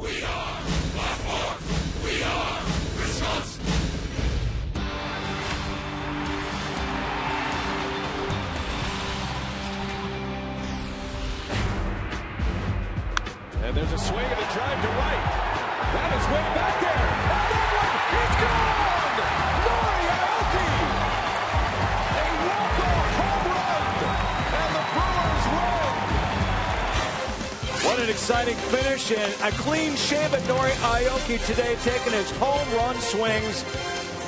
We are Blackboard. We are Wisconsin. And there's a swing and a drive to right. That is way back there. And that one, it's gone! Nori Aoki! A walk-off home run! And the Brewers win! What an exciting finish and a clean shave at Nori Aoki today, taking his home run swings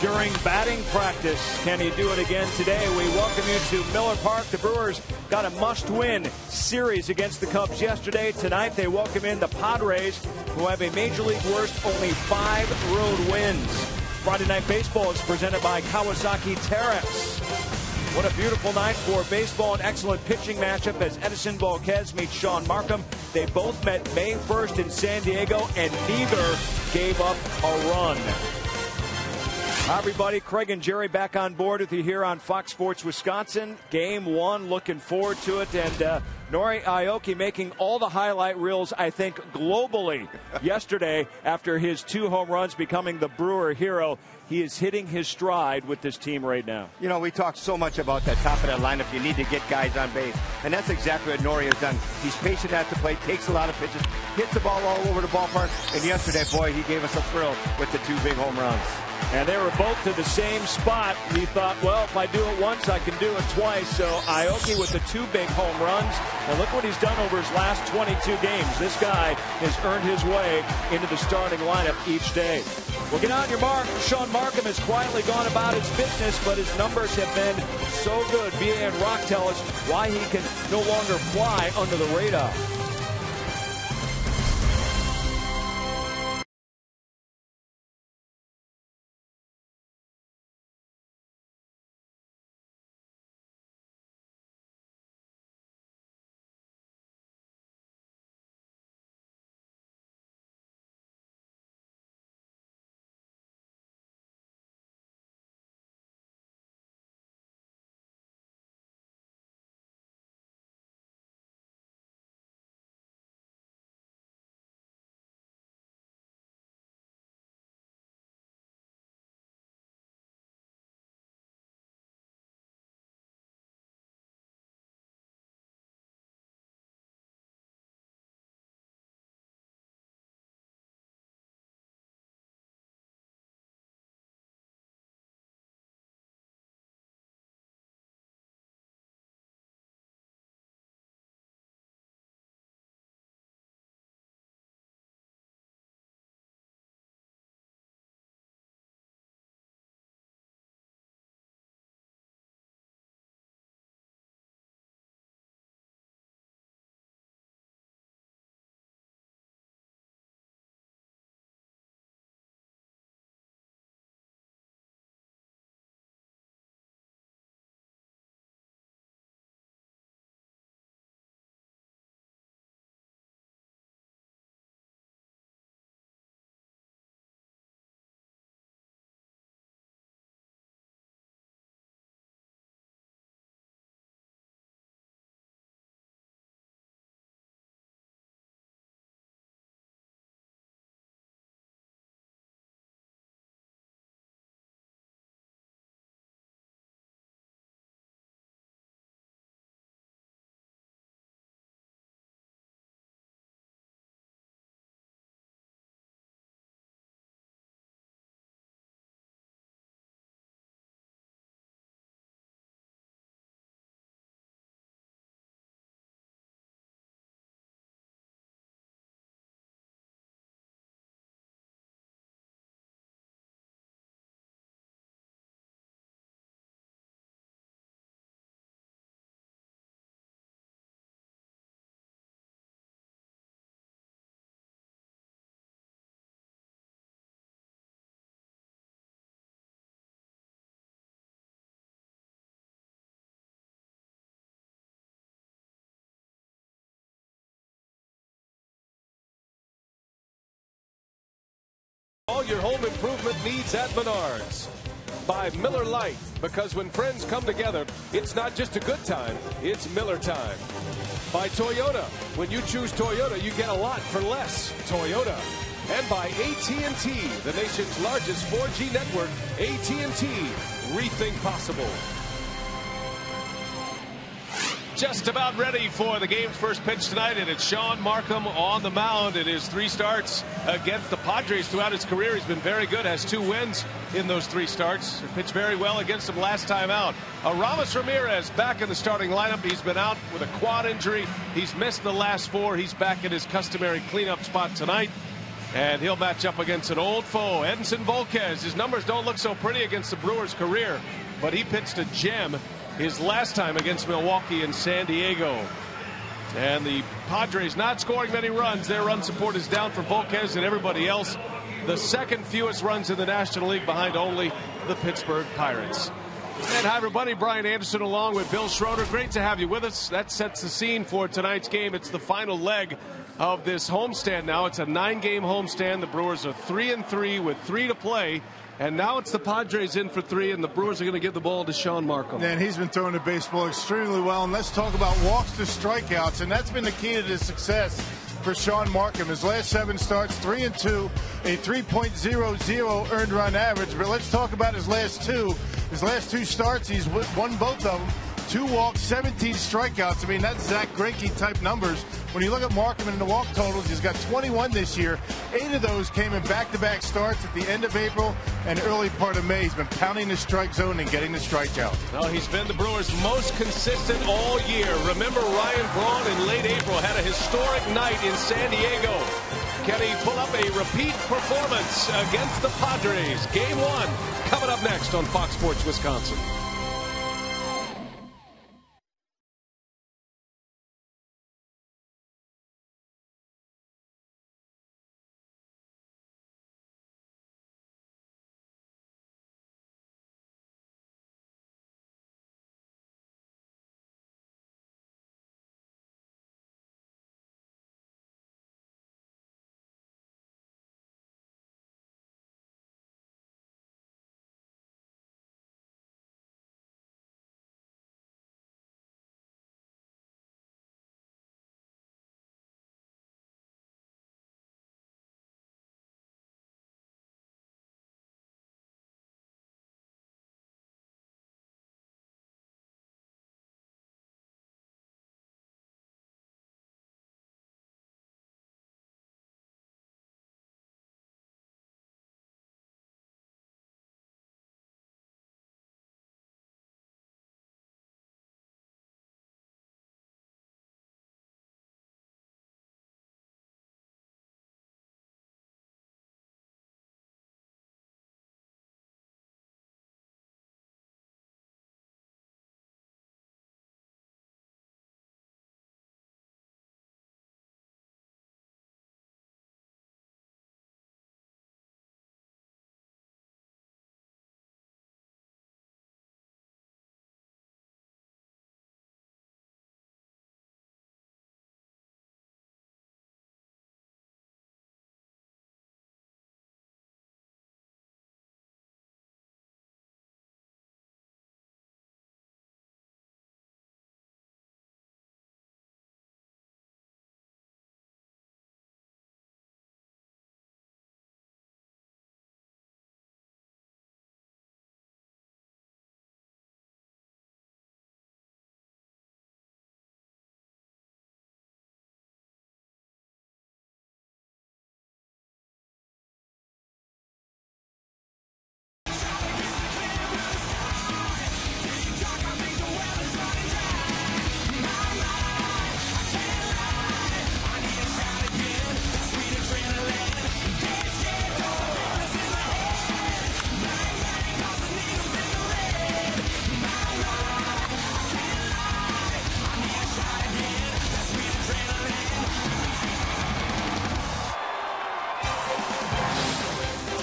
during batting practice. Can he do it again today? We welcome you to Miller Park. The Brewers got a must-win series against the Cubs yesterday. Tonight they welcome in the Padres, who have a Major League worst only 5 road wins. Friday Night Baseball is presented by Kawasaki Terex. What a beautiful night for baseball. An excellent pitching matchup as Edison Volquez meets Sean Markham. They both met May 1st in San Diego, and neither gave up a run. Hi, everybody. Craig and Jerry back on board with you here on Fox Sports Wisconsin. Game 1, looking forward to it. And Nori Aoki making all the highlight reels, I think, globally yesterday after his 2 home runs, becoming the Brewer hero. He is hitting his stride with this team right now. You know, we talk so much about that top of that lineup. You need to get guys on base. And that's exactly what Nori has done. He's patient at the plate, takes a lot of pitches, hits the ball all over the ballpark. And yesterday, boy, he gave us a thrill with the 2 big home runs. And they were both to the same spot. He thought, well, if I do it once, I can do it twice. So Aoki with the 2 big home runs. And look what he's done over his last 22 games. This guy has earned his way into the starting lineup each day. Well, get on your mark. Sean Markham has quietly gone about his business, but his numbers have been so good. BA and Rock tell us why he can no longer fly under the radar. All your home improvement needs at Menards. By Miller Lite, because when friends come together, it's not just a good time, it's Miller time. By Toyota. When you choose Toyota, you get a lot for less. Toyota. And by AT&T, the nation's largest 4G network. AT&T. Rethink possible. Just about ready for the game's first pitch tonight, and it's Sean Markham on the mound. It is 3 starts against the Padres throughout his career. He's been very good, has 2 wins in those 3 starts. He pitched very well against them last time out. Aramis Ramirez back in the starting lineup. He's been out with a quad injury. He's missed the last 4. He's back in his customary cleanup spot tonight, and he'll match up against an old foe, Edinson Volquez. His numbers don't look so pretty against the Brewers' career, but he pitched a gem his last time against Milwaukee and San Diego. And the Padres not scoring many runs. Their run support is down for Volquez and everybody else. The second fewest runs in the National League, behind only the Pittsburgh Pirates. And hi everybody, Brian Anderson along with Bill Schroeder. Great to have you with us. That sets the scene for tonight's game. It's the final leg of this homestand now. It's a 9-game homestand. The Brewers are 3-3 with 3 to play. And now it's the Padres in for 3, and the Brewers are going to give the ball to Sean Markham. And he's been throwing the baseball extremely well. And let's talk about walks to strikeouts. And that's been the key to the success for Sean Markham. His last 7 starts, 3-2, a 3.00 earned run average. But let's talk about his last 2. His last 2 starts, he's won both of them. 2 walks, 17 strikeouts. I mean, that's Zach Greinke type numbers. When you look at Markham and the walk totals, he's got 21 this year. 8 of those came in back-to-back starts at the end of April and early part of May. He's been pounding the strike zone and getting the strikeout. Well, he's been the Brewers' most consistent all year. Remember, Ryan Braun in late April had a historic night in San Diego. Can he pull up a repeat performance against the Padres? Game 1 coming up next on Fox Sports Wisconsin.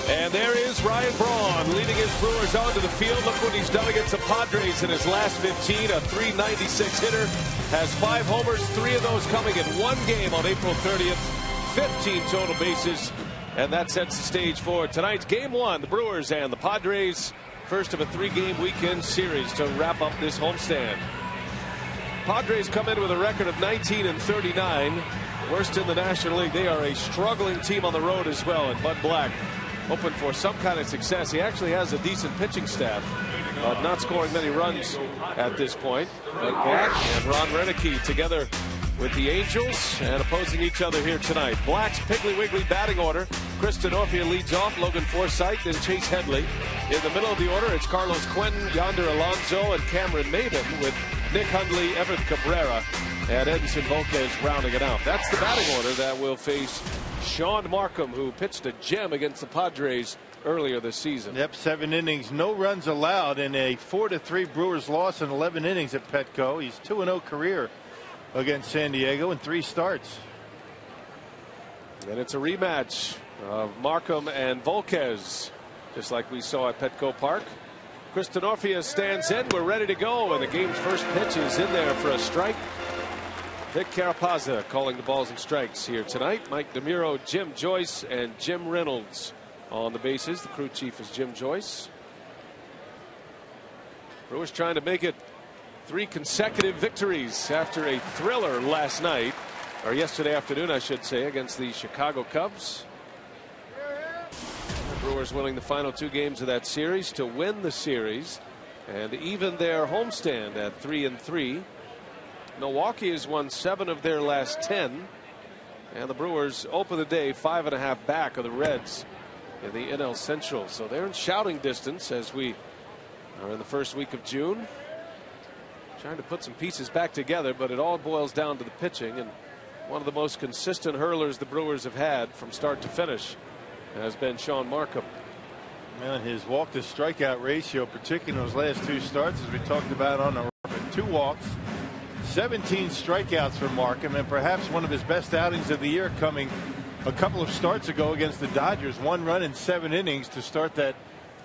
And there is Ryan Braun leading his Brewers onto the field. Look what he's done against the Padres in his last 15. A .396 hitter. Has 5 homers, 3 of those coming in one game on April 30th. 15 total bases. And that sets the stage for tonight's Game 1. The Brewers and the Padres. First of a 3-game weekend series to wrap up this homestand. Padres come in with a record of 19-39, worst in the National League. They are a struggling team on the road as well, and Bud Black hoping for some kind of success. He actually has a decent pitching staff, not scoring many runs at this point. Bud Black and Ron Renicky together with the Angels and opposing each other here tonight. Black's Piggly Wiggly batting order. Chris Denorfia leads off, Logan Forsythe, then Chase Headley. In the middle of the order, it's Carlos Quentin, Yonder Alonso, and Cameron Maben, with Nick Hundley, Everett Cabrera, and Edinson Volquez rounding it out. That's the batting order that will face Sean Markham, who pitched a gem against the Padres earlier this season. Yep, 7 innings, no runs allowed in a 4-3 Brewers loss in 11 innings at Petco. He's 2-0 career against San Diego in 3 starts. And it's a rematch of Markham and Volquez, just like we saw at Petco Park. Chris Denorfia stands in. We're ready to go, and the game's first pitch is in there for a strike. Vic Carapazza calling the balls and strikes here tonight. Mike DeMuro, Jim Joyce, and Jim Reynolds on the bases. The crew chief is Jim Joyce. Brewers trying to make it 3 consecutive victories after a thriller last night, or yesterday afternoon, I should say, against the Chicago Cubs. The Brewers winning the final 2 games of that series to win the series and even their homestand at 3-3. Milwaukee has won 7 of their last 10, and the Brewers open the day 5.5 back of the Reds in the NL Central. So they're in shouting distance as we are in the first week of June. Trying to put some pieces back together, but it all boils down to the pitching, and one of the most consistent hurlers the Brewers have had from start to finish has been Sean Markham. Man, his walk to strikeout ratio, particularly in those last 2 starts, as we talked about on the 2 walks, 17 strikeouts for Markham, and perhaps one of his best outings of the year coming a couple of starts ago against the Dodgers. 1 run in 7 innings to start that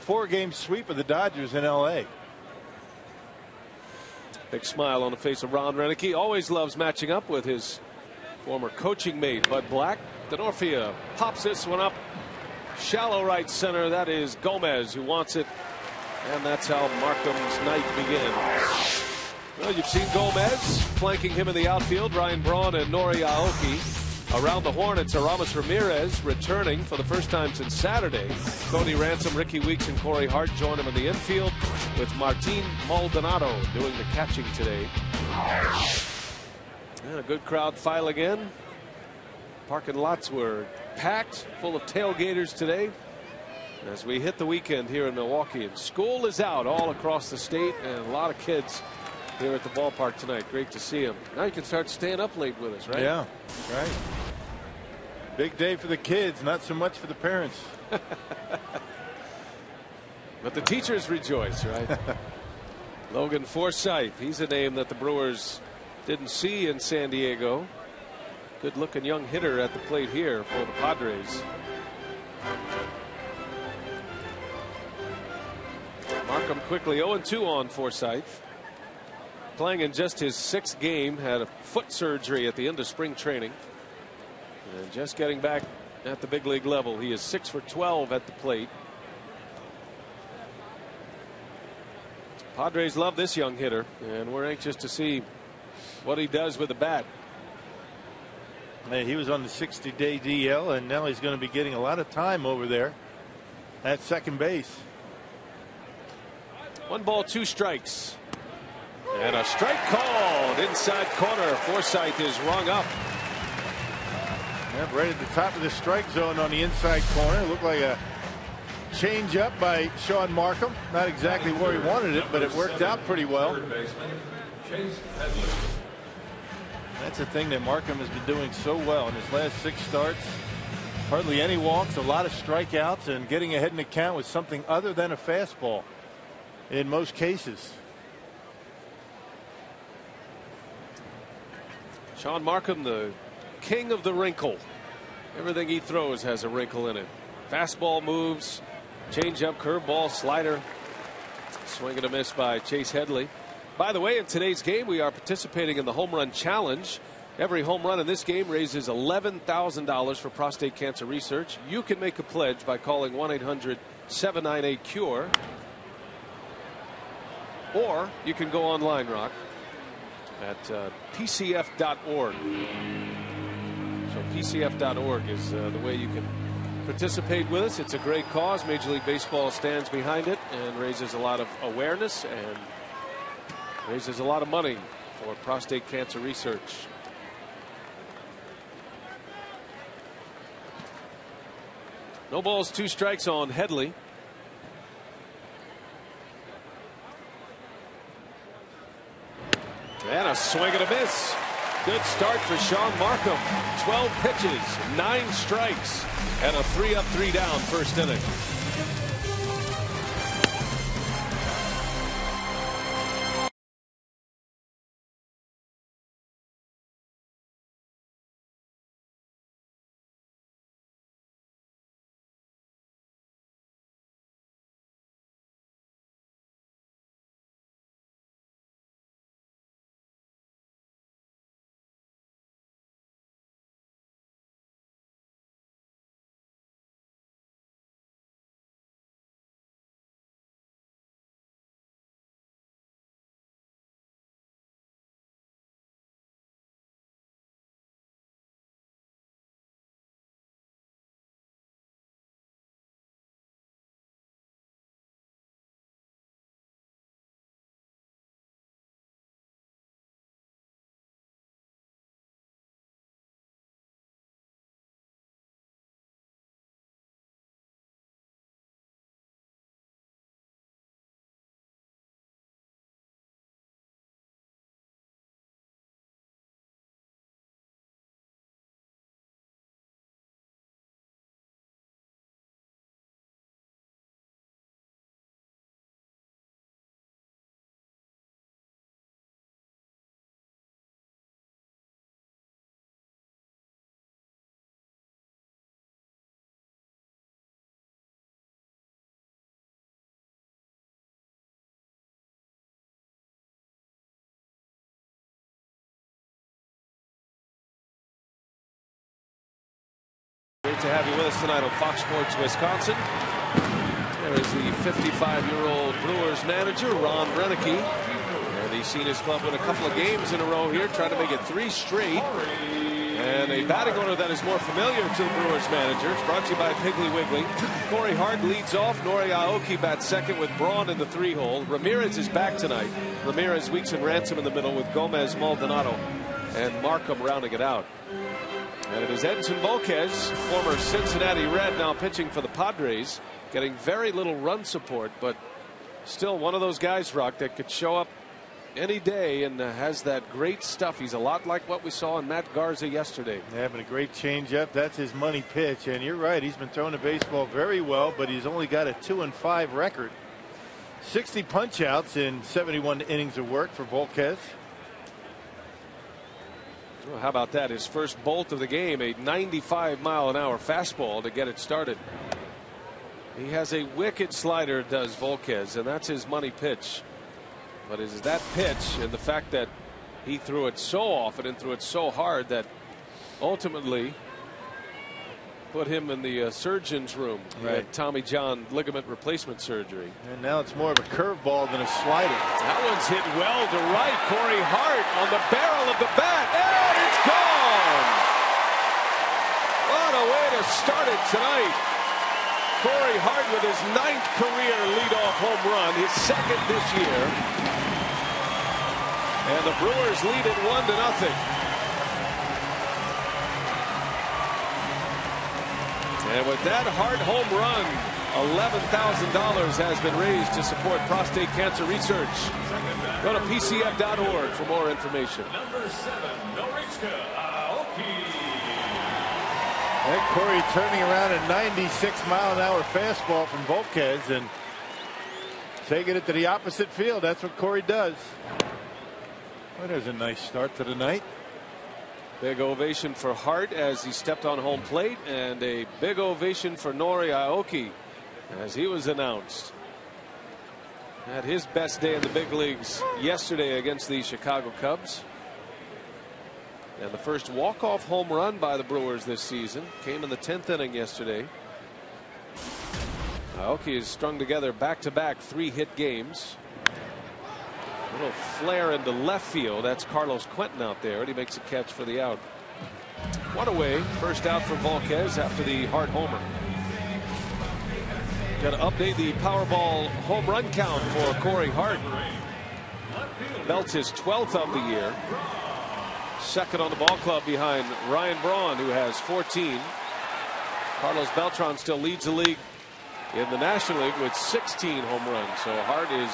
4-game sweep of the Dodgers in L.A. Big smile on the face of Ron Renicky. Always loves matching up with his former coaching mate Bud Black. Denorfia pops this one up shallow right center. That is Gomez who wants it, and that's how Markham's night begins. Well, you've seen Gomez flanking him in the outfield. Ryan Braun and Nori Aoki. Around the horn, it's Aramis Ramirez returning for the first time since Saturday. Cody Ransom, Ricky Weeks, and Corey Hart join him in the infield, with Martin Maldonado doing the catching today. And a good crowd filing in. Parking lots were packed, full of tailgaters today as we hit the weekend here in Milwaukee. And school is out all across the state, and a lot of kids here at the ballpark tonight. Great to see them. Now you can start staying up late with us, right? Yeah, right. Big day for the kids, not so much for the parents. But the teachers rejoice, right? Logan Forsythe, he's a name that the Brewers didn't see in San Diego. Good looking young hitter at the plate here for the Padres. Markham quickly 0-2 on Forsythe. Playing in just his 6th game, had a foot surgery at the end of spring training, and just getting back at the big league level. He is 6 for 12 at the plate. Padres love this young hitter, and we're anxious to see what he does with the bat. Hey, he was on the 60-day DL, and now he's going to be getting a lot of time over there at second base. 1 ball, 2 strikes. And a strike called inside corner. Forsythe is rung up. Yep, right at the top of the strike zone on the inside corner. Looked like a change up by Sean Markham. Not exactly where he wanted it, but it worked out pretty well. That's the thing that Markham has been doing so well in his last 6 starts. Hardly any walks, a lot of strikeouts, and getting ahead in the count with something other than a fastball in most cases. Sean Markham, the king of the wrinkle. Everything he throws has a wrinkle in it. Fastball moves, changeup, curveball, slider. Swing and a miss by Chase Headley. By the way, in today's game, we are participating in the Home Run Challenge. Every home run in this game raises $11,000 for prostate cancer research. You can make a pledge by calling 1-800-798-CURE. Or you can go online, Rock, at PCF.org. So PCF.org is the way you can participate with us. It's a great cause. Major League Baseball stands behind it and raises a lot of awareness and raises a lot of money for prostate cancer research. No balls, 2 strikes on Headley. And a swing and a miss. Good start for Sean Markham. 12 pitches, 9 strikes, and a 3 up, 3 down first inning. Great to have you with us tonight on Fox Sports Wisconsin. There is the 55-year-old Brewers manager, Ron Renneke. And he's seen his club win a couple of games in a row here, trying to make it 3 straight. And a batting order that is more familiar to the Brewers manager. It's brought to you by Piggly Wiggly. Corey Hart leads off. Nori Aoki bats second with Braun in the 3-hole. Ramirez is back tonight. Ramirez, Weeks, and Ransom in the middle with Gomez, Maldonado, and Markham rounding it out. And it is Edson Volquez, former Cincinnati Red, now pitching for the Padres, getting very little run support, but still one of those guys, Rock, that could show up any day and has that great stuff. He's a lot like what we saw in Matt Garza yesterday. Having a great changeup. That's his money pitch. And you're right, he's been throwing the baseball very well, but he's only got a 2-5 record. 60 punch outs in 71 innings of work for Volquez. Well, how about that? His first bolt of the game, a 95-mile-an-hour fastball to get it started. He has a wicked slider, does Volquez, and that's his money pitch. But it is that pitch and the fact that he threw it so often and threw it so hard that ultimately put him in the surgeon's room. He had Tommy John ligament replacement surgery. And now it's more of a curveball than a slider. That one's hit well to right. Corey Hart on the barrel of the bat. And it's gone. What a way to start it tonight. Corey Hart with his 9th career leadoff home run, his 2nd this year. And the Brewers lead it 1-0. And with that Hart home run, $11,000 has been raised to support prostate cancer research. Go to PCF.org for more information. Number 7, Norichka Aoki. And Corey turning around a 96-mile-an-hour fastball from Volquez and taking it to the opposite field. That's what Corey does. Well, there's a nice start to the night. Big ovation for Hart as he stepped on home plate, and a big ovation for Nori Aoki as he was announced. Had his best day in the big leagues yesterday against the Chicago Cubs. And the first walk-off home run by the Brewers this season came in the 10th inning yesterday. Aoki has strung together back-to-back 3-hit games. little flare into left field. That's Carlos Quentin out there, and he makes a catch for the out. One away. First out for Volquez after the Hart homer. Got to update the Powerball home run count for Corey Hart. Belts his 12th of the year. Second on the ball club behind Ryan Braun, who has 14. Carlos Beltran still leads the league in the National League with 16 home runs. So Hart is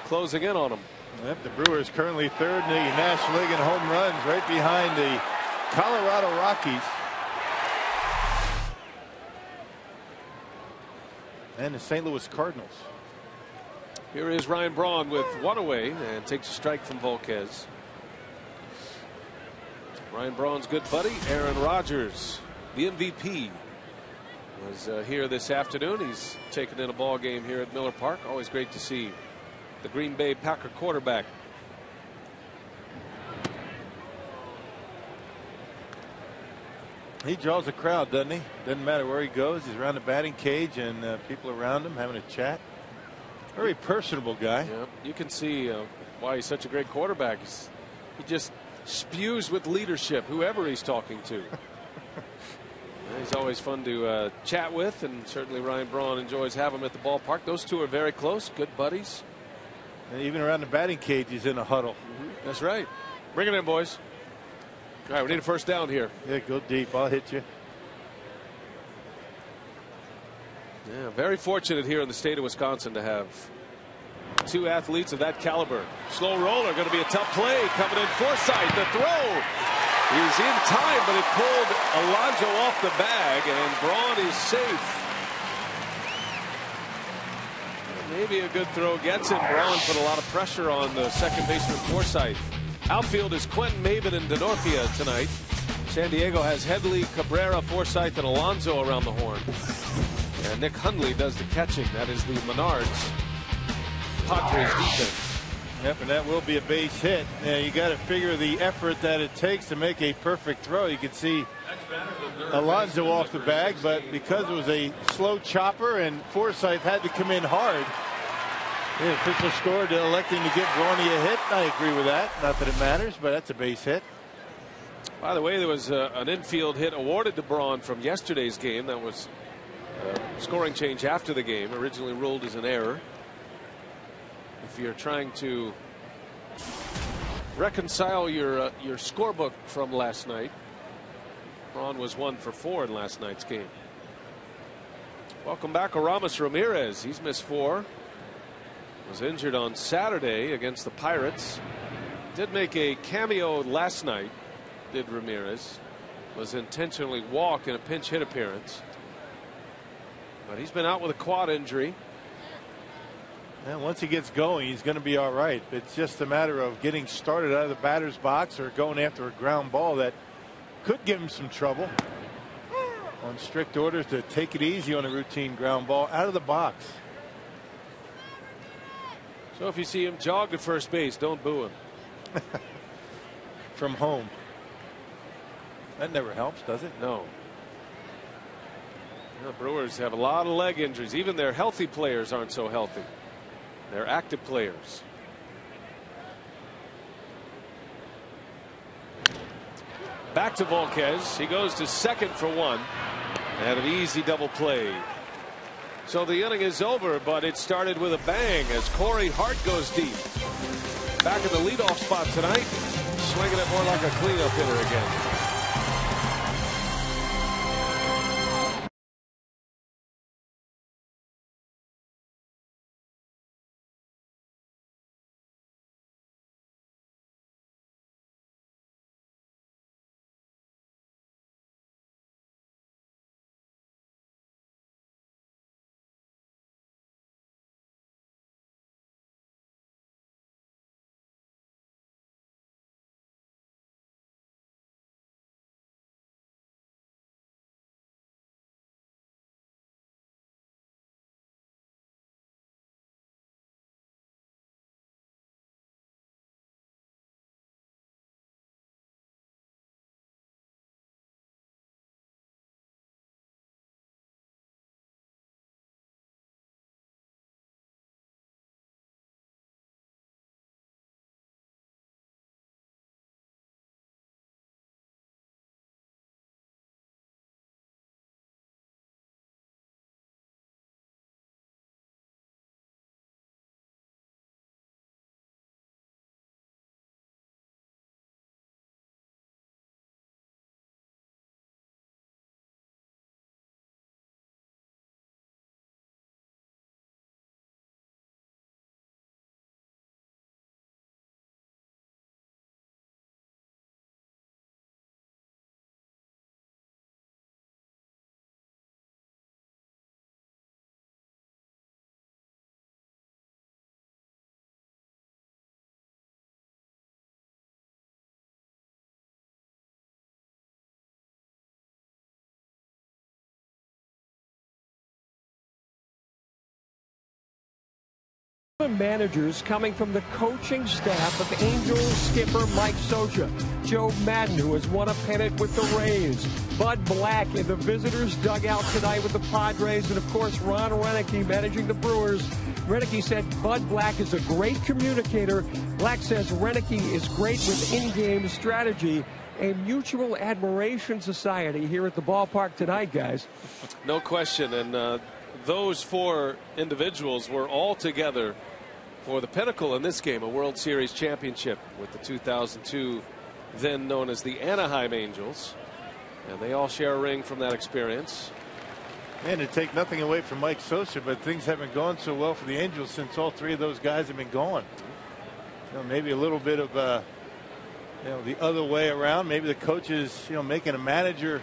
closing in on him. Yep, the Brewers currently third in the National League in home runs, right behind the Colorado Rockies and the St. Louis Cardinals. Here is Ryan Braun with one away and takes a strike from Volquez. Ryan Braun's good buddy Aaron Rodgers, the MVP, was here this afternoon. He's taken in a ball game here at Miller Park. Always great to see the Green Bay Packer quarterback. He draws a crowd, doesn't he? Doesn't matter where he goes. He's around the batting cage and people around him having a chat. Very personable guy. Yeah, you can see why he's such a great quarterback. He just spews with leadership, whoever he's talking to. He's always fun to chat with, and certainly Ryan Braun enjoys having him at the ballpark. Those two are very close, good buddies. And even around the batting cage, he's in a huddle. That's right. Bring it in, boys. All right, we need a first down here. Yeah, go deep. I'll hit you. Yeah, very fortunate here in the state of Wisconsin to have two athletes of that caliber. Slow roller, going to be a tough play. Coming in Forsythe, the throw. He's in time, but it pulled Alonso off the bag, and Braun is safe. Maybe a good throw gets him. Braun put a lot of pressure on the second baseman Forsythe. Outfield is Quentin Maben and Denorfia tonight. San Diego has Headley, Cabrera, Forsythe, and Alonso around the horn. And Nick Hundley does the catching. That is the Menards Padres defense. Yep, and that will be a base hit. Now you got to figure the effort that it takes to make a perfect throw. You can see Alonso off the bag, but because it was a slow chopper and Forsythe had to come in hard, the official scored electing to give Brawny a hit. I agree with that. Not that it matters, but that's a base hit. By the way, there was an infield hit awarded to Braun from yesterday's game. That was a scoring change after the game, originally ruled as an error. If you're trying to reconcile your scorebook from last night, Braun was 1 for 4 in last night's game. Welcome back, Aramis Ramirez. He's missed 4. Was injured on Saturday against the Pirates. Did make a cameo last night, did Ramirez. Was intentionally walked in a pinch hit appearance. But he's been out with a quad injury. And once he gets going, he's going to be all right. It's just a matter of getting started out of the batter's box or going after a ground ball that could give him some trouble. On strict orders to take it easy on a routine ground ball out of the box. So if you see him jog to first base, don't boo him. From home. That never helps, does it? No. The Brewers have a lot of leg injuries. Even their healthy players aren't so healthy. They're active players. Back to Volquez. He goes to second for 1. And an easy double play. So the inning is over, but it started with a bang as Corey Hart goes deep. Back in the leadoff spot tonight, swinging it more like a cleanup hitter again. Managers coming from the coaching staff of Angels skipper Mike Scioscia, Joe Madden, who has won a pennant with the Rays, Bud Black in the visitors' dugout tonight with the Padres, and of course Ron Roenicke managing the Brewers. Roenicke said Bud Black is a great communicator. Black says Roenicke is great with in-game strategy. A mutual admiration society here at the ballpark tonight, guys. No question, and those four individuals were all together for the pinnacle in this game, a World Series championship with the 2002, then known as the Anaheim Angels, and they all share a ring from that experience. And to take nothing away from Mike Scioscia, but things haven't gone so well for the Angels since all three of those guys have been gone. You know, maybe a little bit of the other way around. Maybe the coaches, making a manager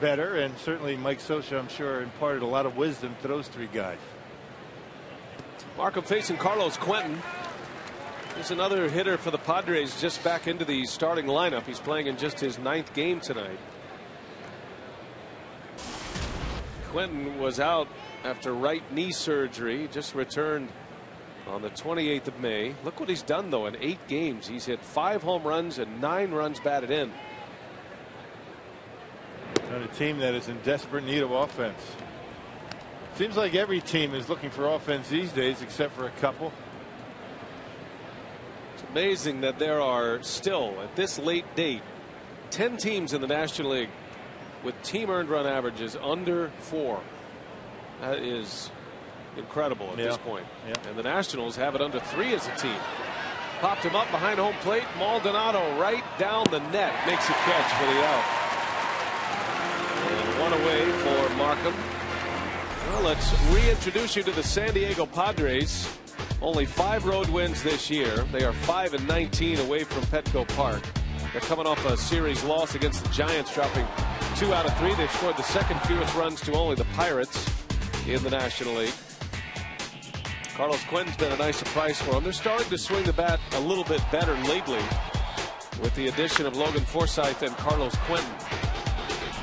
better, and certainly Mike Scioscia, I'm sure, imparted a lot of wisdom to those three guys. Markham facing Carlos Quentin. Here's another hitter for the Padres, just back into the starting lineup. He's playing in just his 9th game tonight. Quentin was out after right knee surgery, just returned on the 28th of May. Look what he's done, though. In 8 games, he's hit 5 home runs and 9 runs batted in. On a team that is in desperate need of offense. Seems like every team is looking for offense these days, except for a couple. It's amazing that there are still, at this late date, 10 teams in the National League with team earned run averages under 4. That is incredible at this point. And the Nationals have it under 3 as a team. Popped him up behind home plate. Maldonado right down the net makes a catch for the out. And 1 away for Markham. Well, let's reintroduce you to the San Diego Padres. Only 5 road wins this year. They are 5-19 away from Petco Park. They're coming off a series loss against the Giants, dropping 2 out of 3. They've scored the 2nd fewest runs to only the Pirates in the National League. Carlos Quentin's been a nice surprise for them. They're starting to swing the bat a little bit better lately with the addition of Logan Forsythe and Carlos Quentin.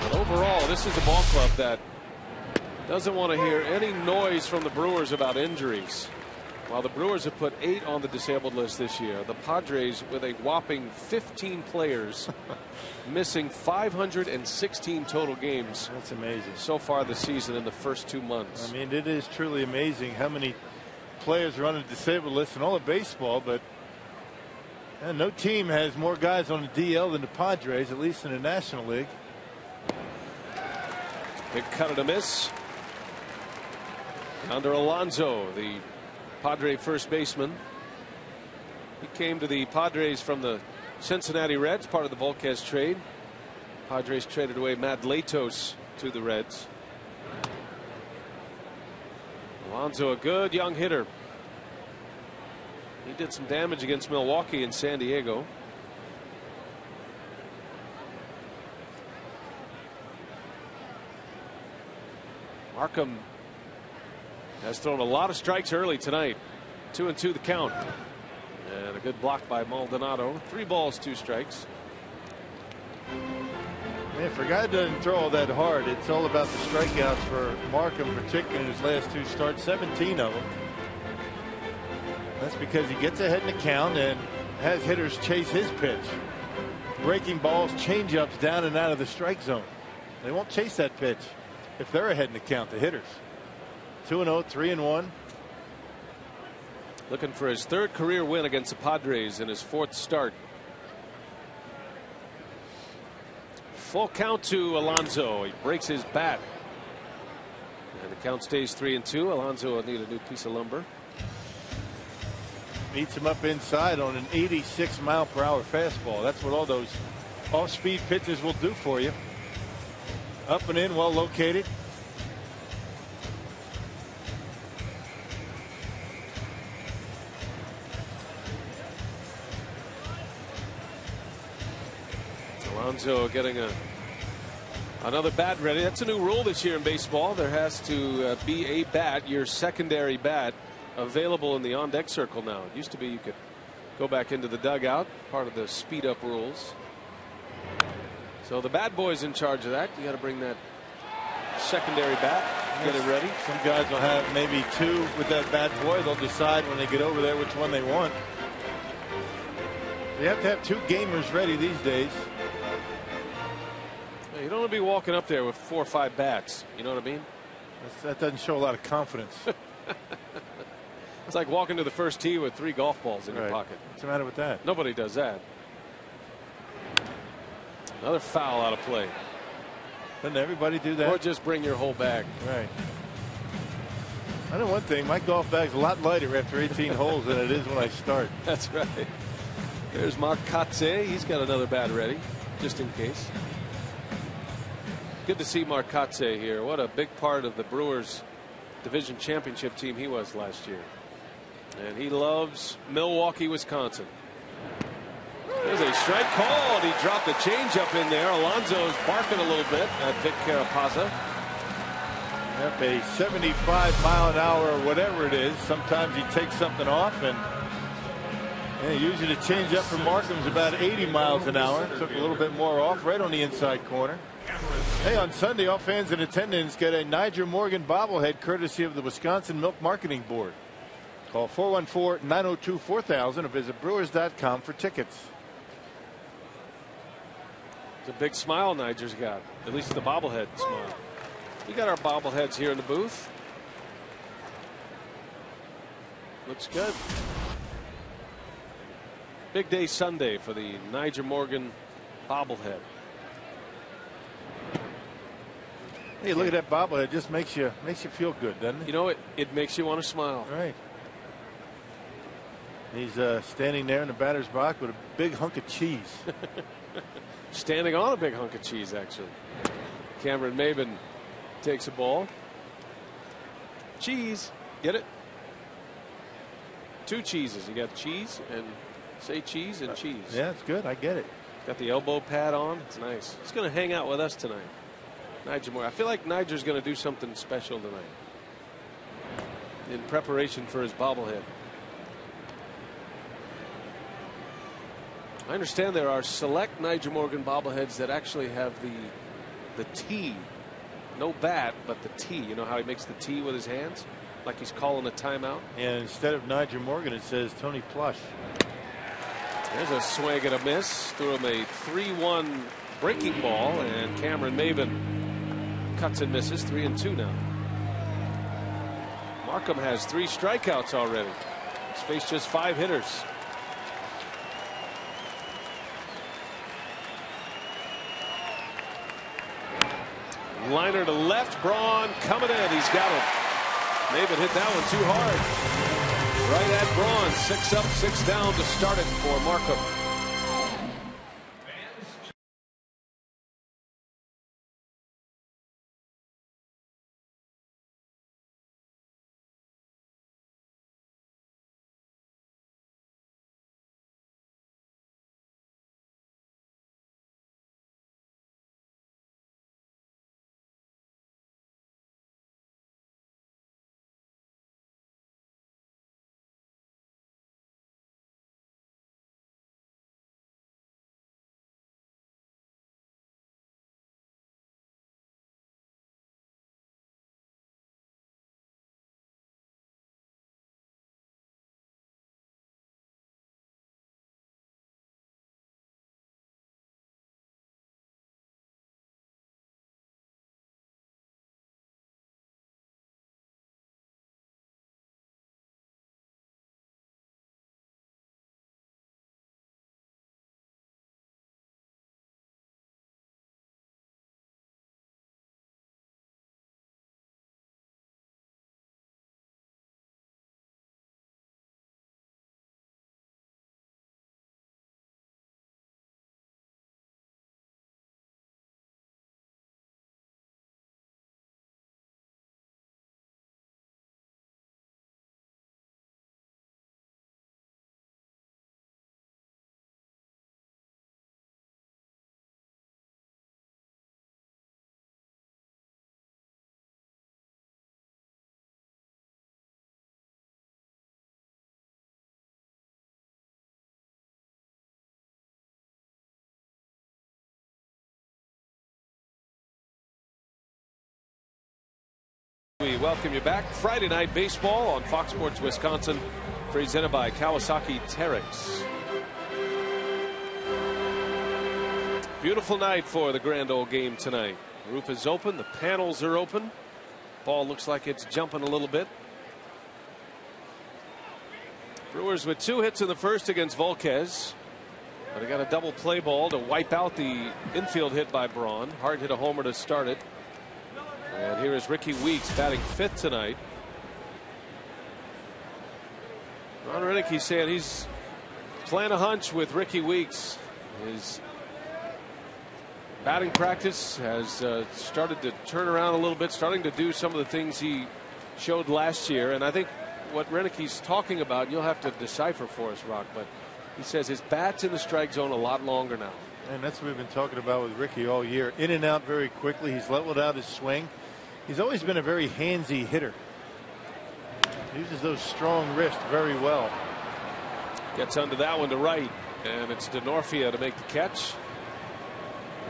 But overall, this is a ball club that doesn't want to hear any noise from the Brewers about injuries. While the Brewers have put 8 on the disabled list this year, the Padres, with a whopping 15 players, missing 516 total games. That's amazing. So far this season in the first 2 months. I mean, it is truly amazing how many players are on the disabled list in all of baseball, but no team has more guys on the DL than the Padres, at least in the National League. Big cut and a miss. Under Alonso, the Padre first baseman. He came to the Padres from the Cincinnati Reds, part of the Volquez trade. Padres traded away Matt Latos to the Reds. Alonso, a good young hitter. He did some damage against Milwaukee and San Diego. Markham has thrown a lot of strikes early tonight. 2-2 the count. And a good block by Maldonado. 3 balls, 2 strikes. Man, for a guy that doesn't throw all that hard, it's all about the strikeouts for Markham, particularly in his last 2 starts, 17 of them. That's because he gets ahead in the count and has hitters chase his pitch. Breaking balls, changeups down and out of the strike zone. They won't chase that pitch if they're ahead in the count, the hitters. 2-0, 3-1. Looking for his 3rd career win against the Padres in his 4th start. Full count to Alonso. He breaks his bat. And the count stays 3-2. Alonso will need a new piece of lumber. Meets him up inside on an 86-mile-per-hour fastball. That's what all those off-speed pitches will do for you. Up and in, well located. Alonso getting another bat ready. That's a new rule this year in baseball. There has to be a bat, your secondary bat, available in the on-deck circle now. It used to be you could go back into the dugout, part of the speed-up rules. So the bad boy's in charge of that. You got to bring that secondary bat. get it ready. Some guys will have maybe 2 with that bad boy. They'll decide when they get over there which one they want. You have to have 2 gamers ready these days. You don't want to be walking up there with 4 or 5 bats. You know what I mean? That doesn't show a lot of confidence. It's like walking to the first tee with 3 golf balls in your pocket. What's the matter with that? Nobody does that. Another foul out of play. Doesn't everybody do that? Or just bring your whole bag. Right. I know one thing. My golf bag's a lot lighter after 18 holes than it is when I start. That's right. There's Mark Kotze. He's got another bat ready, just in case. Good to see Mark Kotze here. What a big part of the Brewers division championship team he was last year. And he loves Milwaukee, Wisconsin. There's a strike called. He dropped a changeup in there. Alonso's barking a little bit at Vic Carapazza. Yep, a 75-mile-an-hour or whatever it is. Sometimes he takes something off, and usually the changeup for Markham's about 80 miles an hour. Took a little bit more off right on the inside corner. Hey, on Sunday, all fans in attendance get a Niger Morgan bobblehead courtesy of the Wisconsin Milk Marketing Board. Call 414-902-4000 or visit brewers.com for tickets. It's a big smile Niger's got. At least the bobblehead smile. We got our bobbleheads here in the booth. Looks good. Big day Sunday for the Niger Morgan bobblehead. Hey, look at that bobblehead. It just makes you feel good, doesn't it? You know, it makes you want to smile. Right. He's standing there in the batter's box with a big hunk of cheese. Standing on a big hunk of cheese, actually. Cameron Maben takes a ball. Cheese. Get it? 2 cheeses. You got cheese and say cheese and cheese. Yeah, it's good. I get it. Got the elbow pad on. It's nice. He's going to hang out with us tonight. Niger Moore. I feel like Niger's going to do something special tonight in preparation for his bobblehead. I understand there are select Niger Morgan bobbleheads that actually have the T, no bat, but the T. You know how he makes the T with his hands, like he's calling a timeout. And instead of Niger Morgan, it says Tony Plush. There's a swing and a miss. Threw him a 3-1 breaking ball, and Cameron Maben cuts and misses. 3-2 now. Markham has 3 strikeouts already. He's faced just 5 hitters. Liner to left. Braun coming in. He's got it. Maben hit that one too hard. Right at Braun. 6 up, 6 down to start it for Markham. We welcome you back. Friday Night Baseball on Fox Sports Wisconsin, presented by Kawasaki Terex. Beautiful night for the grand old game tonight. The roof is open, the panels are open. Ball looks like it's jumping a little bit. Brewers with 2 hits in the first against Volquez. But he got a double play ball to wipe out the infield hit by Braun. Hart hit a homer to start it. And here is Ricky Weeks batting 5th tonight. Ron Renicky saying he's playing a hunch with Ricky Weeks. His batting practice has started to turn around a little bit, starting to do some of the things he showed last year. And I think what Renicky's talking about, you'll have to decipher for us, Rock, but he says his bat's in the strike zone a lot longer now. And that's what we've been talking about with Ricky all year. In and out very quickly. He's leveled out his swing. He's always been a very handsy hitter. Uses those strong wrists very well. Gets under that one to right, and it's DeNorfia to make the catch.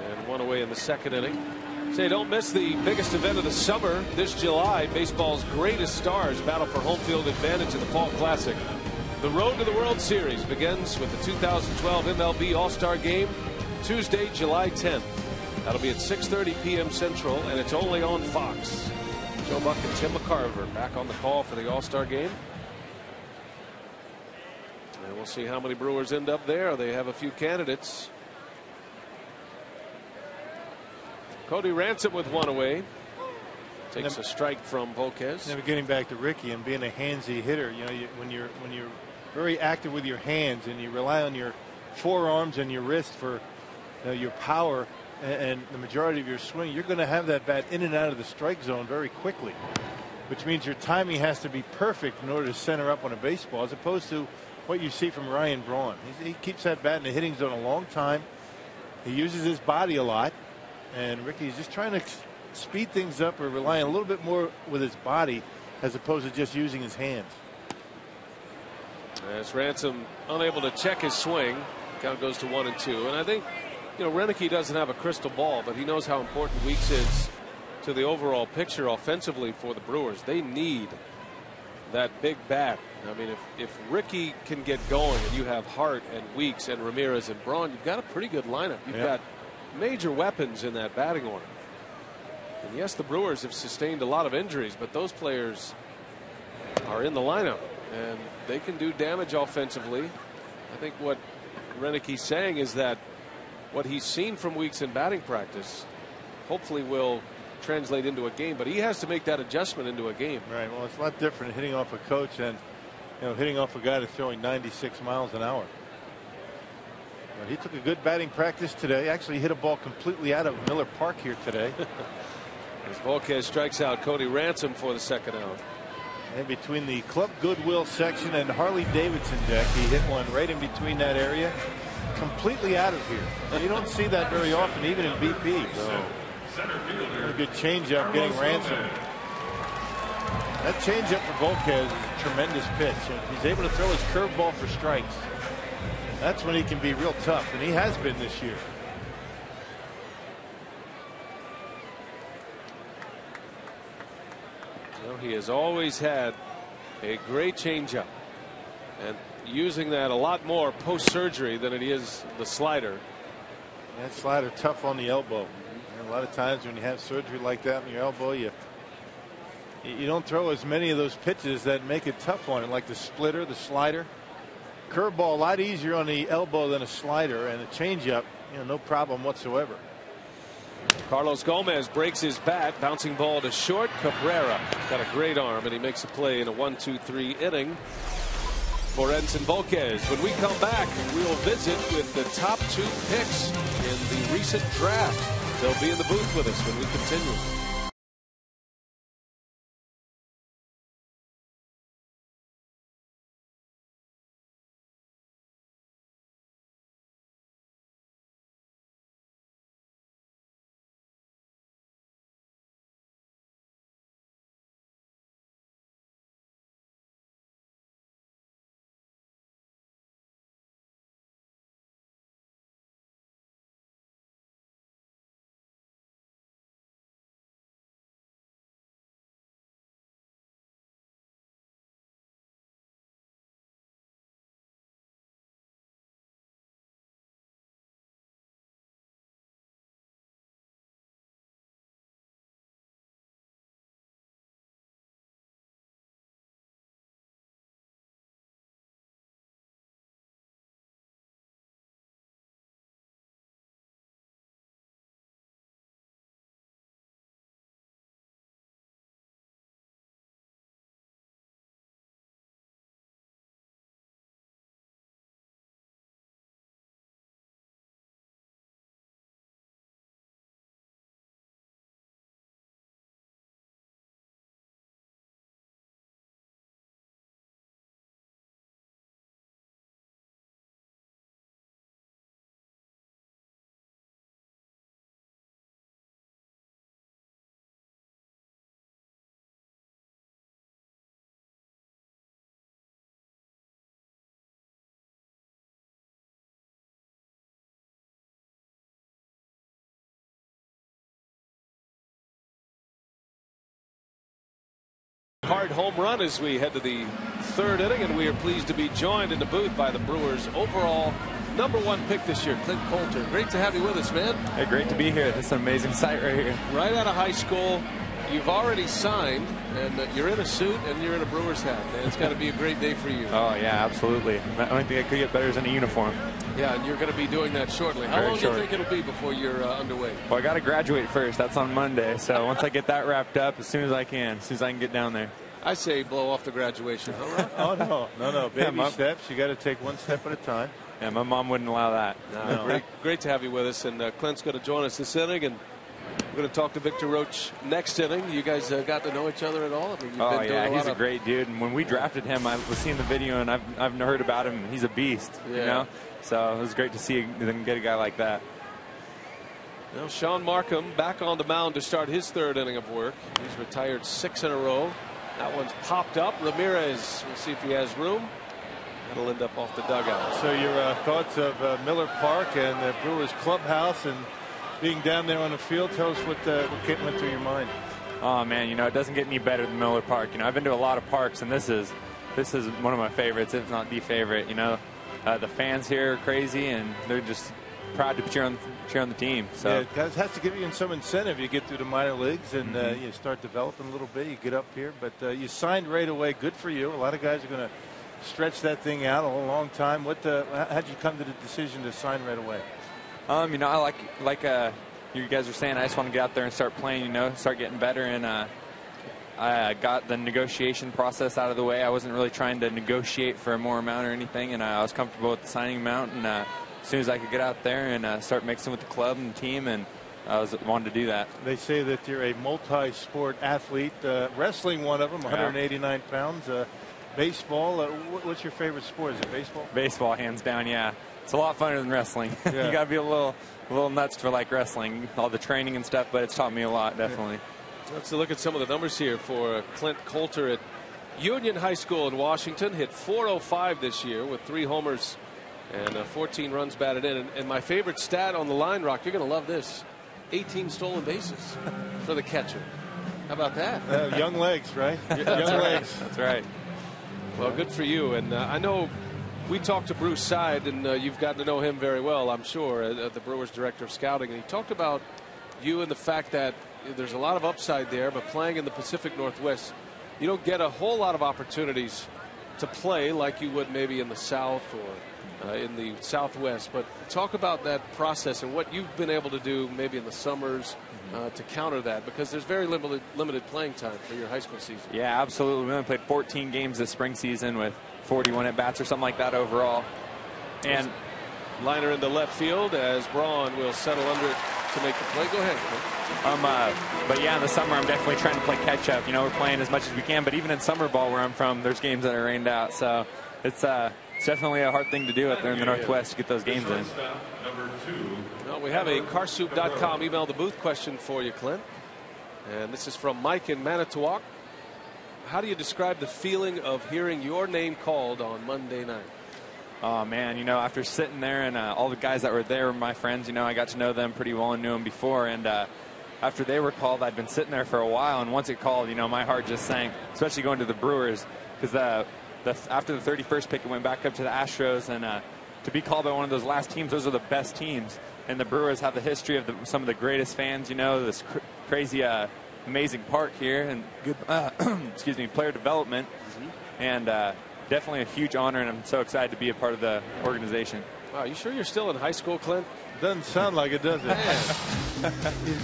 And 1 away in the 2nd inning. Say, don't miss the biggest event of the summer this July. Baseball's greatest stars battle for home field advantage in the Fall Classic. The road to the World Series begins with the 2012 MLB All-Star Game Tuesday, July 10th. That'll be at 6:30 p.m. Central, and it's only on Fox. Joe Buck and Tim McCarver back on the call for the All-Star Game. And we'll see how many Brewers end up there. They have a few candidates. Cody Ransom with 1 away. Takes a strike from Volquez. Never getting back to Ricky and being a handsy hitter. You know, when you're very active with your hands and you rely on your forearms and your wrist for your power and the majority of your swing, you're going to have that bat in and out of the strike zone very quickly, which means your timing has to be perfect in order to center up on a baseball, as opposed to what you see from Ryan Braun. He keeps that bat in the hitting zone a long time. He uses his body a lot, and Ricky's just trying to speed things up or relying a little bit more with his body as opposed to just using his hands. As Ransom unable to check his swing, count goes to 1 and 2. And I think, you know, Renicky doesn't have a crystal ball, but he knows how important Weeks is to the overall picture offensively for the Brewers. They need that big bat. I mean, if Ricky can get going and you have Hart and Weeks and Ramirez and Braun, you've got a pretty good lineup. You've got major weapons in that batting order. And yes, the Brewers have sustained a lot of injuries, but those players are in the lineup and they can do damage offensively. I think what Renicky's saying is that what he's seen from Weeks in batting practice hopefully will translate into a game, but he has to make that adjustment into a game. Right. Well, it's a lot different hitting off a coach than, you know, hitting off a guy that's throwing 96 miles an hour. But he took a good batting practice today. Actually hit a ball completely out of Miller Park here today. As Volquez strikes out Cody Ransom for the 2nd out. And between the Club Goodwill section and Harley Davidson deck, he hit one right in between that area, completely out of here. And you don't see that very often, even in BP. So, a good changeup getting Ransom. That changeup for Volquez is a tremendous pitch. And if he's able to throw his curveball for strikes, that's when he can be real tough, and he has been this year. Well, he has always had a great changeup, and using that a lot more post-surgery than it is the slider. That slider tough on the elbow. And a lot of times when you have surgery like that on your elbow, you don't throw as many of those pitches that make it tough on it, like the splitter, the slider. Curveball a lot easier on the elbow than a slider, and a changeup, you know, no problem whatsoever. Carlos Gomez breaks his bat, bouncing ball to short. Cabrera has got a great arm, and he makes a play in a 1-2-3 inning for Edinson Volquez. When we come back, we will visit with the top 2 picks in the recent draft. They'll be in the booth with us when we continue. hard home run as we head to the third inning, and we are pleased to be joined in the booth by the Brewers' overall #1 pick this year, Clint Coulter. Great to have you with us, man. Hey, great to be here. This is an amazing sight right here. Right out of high school, you've already signed, and you're in a suit and you're in a Brewers hat, man. It's got to be a great day for you. Oh, yeah, absolutely. I don't think I could get better than a uniform. Yeah, and you're going to be doing that shortly. How long do you think it'll be before you're underway? Well, I got to graduate first. That's on Monday. So once I get that wrapped up, as soon as I can get down there. I say blow off the graduation. All right? Oh, no. Baby steps. You got to take one step at a time. Yeah, my mom wouldn't allow that. No. Great to have you with us. And Clint's going to join us this inning. And we're going to talk to Victor Roach next inning. You guys got to know each other at all? I mean, he's a great dude. And when we drafted him, I was seeing the video, and I've heard about him. He's a beast, you know? So it was great to see them get a guy like that. Well, Sean Markham back on the mound to start his third inning of work. He's retired 6 in a row. That one's popped up. Ramirez, we'll see if he has room. That'll end up off the dugout. So your thoughts of Miller Park and the Brewers clubhouse and being down there on the field, tell us what went through your mind. Oh man, it doesn't get any better than Miller Park. I've been to a lot of parks, and this is one of my favorites, if not the favorite. The fans here are crazy, and they're just proud to cheer on the team. So yeah, it has to give you some incentive. You get through the minor leags and you start developing a little bit. You get up here, but you signed right away. Good for you. A lot of guys are going to stretch that thing out a long time. How'd you come to the decision to sign right away? I like you guys are saying, I just want to get out there and start playing. Start getting better, and I got the negotiation process out of the way. I wasn't really trying to negotiate for a more amount or anything, and I was comfortable with the signing amount. And as soon as I could get out there and start mixing with the club and the team, and I wanted to do that. They say that you're a multi-sport athlete. Wrestling, one of them, 189 pounds. Baseball. What's your favorite sport? Is it baseball? Baseball, hands down. Yeah, it's a lot funner than wrestling. Yeah. You got to be a little nuts for like wrestling, all the training and stuff. But it's taught me a lot, definitely. Let's look at some of the numbers here for Clint Coulter at Union High School in Washington. Hit .405 this year with 3 homers and 14 runs batted in. And my favorite stat on the line, Rock, you're going to love this: 18 stolen bases for the catcher. How about that? Young legs, right? Young legs. That's right. Well, good for you. And I know we talked to Bruce Side, and you've gotten to know him very well, I'm sure, the Brewers director of scouting. And he talked about you and the fact that there's a lot of upside there, but playing in the Pacific Northwest, you don't get a whole lot of opportunities to play like you would maybe in the South or in the Southwest. But talk about that process and what you've been able to do maybe in the summers to counter that, because there's very limited playing time for your high school season. Yeah, absolutely. We only played 14 games this spring season with 41 at-bats or something like that overall. And liner into left field as Braun will settle under it to make the play. Go ahead. But yeah, in the summer I'm definitely trying to play catch up. We're playing as much as we can, but even in summer ball where I'm from, there's games that are rained out. So it's definitely a hard thing to do out there in the Northwest to get those games in. Well, we have a carsoup.com email the booth question for you, Clint. And this is from Mike in Manitowoc. How do you describe the feeling of hearing your name called on Monday night? Oh, man, after sitting there and all the guys that were there were my friends, I got to know them pretty well and knew them before. And after they were called, I'd been sitting there for a while. And once it called, my heart just sank, especially going to the Brewers, because after the 31st pick, it went back up to the Astros. And to be called by one of those last teams, those are the best teams. And the Brewers have the history of some of the greatest fans, this crazy, amazing park here and good, player development. And definitely a huge honor, and I'm so excited to be a part of the organization. Wow, you sure you're still in high school, Clint? Doesn't sound like it, does it? He's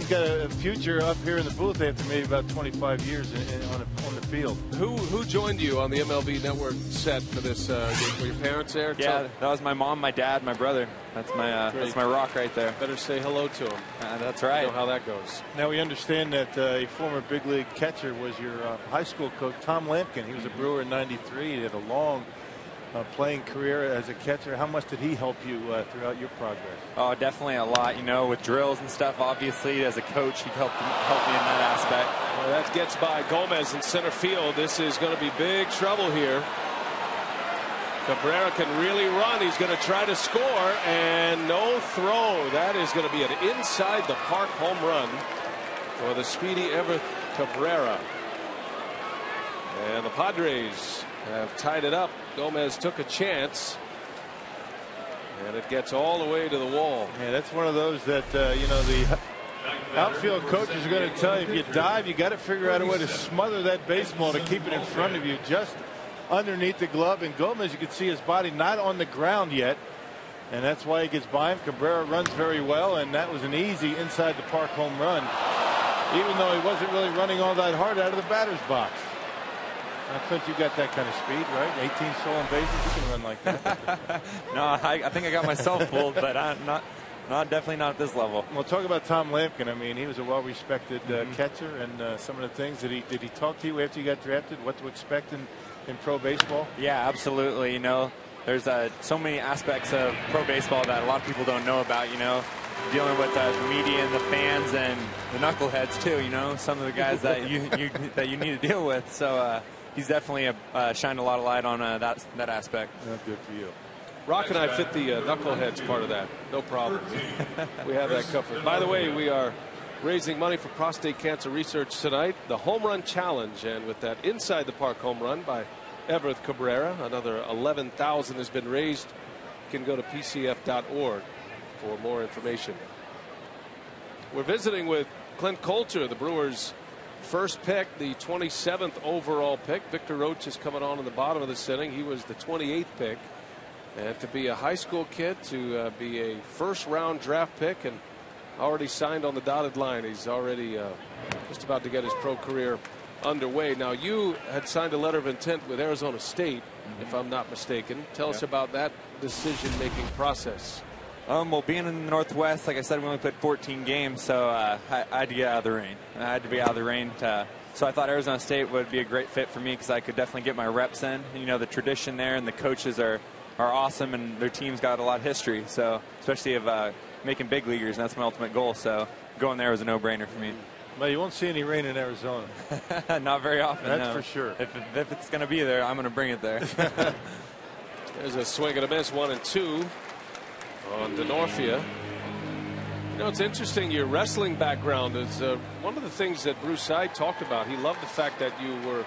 got a future up here in the booth after maybe about 25 years on the field. Who joined you on the MLB Network set for this game? Were your parents there? Yeah, that was my mom, my dad, my brother. That's my rock right there. Better say hello to him. That's right. You know how that goes. Now we understand that a former big league catcher was your high school coach, Tom Lampkin. He was a Brewer in '93. He had a long playing career as a catcher. How much did he help you throughout your progress? Oh, definitely a lot. With drills and stuff. Obviously, as a coach, he helped me in that aspect. Well, that gets by Gomez in center field. This is going to be big trouble here. Cabrera can really run. He's going to try to score, and no throw. That is going to be an inside the park home run for the speedy Everett Cabrera. And the Padres have tied it up. Gomez took a chance. And it gets all the way to the wall. Yeah, that's one of those that, you know, the outfield coaches are going to tell you, if you dive, you got to figure out a way to smother that baseball to keep it in front of you, just underneath the glove. And Gomez, you can see his body not on the ground yet. And that's why he gets by him. Cabrera runs very well, and that was an easy inside the park home run, even though he wasn't really running all that hard out of the batter's box. I think you got that kind of speed, right? 18 stolen bases, you can run like that. No, I think I got myself fooled, but I'm definitely not at this level. Well, talk about Tom Lampkin. I mean, he was a well-respected catcher, and some of the things did he talk to you after you got drafted? What to expect in pro baseball? Yeah, absolutely. You know, there's so many aspects of pro baseball that a lot of people don't know about. You know, dealing with the media and the fans and the knuckleheads too. You know, some of the guys that you need to deal with. So. He's definitely shined a lot of light on that aspect. Good for you. Rock and I fit the knuckleheads part of that. No problem. We have that covered. By the way, we are raising money for prostate cancer research tonight. The Home Run Challenge. And with that inside the park home run by Everett Cabrera, another $11,000 has been raised. You can go to pcf.org for more information. We're visiting with Clint Coulter, the Brewers' first pick, the 27th overall pick. Victor Roach is coming on in the bottom of this inning. He was the 28th pick. And to be a high school kid, to be a first-round draft pick, and already signed on the dotted line. He's already just about to get his pro career underway. Now, you had signed a letter of intent with Arizona State, if I'm not mistaken. Tell us about that decision-making process. Well, being in the Northwest, like I said, we only played 14 games, so I had to get out of the rain. I had to be out of the rain. So I thought Arizona State would be a great fit for me because I could definitely get my reps in. You know, the tradition there and the coaches are awesome, and their team's got a lot of history. So especially of making big leaguers, and that's my ultimate goal. So going there was a no-brainer for me. Well, you won't see any rain in Arizona. Not very often. That's no. for sure. If it's going to be there, I'm going to bring it there. There's a swing and a miss, 1-2 on Denorfia. You know, it's interesting, your wrestling background is one of the things that Bruce Seid talked about. He loved the fact that you were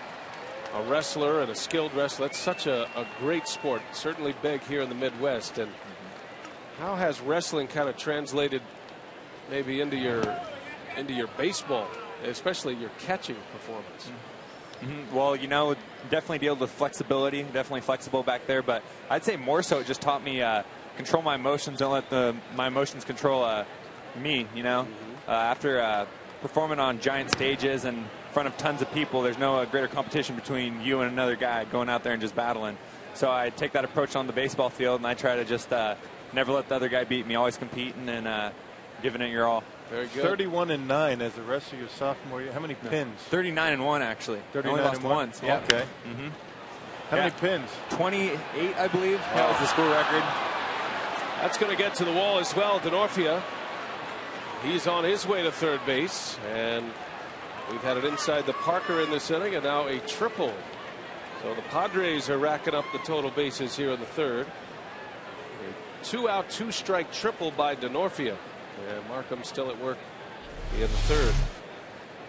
a wrestler and a skilled wrestler. That's such a great sport, certainly big here in the Midwest. And how has wrestling kind of translated maybe into your baseball, especially your catching performance? Well, you know, definitely deal with flexibility, definitely flexible back there, but I'd say more so it just taught me control my emotions, don't let my emotions control me, you know. After performing on giant stages and in front of tons of people, there's no greater competition between you and another guy going out there and just battling. So I take that approach on the baseball field, and I try to just never let the other guy beat me, always competing and giving it your all. Very good. 31-9 as the rest of your sophomore year. How many pins? 39-1 actually. 39 only lost once. Yeah. Okay. How many pins? 28, I believe. Wow. That was the school record. That's going to get to the wall as well. Denorfia, he's on his way to third base, and we've had it inside the Parker in this inning, and now a triple. So the Padres are racking up the total bases here in the third. A 2-out, 2-strike triple by Denorfia, and Markham still at work in the third.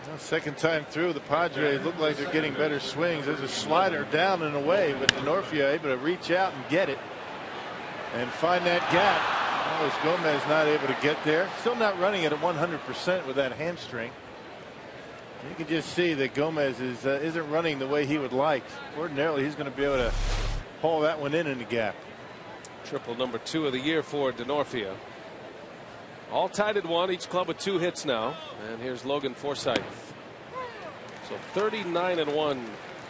Well, second time through, the Padres look like they're getting better swings. There's a slider down and away, but Denorfia able to reach out and get it and find that gap. Well, Gomez not able to get there. Still not running at 100% with that hamstring. You can just see that Gomez isn't running the way he would like. Ordinarily, he's going to be able to haul that one in the gap. Triple number 2 of the year for Denorfia. All tied at 1, each club with 2 hits now. And here's Logan Forsythe. So 39-1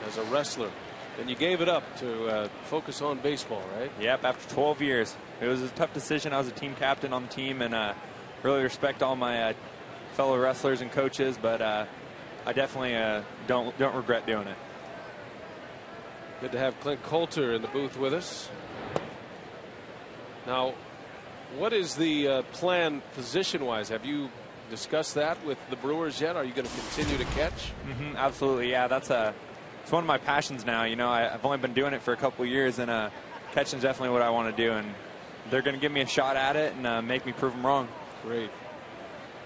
as a wrestler. And you gave it up to focus on baseball, right? Yep, after 12 years. It was a tough decision. I was a team captain on the team, and really respect all my fellow wrestlers and coaches, but I definitely don't regret doing it. Good to have Clint Coulter in the booth with us. Now, what is the plan position-wise? Have you discussed that with the Brewers yet? Are you going to continue to catch? Absolutely, yeah. It's one of my passions now. You know, I've only been doing it for a couple of years, and catching is definitely what I want to do. And they're going to give me a shot at it and make me prove them wrong. Great.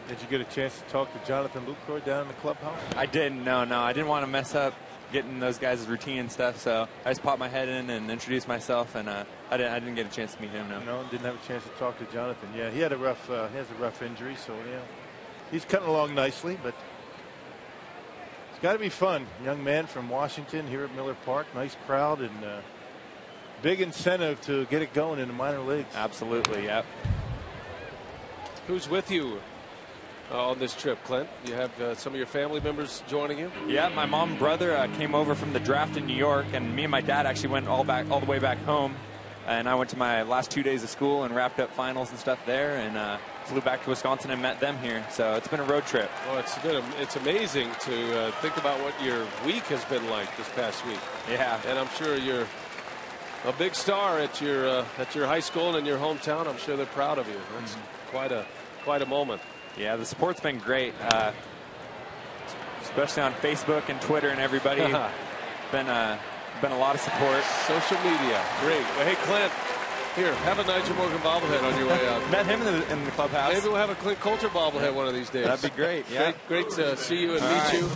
Did you get a chance to talk to Jonathan Lucroy down in the clubhouse? I didn't. No. I didn't want to mess up getting those guys' routine and stuff, so I just popped my head in and introduced myself, and I didn't get a chance to meet him. No, didn't have a chance to talk to Jonathan. Yeah, he had he has a rough injury, so yeah, he's cutting along nicely, but it's got to be fun. Young man from Washington here at Miller Park, nice crowd, and big incentive to get it going in the minor leagues. Absolutely, yep. Who's with you on this trip, Clint? You have some of your family members joining you? Yeah, my mom and brother came over from the draft in New York, and me and my dad actually went all the way back home. And I went to my last 2 days of school and wrapped up finals and stuff there, and flew back to Wisconsin and met them here. So it's been a road trip. Well, it's amazing to think about what your week has been like this past week. Yeah. And I'm sure you're a big star at your high school and in your hometown. I'm sure they're proud of you. That's quite a moment. Yeah, the support's been great, especially on Facebook and Twitter and everybody. been a lot of support. Social media, great. Well, hey, Clint, here, have a Nigel Morgan bobblehead on your way out. Met him in the clubhouse. Maybe we'll have a Clint Coulter bobblehead one of these days. That'd be great. Yeah, great to see you and meet you.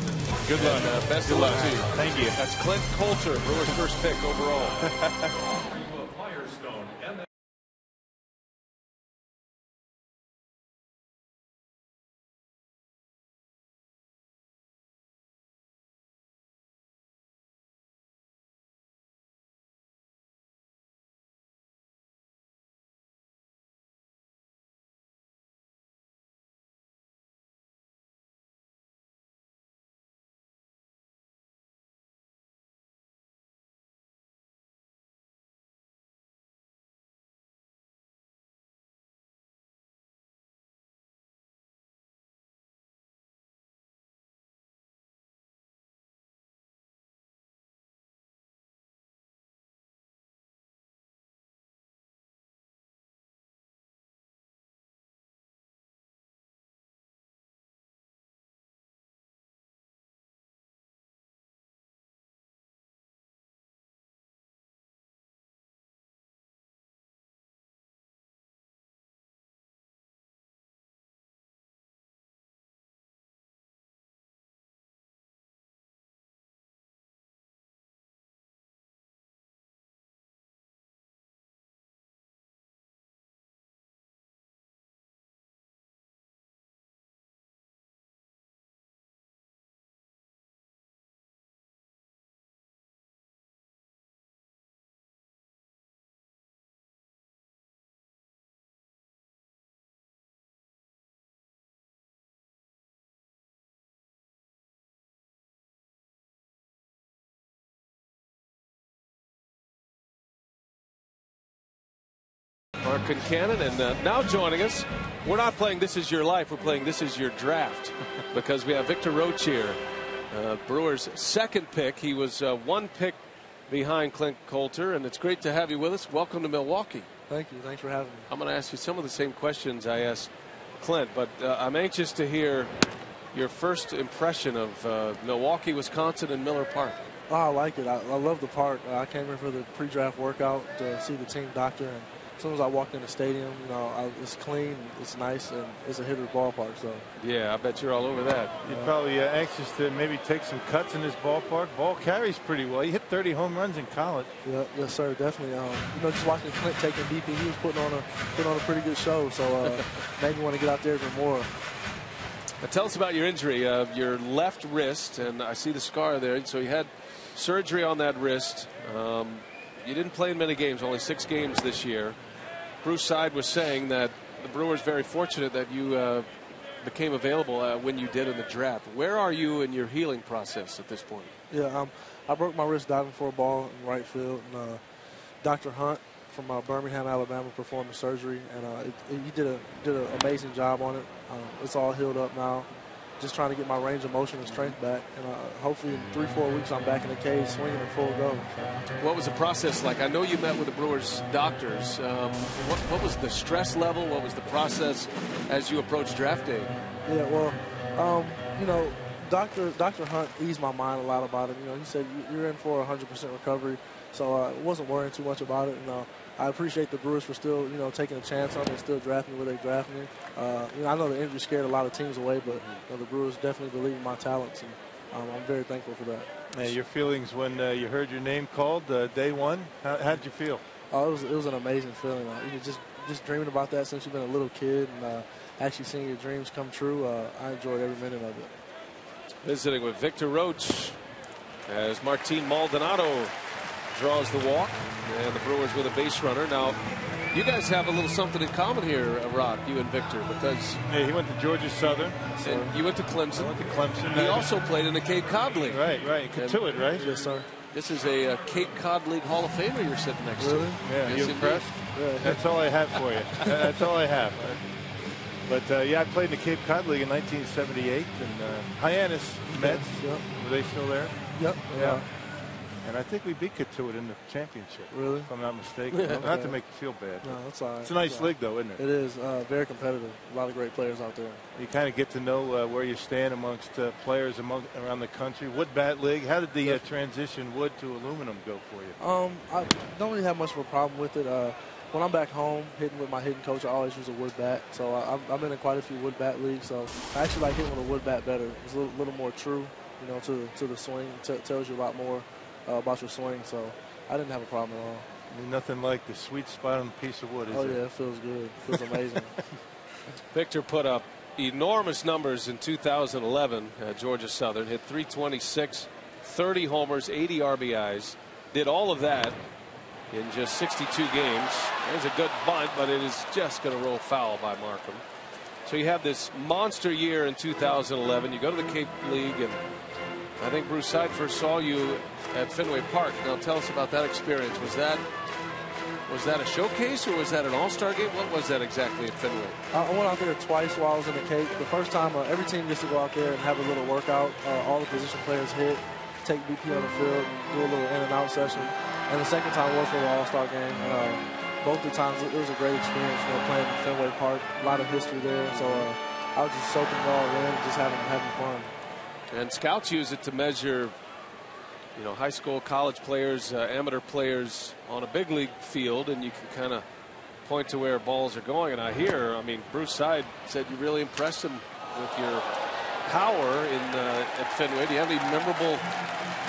Good luck. Best of luck to you. Thank you. That's Clint Coulter, Brewers' first pick overall. Mark Concannon, and now joining us, we're not playing This Is Your Life, we're playing This Is Your Draft, because we have Victor Roach here, Brewers' second pick. He was one pick behind Clint Coulter, and it's great to have you with us. Welcome to Milwaukee. Thank you. Thanks for having me. I'm going to ask you some of the same questions I asked Clint, but I'm anxious to hear your first impression of Milwaukee, Wisconsin, and Miller Park. Oh, I like it. I love the park. I came here for the pre-draft workout to see the team doctor, and as soon as I walked in the stadium, it's clean, it's nice, and it's a hitter's ballpark. So yeah, I bet you're all over that. You're probably anxious to maybe take some cuts in this ballpark. Ball carries pretty well. You hit 30 home runs in college. Yeah, yes, sir, definitely. Just watching Clint taking BP, he was putting on a pretty good show. So maybe want to get out there for more. Now tell us about your injury, your left wrist, and I see the scar there. So you had surgery on that wrist. You didn't play in many games, only 6 games this year. Bruce Side was saying that the Brewers very fortunate that you became available when you did in the draft. Where are you in your healing process at this point? Yeah, I broke my wrist diving for a ball in right field, and Dr. Hunt from Birmingham, Alabama, performed the surgery, and he did an amazing job on it. It's all healed up now. Just trying to get my range of motion and strength back, and hopefully in 3-4 weeks I'm back in the cage swinging in full go. What was the process like? I know you met with the Brewers doctors. What was the stress level? What was the process as you approached draft day? Yeah, well, Dr. Hunt eased my mind a lot about it. He said you're in for 100% recovery, so I wasn't worrying too much about it. And I appreciate the Brewers for still, taking a chance on me and still drafting me where they drafted me. I know the injury scared a lot of teams away, but the Brewers definitely believe in my talents, and I'm very thankful for that. Yeah, your feelings when you heard your name called day one, how did you feel? Oh, it was an amazing feeling. Just dreaming about that since you've been a little kid, and actually seeing your dreams come true. I enjoyed every minute of it. Visiting with Victor Roach as Martin Maldonado draws the walk, and the Brewers with a base runner. Now, you guys have a little something in common here, Rock, you and Victor, because he went to Georgia Southern. And you went to Clemson. I went to Clemson. He also played in the Cape Cod League. Right. Katuitt, right? Yes, sir. This is a Cape Cod League Hall of Famer you're sitting next really? to. Yeah, yes, you impressed? Yeah. That's all I have for you. That's all I have. But, I played in the Cape Cod League in 1978, and Hyannis Mets. Yep. Were they still there? Yep. Yeah. And I think we beat Katuitt in the championship. Really? If I'm not mistaken. Yeah. Not to make you feel bad. No, that's all right. It's a nice league, though, isn't it? It is. Very competitive. A lot of great players out there. You kind of get to know where you stand amongst players around the country. Wood Bat League. How did the transition wood to aluminum go for you? I don't really have much of a problem with it. When I'm back home hitting with my hitting coach, I always use a wood bat. So I've been in quite a few wood bat leagues. So I actually like hitting with a wood bat better. It's a little more true, to the swing. Tells you a lot more about your swing. So I didn't have a problem at all. I mean, nothing like the sweet spot on a piece of wood, is Oh, it? yeah, it feels good. It feels amazing. Victor put up enormous numbers in 2011 at Georgia Southern. Hit .326, 30 homers, 80 RBIs. Did all of that in just 62 games. There's a good bunt, but it is just going to roll foul by Markham. So you have this monster year in 2011. You go to the Cape League, and I think Bruce Seid first saw you at Fenway Park. Now tell us about that experience. Was that a showcase, or was that an all-star game? What was that exactly at Fenway? I went out there twice while I was in the Cape. The first time, every team gets to go out there and have a little workout. All the position players hit, take BP on the field, and do a little in-and-out session. And the second time was for the all-star game. Both the times, it was a great experience, playing in Fenway Park. A lot of history there. So I was just soaking it all in, just having fun. And scouts use it to measure, high school, college players, amateur players on a big league field, and you can kind of point to where balls are going. And Bruce Seid said you really impressed him with your power at Fenway. Do you have any memorable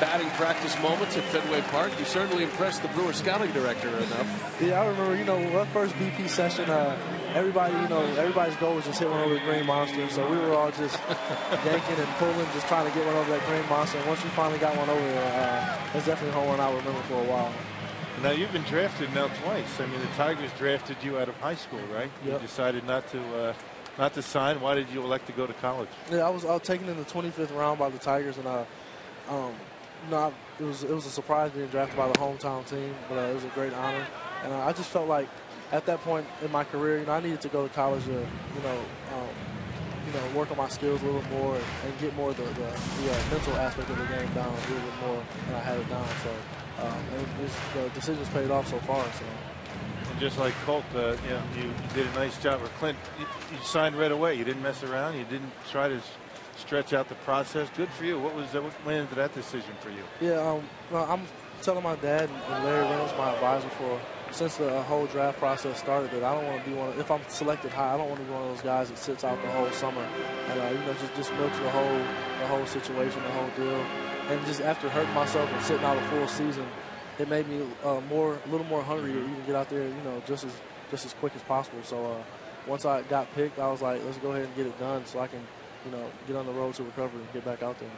batting practice moments at Fenway Park? You certainly impressed the Brewers scouting director enough. Yeah, I remember, that first BP session, everybody's goal was just hit one over the green monster. So we were all just yanking and pulling, just trying to get one over that green monster. And once we finally got one over there, it's definitely a home run I remember for a while. Now, you've been drafted now twice. The Tigers drafted you out of high school, right? Yep. You decided not to sign. Why did you elect to go to college? Yeah, I was taken in the 25th round by the Tigers, and it was a surprise being drafted by the hometown team, but it was a great honor. And I just felt like at that point in my career, I needed to go to college to, work on my skills a little more and get more of the mental aspect of the game down a little bit more than I had it down. So the decision's paid off so far. So. And just like Colt, you did a nice job. Or Clint, you signed right away. You didn't mess around. You didn't try to stretch out the process. Good for you. What went into that decision for you? Yeah, I'm telling my dad and Larry Reynolds, my advisor, since the whole draft process started, that I don't want to be if I'm selected high, I don't want to be one of those guys that sits out the whole summer and just milks the whole situation, the whole deal. And just after hurting myself and sitting out a full season, it made me a little more hungry to even get out there, just as quick as possible. So once I got picked, I was like, let's go ahead and get it done so I can, get on the road to recovery and get back out there.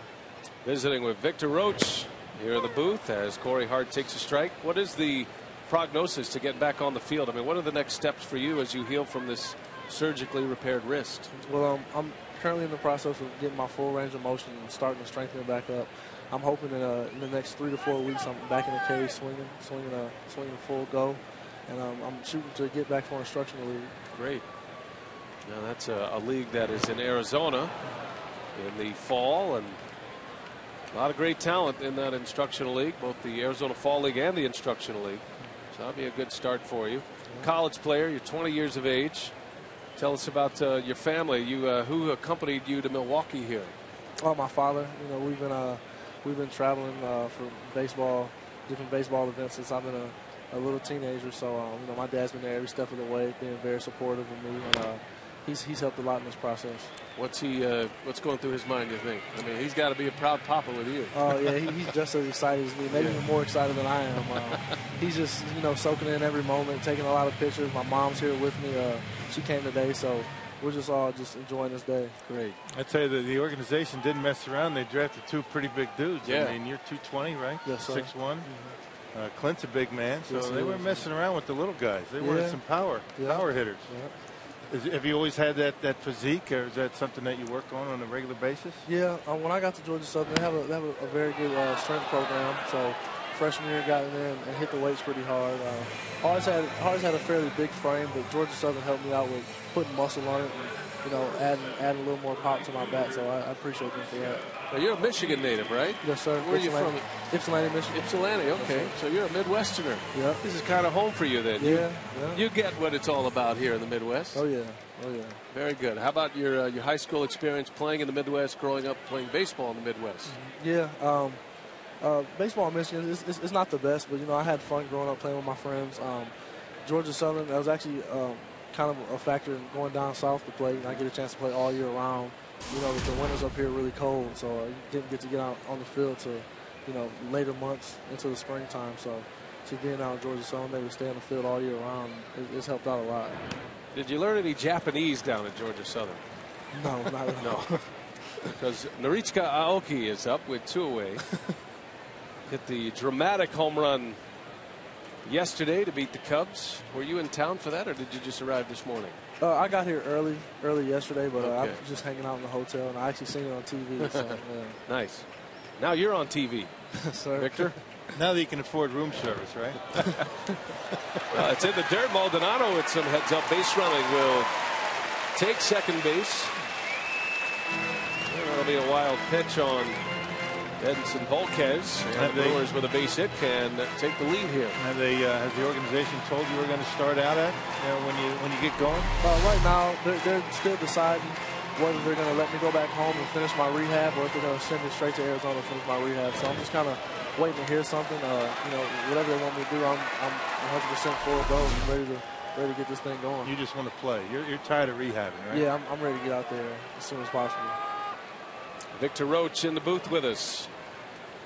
Visiting with Victor Roach here in the booth as Corey Hart takes a strike. What is the prognosis to get back on the field? What are the next steps for you as you heal from this surgically repaired wrist? Well, I'm currently in the process of getting my full range of motion and starting to strengthen it back up. I'm hoping that in the next 3 to 4 weeks I'm back in the cage swinging full go, and I'm shooting to get back for an instructional league. Great. Now that's a league that is in Arizona in the fall, and a lot of great talent in that instructional league, both the Arizona Fall League and the instructional league. So that'll be a good start for you. College player, you're 20 years of age. Tell us about your family. Who accompanied you to Milwaukee here? Oh, my father. We've been traveling for baseball, different baseball events since I've been a little teenager. So you know, my dad's been there every step of the way, being very supportive of me, and he's helped a lot in this process. What's going through his mind, you think? I mean, he's got to be a proud papa with you. Oh yeah, he's just as excited as me, maybe even more excited than I am. He's just, you know, soaking in every moment, taking a lot of pictures. My mom's here with me. She came today, so we're just all enjoying this day. Great. I tell you that the organization didn't mess around. They drafted 2 pretty big dudes. Yeah. I mean, you're 220, right? Yes, sir. 6'1". Clint's a big man, so Yes, they weren't messing around with the little guys. They wanted some power hitters. Yeah. Have you always had that physique, or is that something that you work on a regular basis? Yeah, when I got to Georgia Southern, they have a very good strength program. So freshman year, got in there and hit the weights pretty hard. Always had a fairly big frame, but Georgia Southern helped me out with putting muscle on it and, you know, adding a little more pop to my bat. So I appreciate them for that. Now, you're a Michigan native, right? Yes, sir. Where are you from? Ypsilanti, Michigan. Ypsilanti, okay. Yes, so you're a Midwesterner. Yeah. This is kind of home for you then. Yeah. You get what it's all about here in the Midwest. Oh yeah. Very good. How about your high school experience playing in the Midwest, growing up playing baseball in the Midwest? Yeah. Baseball in Michigan is not the best, but, you know, I had fun growing up playing with my friends. Georgia Southern, that was actually kind of a factor in going down south to play. And I get a chance to play all year round. You know, the winters up here are really cold, so you didn't get to get out on the field to, you know, later months into the springtime. So being out in Georgia Southern, they would stay on the field all year round. It's helped out a lot. Did you learn any Japanese down at Georgia Southern? No, not at all. No. Because Norichika Aoki is up with 2 away. Hit the dramatic home run yesterday to beat the Cubs. Were you in town for that, or did you just arrive this morning? I got here early yesterday, but I was just hanging out in the hotel, and I actually seen it on TV. So, yeah. Nice. Now you're on TV, sir. Victor. Now that you can afford room service, right? It's in the dirt. Maldonado with some heads-up base running will take second base. That'll be a wild pitch on Edinson Volquez, and the Brewers with a base hit can take the lead here. Has the organization told you we're going to start out at when you get going? Right now, they're still deciding whether they're going to let me go back home and finish my rehab, or if they're going to send me straight to Arizona to finish my rehab. So I'm just kind of waiting to hear something. You know, whatever they want me to do, I'm 100% full go and ready to get this thing going. You just want to play. You're tired of rehabbing, right? Yeah, I'm ready to get out there as soon as possible. Victor Roach in the booth with us.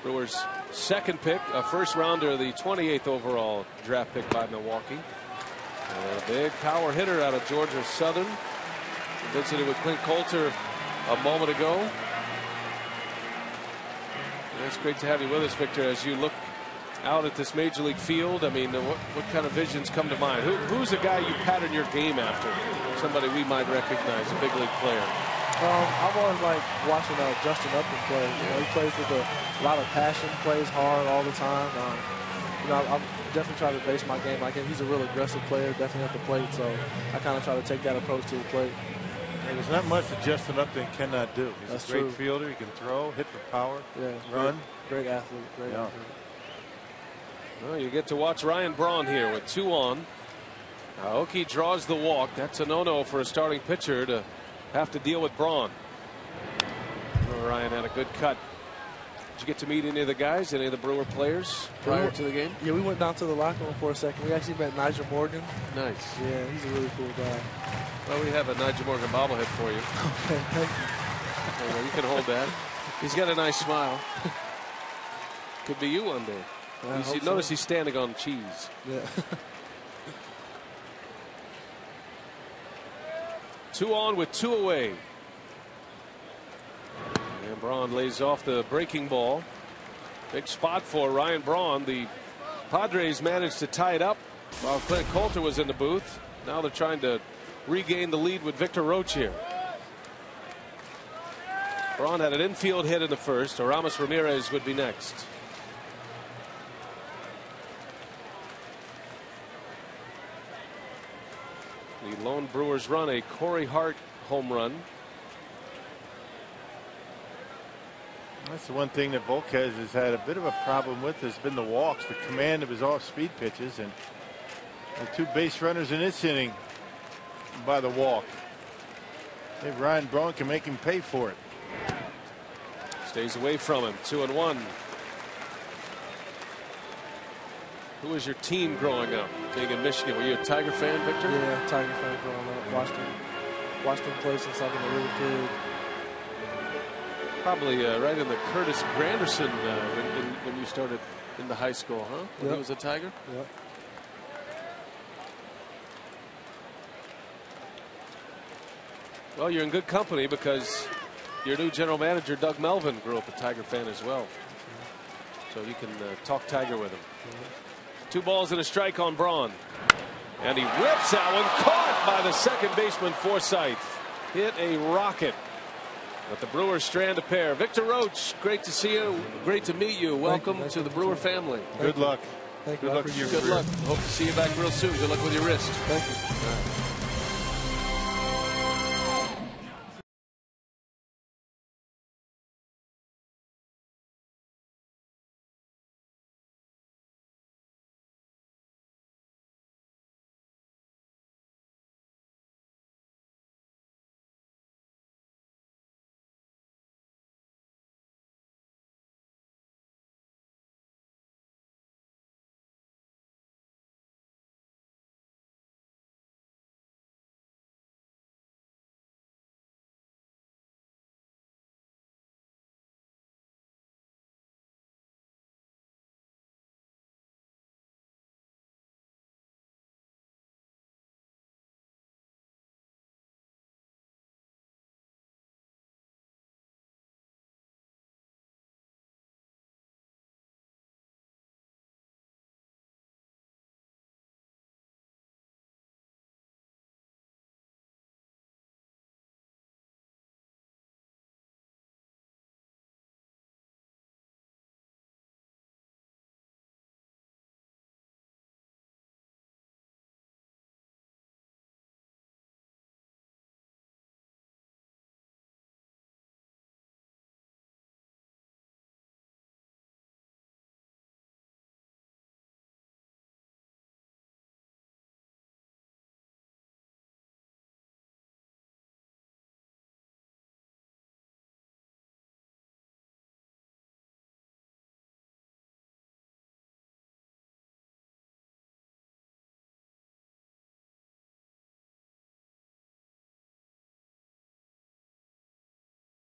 Brewers' second pick, a first rounder, the 28th overall draft pick by Milwaukee. And a big power hitter out of Georgia Southern. Visited with Clint Coulter a moment ago. And it's great to have you with us, Victor, as you look out at this major league field. I mean, what kind of visions come to mind? Who's a guy you pattern your game after? Somebody we might recognize, a big league player. I've always liked watching Justin Upton play. You know, he plays with a lot of passion, plays hard all the time. You know, I'm definitely trying to base my game like him. He's a real aggressive player, definitely at the plate. So I kind of try to take that approach to the plate. And there's not much that Justin Upton cannot do. He's That's a great true. fielder. He can throw, hit for power, run. Great athlete. Great athlete. Well, you get to watch Ryan Braun here with 2 on. Aoki draws the walk. That's a no-no for a starting pitcher to have to deal with Braun. Ryan had a good cut. Did you get to meet any of the guys, any of the Brewer players prior to the game? Yeah, we went down to the locker room for a second. We actually met Nigel Morgan. Nice. Yeah, he's a really cool guy. Well, we have a Nigel Morgan bobblehead for you. Okay, thank you. Anyway, you can hold that. He's got a nice smile. Could be you one day. Notice he's standing on cheese. Yeah. 2 on with 2 away. And Braun lays off the breaking ball. Big spot for Ryan Braun. The Padres managed to tie it up while Clint Coulter was in the booth. Now they're trying to regain the lead with Victor Roach here. Braun had an infield hit in the first. Aramis Ramirez would be next. The lone Brewers run, a Corey Hart home run. That's the one thing that Volquez has had a bit of a problem with, has been the walks, the command of his off-speed pitches, and the 2 base runners in this inning by the walk. Maybe Ryan Braun can make him pay for it. Stays away from him. 2-1. Who was your team growing up, being in Michigan? Were you a Tiger fan, Victor? Yeah, Tiger fan growing up. Watched them play since I've been a little kid. Probably right in the Curtis Granderson when you started in the high school, huh? When he was a Tiger? Yep. Well, you're in good company because your new general manager, Doug Melvin, grew up a Tiger fan as well. So you can talk Tiger with him. 2 balls and a strike on Braun. And he whips that one, caught by the second baseman Forsythe. Hit a rocket. But the Brewers strand a pair. Victor Roach, great to see you. Great to meet you. Welcome to the Brewer family. Good luck. Thank you. Good luck to your Good career. luck. Hope to see you back real soon. Good luck with your wrist. Thank you.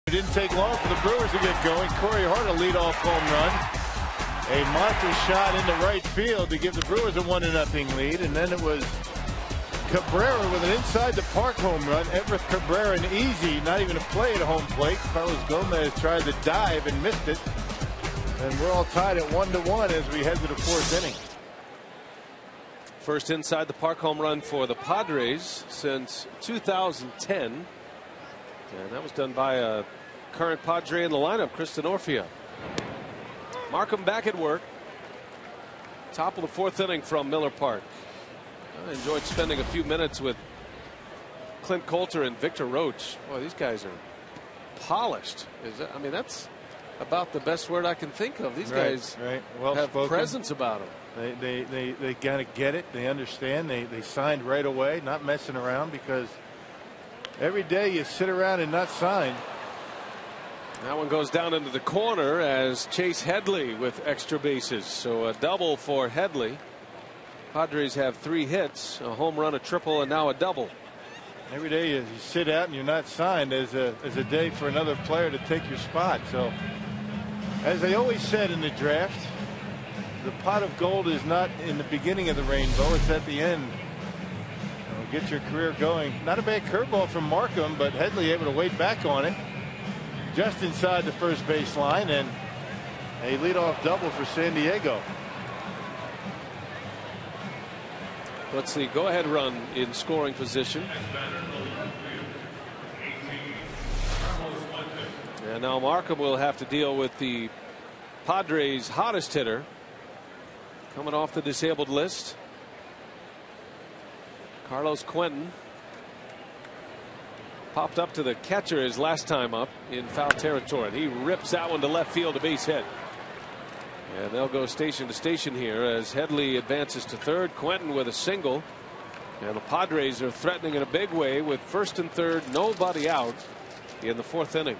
It didn't take long for the Brewers to get going. Corey Hart, a leadoff home run. A monster shot into right field to give the Brewers a 1-0 lead. And then it was Cabrera with an inside the park home run. Everett Cabrera, an easy, not even a play at home plate. Carlos Gomez tried to dive and missed it. And we're all tied at 1-1 as we head to the 4th inning. First inside the park home run for the Padres since 2010. And that was done by a current Padre in the lineup, Kristen Orfia. Markham back at work. Top of the 4th inning from Miller Park. I enjoyed spending a few minutes with Clint Coulter and Victor Roach. Boy, these guys are polished. I mean, that's about the best word I can think of. These guys Well have spoken. presence about them. They gotta get it. They understand. They signed right away, not messing around, because every day you sit around and not sign. That one goes down into the corner as Chase Headley with extra bases. So a double for Headley. Padres have 3 hits, a home run, a triple, and now a double. Every day you sit out and you're not signed as a day for another player to take your spot. So as they always said in the draft, the pot of gold is not in the beginning of the rainbow, it's at the end. Get your career going. Not a bad curveball from Markham, but Headley able to wait back on it just inside the first base line, and a leadoff double for San Diego. Let's see, go ahead run in scoring position. And now Markham will have to deal with the Padres' hottest hitter coming off the disabled list, Carlos Quentin. Popped up to the catcher his last time up in foul territory. He rips that one to left field, a base hit. And they'll go station to station here as Headley advances to third. Quentin with a single. And the Padres are threatening in a big way with first and third, nobody out in the 4th inning.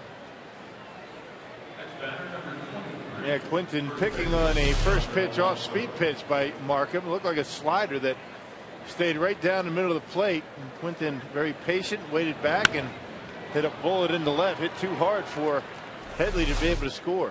Yeah, Quinton picking on a first pitch off speed pitch by Markham. It looked like a slider that stayed right down the middle of the plate. And Quinton very patient, waited back and hit a bullet in the left. Hit too hard for Headley to be able to score.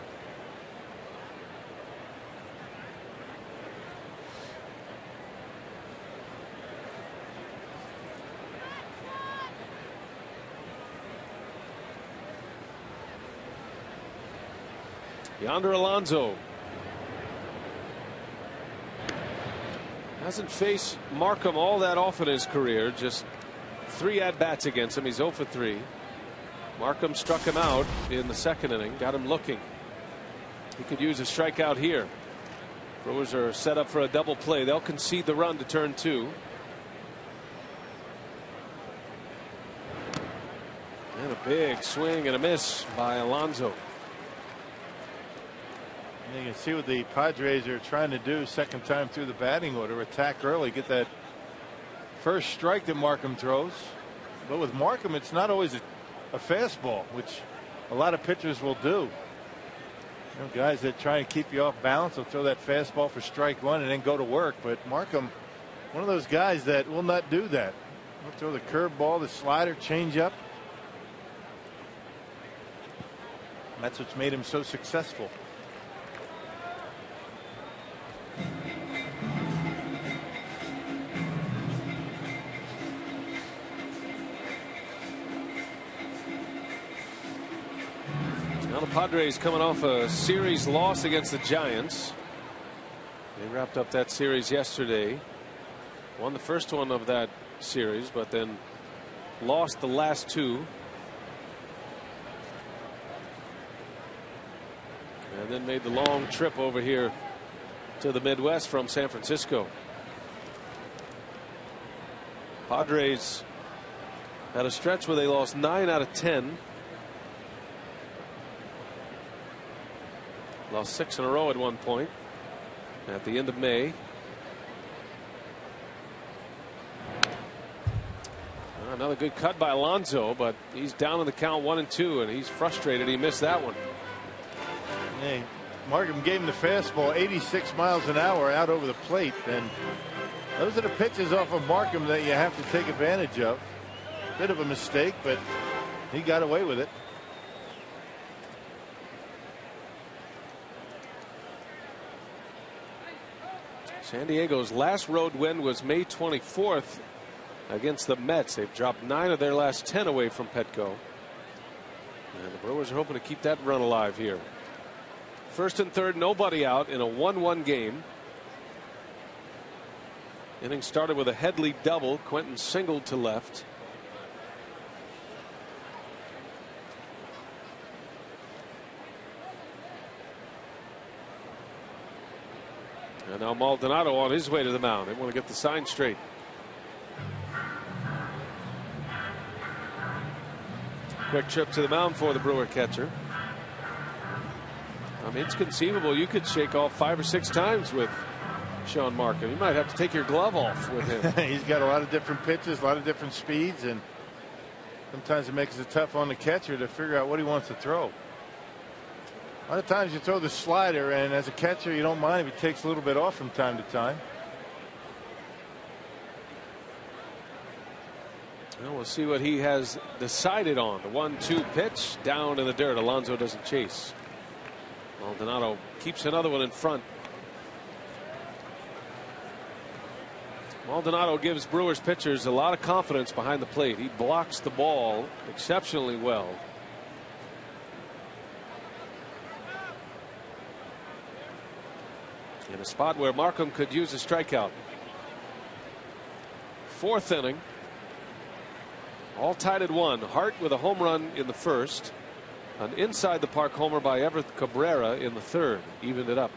Yonder Alonso hasn't faced Markham all that often in his career. Just 3 at-bats against him. He's 0 for 3. Markham struck him out in the second inning, got him looking. He could use a strikeout here. Brewers are set up for a double play. They'll concede the run to turn 2. And a big swing and a miss by Alonso. You can see what the Padres are trying to do second time through the batting order. Attack early, get that first strike that Markham throws. But with Markham, it's not always a fastball, which a lot of pitchers will do. You know, guys that try and keep you off balance will throw that fastball for strike 1 and then go to work. But Markham, one of those guys that will not do that. He'll throw the curveball, the slider, changeup. That's what's made him so successful. Now the Padres coming off a series loss against the Giants. They wrapped up that series yesterday. Won the first one of that series, but then lost the last 2. And then made the long trip over here to the Midwest from San Francisco. Padres had a stretch where they lost 9 out of 10. Lost 6 in a row at one point at the end of May. Another good cut by Alonso, but he's down in the count 1-2, and he's frustrated he missed that one. Hey, Markham gave him the fastball 86 miles an hour out over the plate, and those are the pitches off of Markham that you have to take advantage of. Bit of a mistake, but he got away with it. San Diego's last road win was May 24th against the Mets. They've dropped 9 of their last 10 away from Petco. And the Brewers are hoping to keep that run alive here. First and third, nobody out in a 1-1 game. Inning started with a Headley double. Quentin singled to left. And now Maldonado on his way to the mound. They want to get the sign straight. Quick trip to the mound for the Brewer catcher. I mean, it's conceivable you could shake off 5 or 6 times with Sean Markham. You might have to take your glove off with him. He's got a lot of different pitches, a lot of different speeds, and sometimes it makes it tough on the catcher to figure out what he wants to throw. A lot of times you throw the slider, and as a catcher you don't mind if he takes a little bit off from time to time. Well, we'll see what he has decided on. The 1-2 pitch down in the dirt. Alonso doesn't chase. Maldonado keeps another one in front. Maldonado gives Brewers pitchers a lot of confidence behind the plate. He blocks the ball exceptionally well. In a spot where Markham could use a strikeout. 4th inning. All tied at 1. Hart with a home run in the first. An inside the park homer by Everett Cabrera in the 3rd. Evened it up.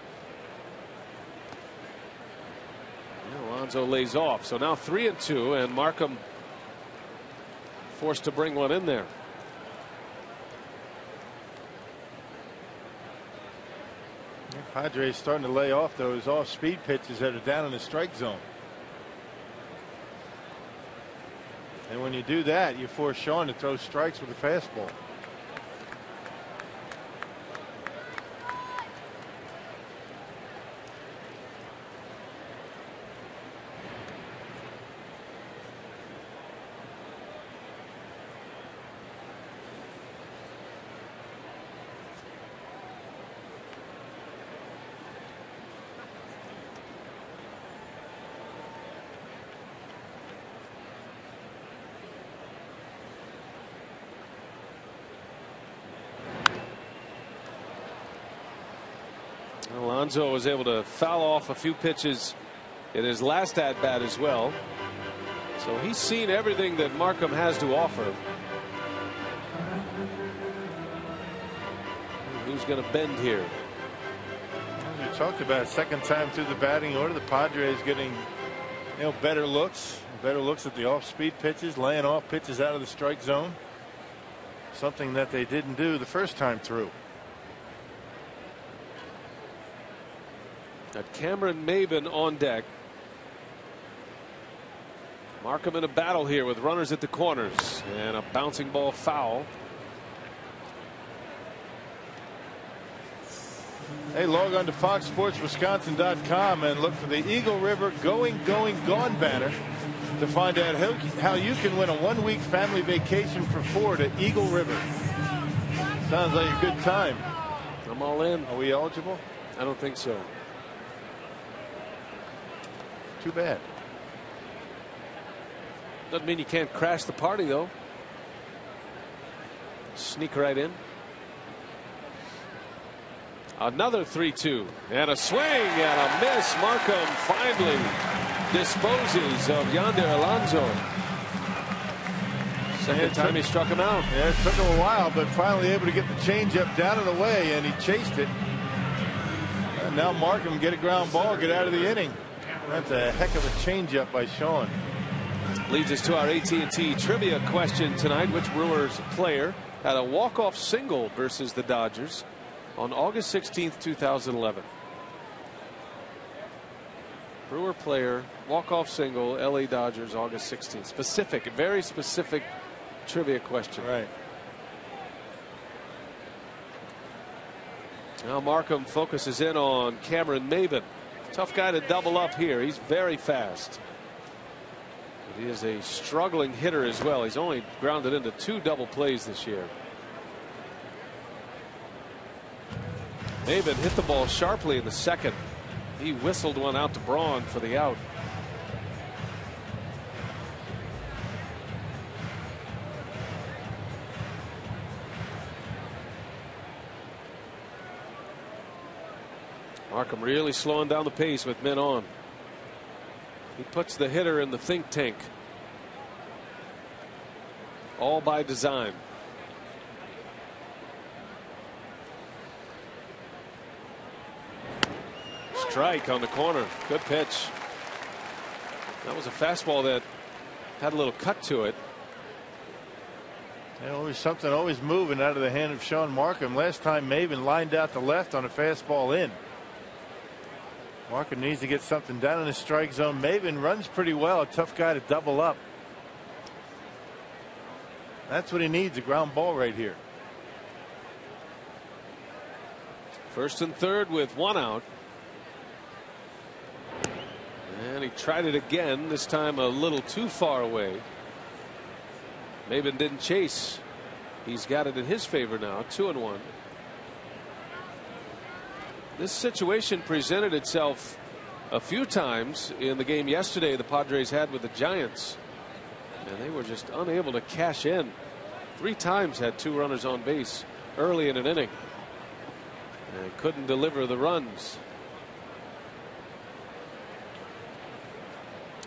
Alonso lays off. So now 3-2, and Markham forced to bring one in there. Padres starting to lay off those off-speed pitches that are down in the strike zone. And when you do that, you force Sean to throw strikes with a fastball. Alonso was able to foul off a few pitches in his last at bat as well. So he's seen everything that Markham has to offer. Who's going to bend here? We talked about second time through the batting order. The Padres getting better looks at the off-speed pitches, laying off pitches out of the strike zone. Something that they didn't do the first time through. Got Cameron Maben on deck. Markham in a battle here with runners at the corners, and a bouncing ball foul. Hey, log on to FoxSportsWisconsin.com and look for the Eagle River Going, Gone banner to find out how you can win a 1-week family vacation for 4 to Eagle River. Sounds like a good time. I'm all in. Are we eligible? I don't think so. Too bad. Doesn't mean you can't crash the party, though. Sneak right in. Another 3-2 and a swing and a miss. Markham finally disposes of Yonder Alonso. Second time he struck him out. Yeah, it took him a while, but finally able to get the changeup down and away, and he chased it. And now Markham get a ground ball, get out of the inning. That's a heck of a changeup by Sean. Leads us to our AT&T trivia question tonight. Which Brewers player had a walk-off single versus the Dodgers on August 16th, 2011? Brewer player, walk-off single, LA Dodgers, August 16th. Specific, very specific trivia question. Right. Now Markham focuses in on Cameron Maben. Tough guy to double up here. He's very fast. But he is a struggling hitter as well. He's only grounded into 2 double plays this year. Maben hit the ball sharply in the second. He whistled one out to Braun for the out. Markham really slowing down the pace with men on. He puts the hitter in the think tank. All by design. Strike on the corner. Good pitch. That was a fastball that had a little cut to it. And always something always moving out of the hand of Sean Markham. Last time Maben lined out the left on a fastball in. Markham needs to get something down in the strike zone. Maben runs pretty well. A tough guy to double up. That's what he needs, a ground ball right here. First and third with 1 out. And he tried it again, this time a little too far away. Maben didn't chase. He's got it in his favor now, 2-1. This situation presented itself a few times in the game yesterday the Padres had with the Giants, and they were just unable to cash in. 3 times had 2 runners on base early in an inning and couldn't deliver the runs.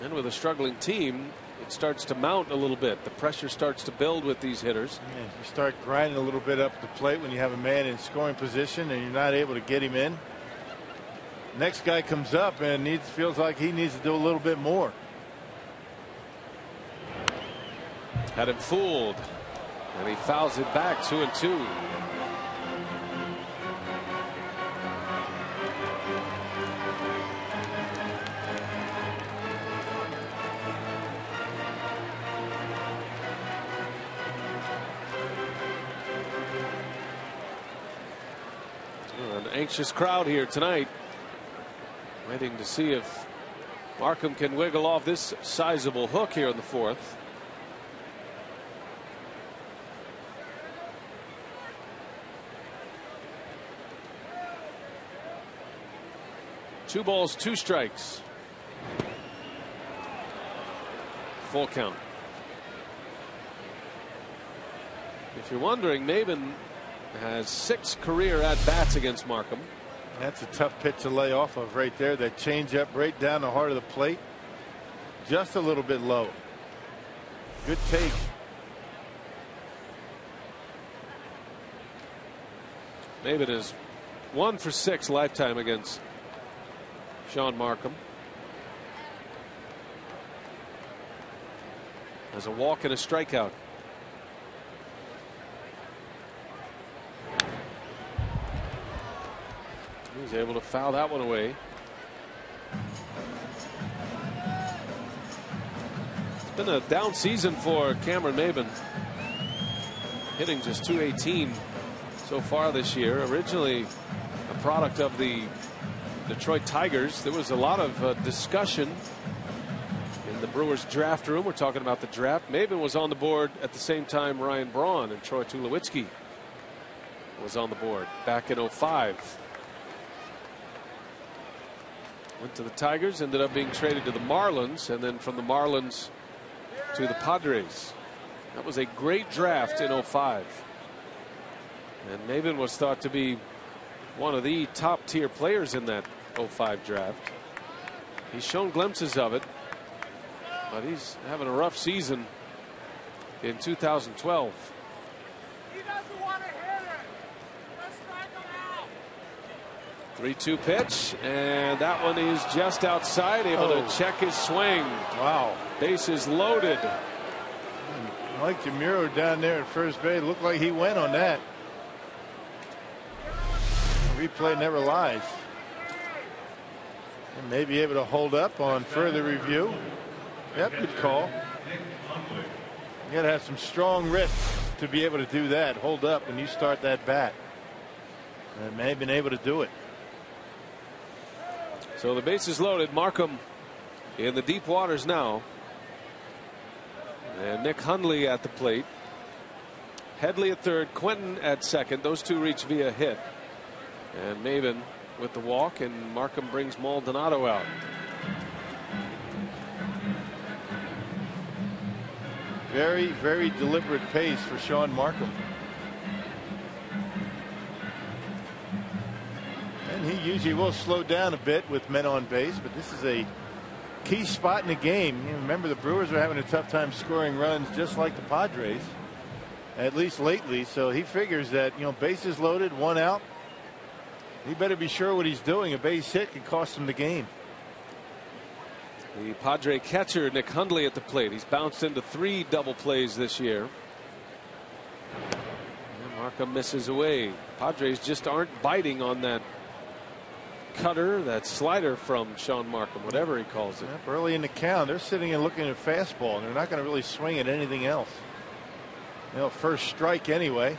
And with a struggling team, it starts to mount a little bit. The pressure starts to build with these hitters. Yeah, you start grinding a little bit up the plate when you have a man in scoring position and you're not able to get him in. Next guy comes up and feels like he needs to do a little bit more. Had him fooled, and he fouls it back, 2-2. An anxious crowd here tonight, waiting to see if Markham can wiggle off this sizable hook here in the 4th. Two balls, 2 strikes. Full count. If you're wondering, Maben has 6 career at bats against Markham. That's a tough pitch to lay off of right there. That change up right down the heart of the plate. Just a little bit low. Good take. Maben is 1 for 6 lifetime against Sean Markham. There's a walk and a strikeout. He's able to foul that one away. It's been a down season for Cameron Maben. Hitting just .218 so far this year. Originally a product of the Detroit Tigers. There was a lot of discussion in the Brewers draft room. We're talking about the draft. Maben was on the board at the same time Ryan Braun, and Troy Tulowitzki was on the board back in '05. Went to the Tigers, ended up being traded to the Marlins, and then from the Marlins to the Padres. That was a great draft in '05. And Maben was thought to be one of the top tier players in that '05 draft. He's shown glimpses of it, but he's having a rough season in 2012. 3-2 pitch, and that one is just outside, able to check his swing. Wow. Bases loaded. Mike DeMuro down there at first base looked like he went on that. Replay never lies. And may be able to hold up on further review. Yep, good call. You got to have some strong wrists to be able to do that. Hold up when you start that bat. And may have been able to do it. So the bases loaded. Markham in the deep waters now. And Nick Hundley at the plate. Headley at third, Quentin at second. Those two reach via hit. And Maben with the walk, and Markham brings Maldonado out. Very, very deliberate pace for Sean Markham. And he usually will slow down a bit with men on base, but this is a key spot in the game. You remember, the Brewers are having a tough time scoring runs just like the Padres, at least lately. So he figures that, bases loaded, 1 out. He better be sure what he's doing. A base hit could cost him the game. The Padre catcher Nick Hundley at the plate. He's bounced into 3 double plays this year. And Markham misses away. Padres just aren't biting on that cutter, that slider from Sean Markham, whatever he calls it. Yep, early in the count, they're sitting and looking at fastball, and they're not going to really swing at anything else. First strike anyway.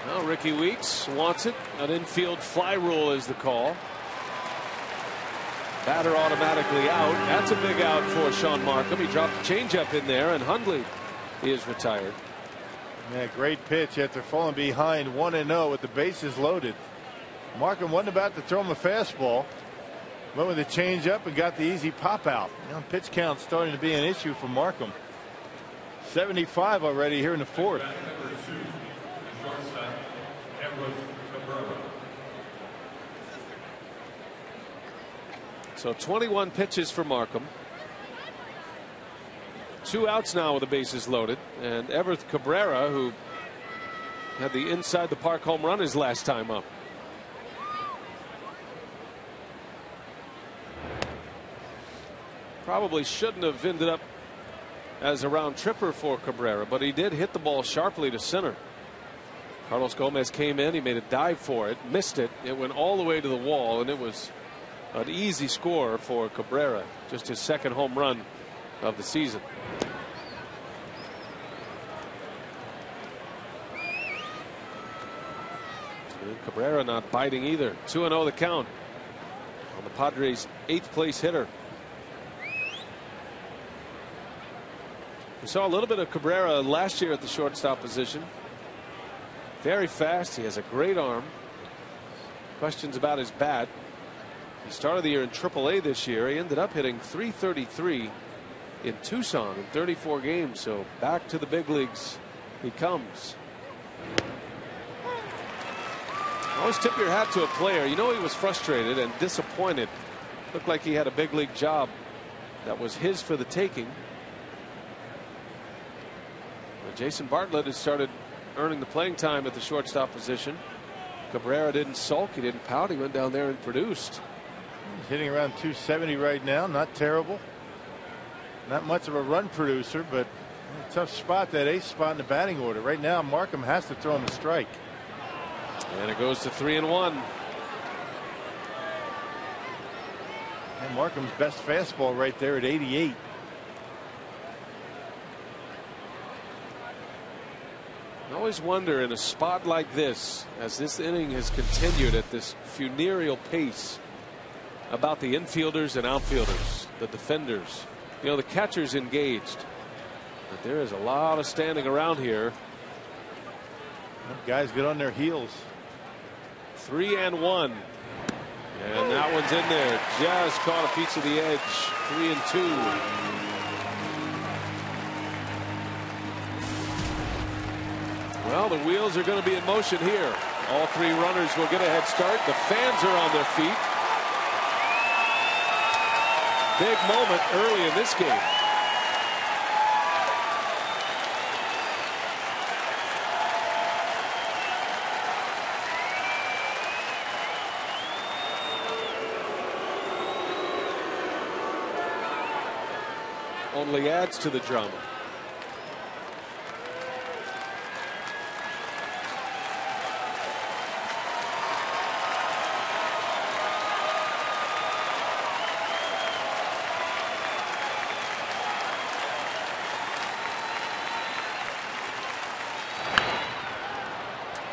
Well, Ricky Weeks wants it. An infield fly rule is the call. Batter automatically out. That's a big out for Sean Markham. He dropped a changeup in there, and Hundley is retired. Yeah, great pitch after falling behind 1-0 with the bases loaded. Markham wasn't about to throw him a fastball. Went with a changeup and got the easy pop out. Pitch count starting to be an issue for Markham. 75 already here in the 4th. So 21 pitches for Markham. 2 outs now with the bases loaded. And Everth Cabrera, who had the inside the park home run his last time up. Probably shouldn't have ended up as a round tripper for Cabrera, but he did hit the ball sharply to center. Carlos Gomez came in. He made a dive for it, missed it. It went all the way to the wall, and it was an easy score for Cabrera. Just his 2nd home run of the season. And Cabrera not biting either. 2-0 the count on the Padres' 8th place hitter. We saw a little bit of Cabrera last year at the shortstop position. Very fast. He has a great arm. Questions about his bat. He started the year in AAA this year. He ended up hitting .333 in Tucson in 34 games. So back to the big leagues he comes. Always tip your hat to a player. You know he was frustrated and disappointed. Looked like he had a big league job that was his for the taking. But Jason Bartlett has started earning the playing time at the shortstop position. Cabrera didn't sulk. He didn't pout. He went down there and produced. He's hitting around 270 right now. Not terrible. Not much of a run producer, but a tough spot, that ace spot in the batting order. Right now, Markham has to throw him a strike. And it goes to 3-1. And Markham's best fastball right there at 88. I always wonder in a spot like this, as this inning has continued at this funereal pace, about the infielders and outfielders, the defenders. You know, the catcher's engaged, but there is a lot of standing around here. Guys get on their heels. 3-1. And that one's in there. Just caught a piece of the edge. 3-2. Well, the wheels are going to be in motion here. All three runners will get a head start. The fans are on their feet. Big moment early in this game. Only adds to the drama.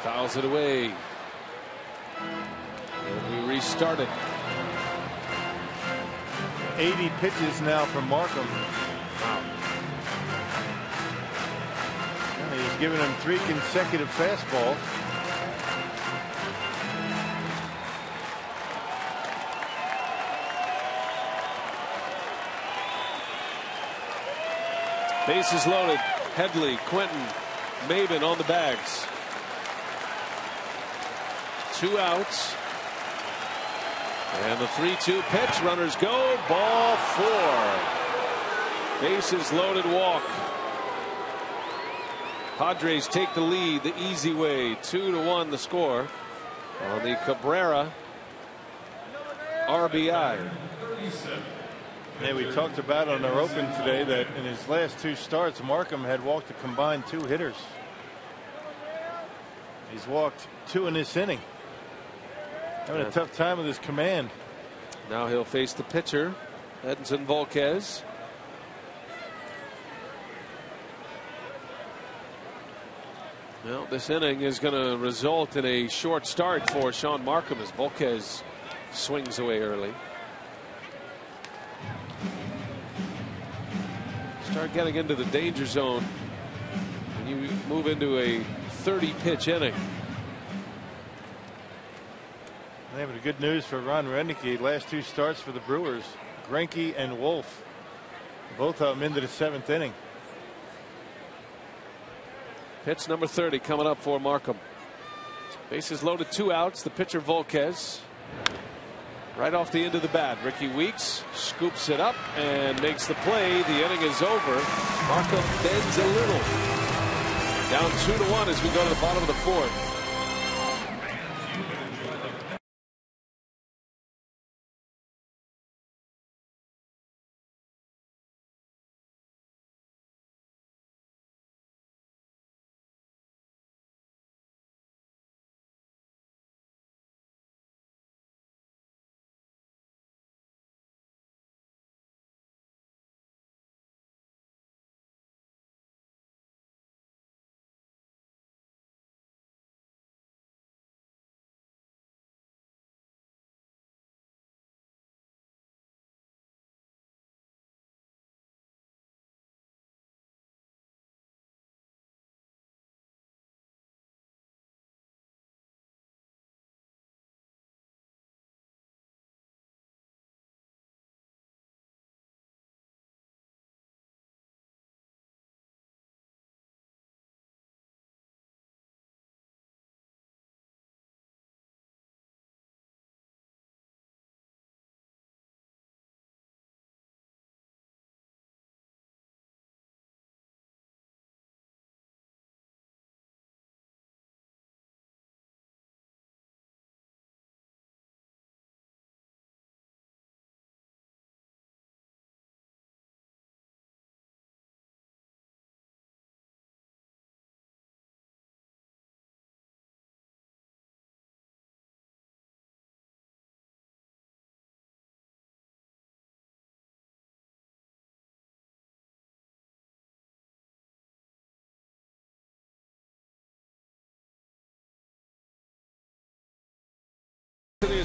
Fouls it away. And we restart it. 80 pitches now from Markham. And he's given him 3 consecutive fastballs. Bases loaded. Headley, Quentin, Maben on the bags. 2 outs. And the 3-2 pitch. Runners go. Ball 4. Bases loaded, walk. Padres take the lead the easy way. 2-1 the score on the Cabrera RBI. Yeah, we talked about on our open today that in his last 2 starts, Markham had walked a combined 2 hitters. He's walked 2 in this inning. Having a tough time with his command. Now he'll face the pitcher, Edinson Volquez. Well, this inning is going to result in a short start for Sean Markham as Volquez swings away early. Start getting into the danger zone and you move into a 30-pitch inning. They have good news for Ron Renicky. Last 2 starts for the Brewers, Greinke and Wolf, both of them into the 7th inning. Pitch number 30 coming up for Markham. Bases loaded, 2 outs. The pitcher Volquez right off the end of the bat. Ricky Weeks scoops it up and makes the play. The inning is over. Markham bends a little. Down 2-1 as we go to the bottom of the 4th.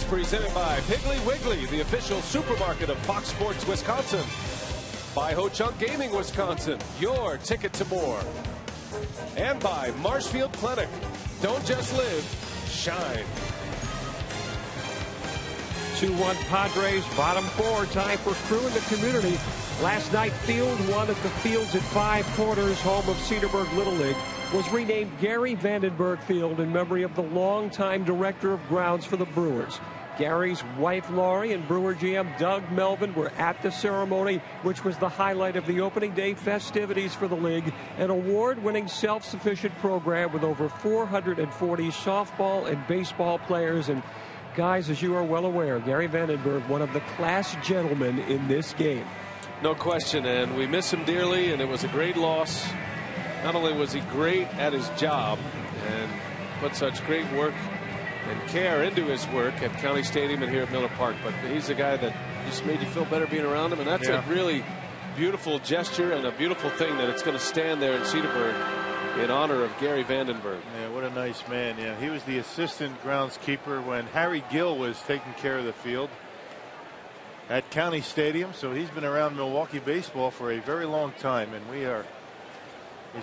is presented by Piggly Wiggly, the official supermarket of Fox Sports Wisconsin. By Ho Chunk Gaming Wisconsin, your ticket to more. And by Marshfield Clinic. Don't just live, shine. 2-1 Padres, bottom 4, time for crew in the community. Last night, Field 1 at the Fields at 5 Corners, home of Cedarburg Little League, was renamed Gary Vandenberg Field in memory of the longtime director of grounds for the Brewers. Gary's wife, Laurie, and Brewer GM Doug Melvin were at the ceremony, which was the highlight of the opening day festivities for the league, an award-winning self-sufficient program with over 440 softball and baseball players. And guys, as you are well aware, Gary Vandenberg, one of the class gentlemen in this game. No question, and we miss him dearly, and it was a great loss. Not only was he great at his job and put such great work and care into his work at County Stadium and here at Miller Park, but he's a guy that just made you feel better being around him, and that's a really beautiful gesture and a beautiful thing that it's going to stand there in Cedarburg in honor of Gary Vandenberg. Yeah, what a nice man. Yeah, he was the assistant groundskeeper when Harry Gill was taking care of the field at County Stadium, so he's been around Milwaukee baseball for a very long time, and we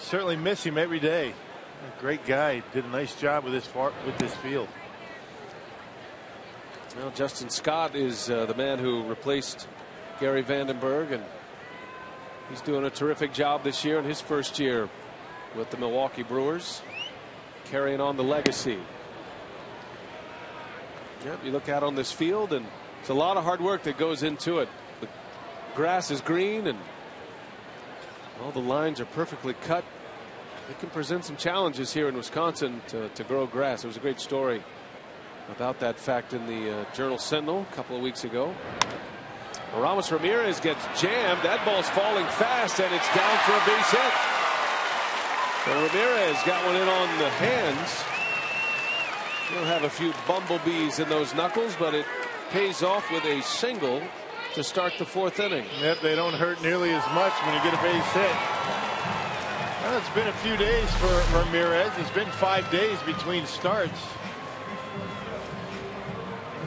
certainly miss him every day. A great guy, did a nice job with this field. Well, Justin Scott is the man who replaced Gary Vandenberg, and he's doing a terrific job this year in his first year with the Milwaukee Brewers, carrying on the legacy. Yep, you look out on this field, and it's a lot of hard work that goes into it. The grass is green, and all the lines are perfectly cut. It can present some challenges here in Wisconsin to grow grass. There was a great story about that fact in the Journal Sentinel a couple of weeks ago. Ramos Ramirez gets jammed. That ball's falling fast, and it's down for a base hit. So Ramirez got one in on the hands. He'll have a few bumblebees in those knuckles, but it pays off with a single to start the 4th inning. Yep, they don't hurt nearly as much when you get a base hit. Well, it's been a few days for Ramirez. It's been 5 days between starts.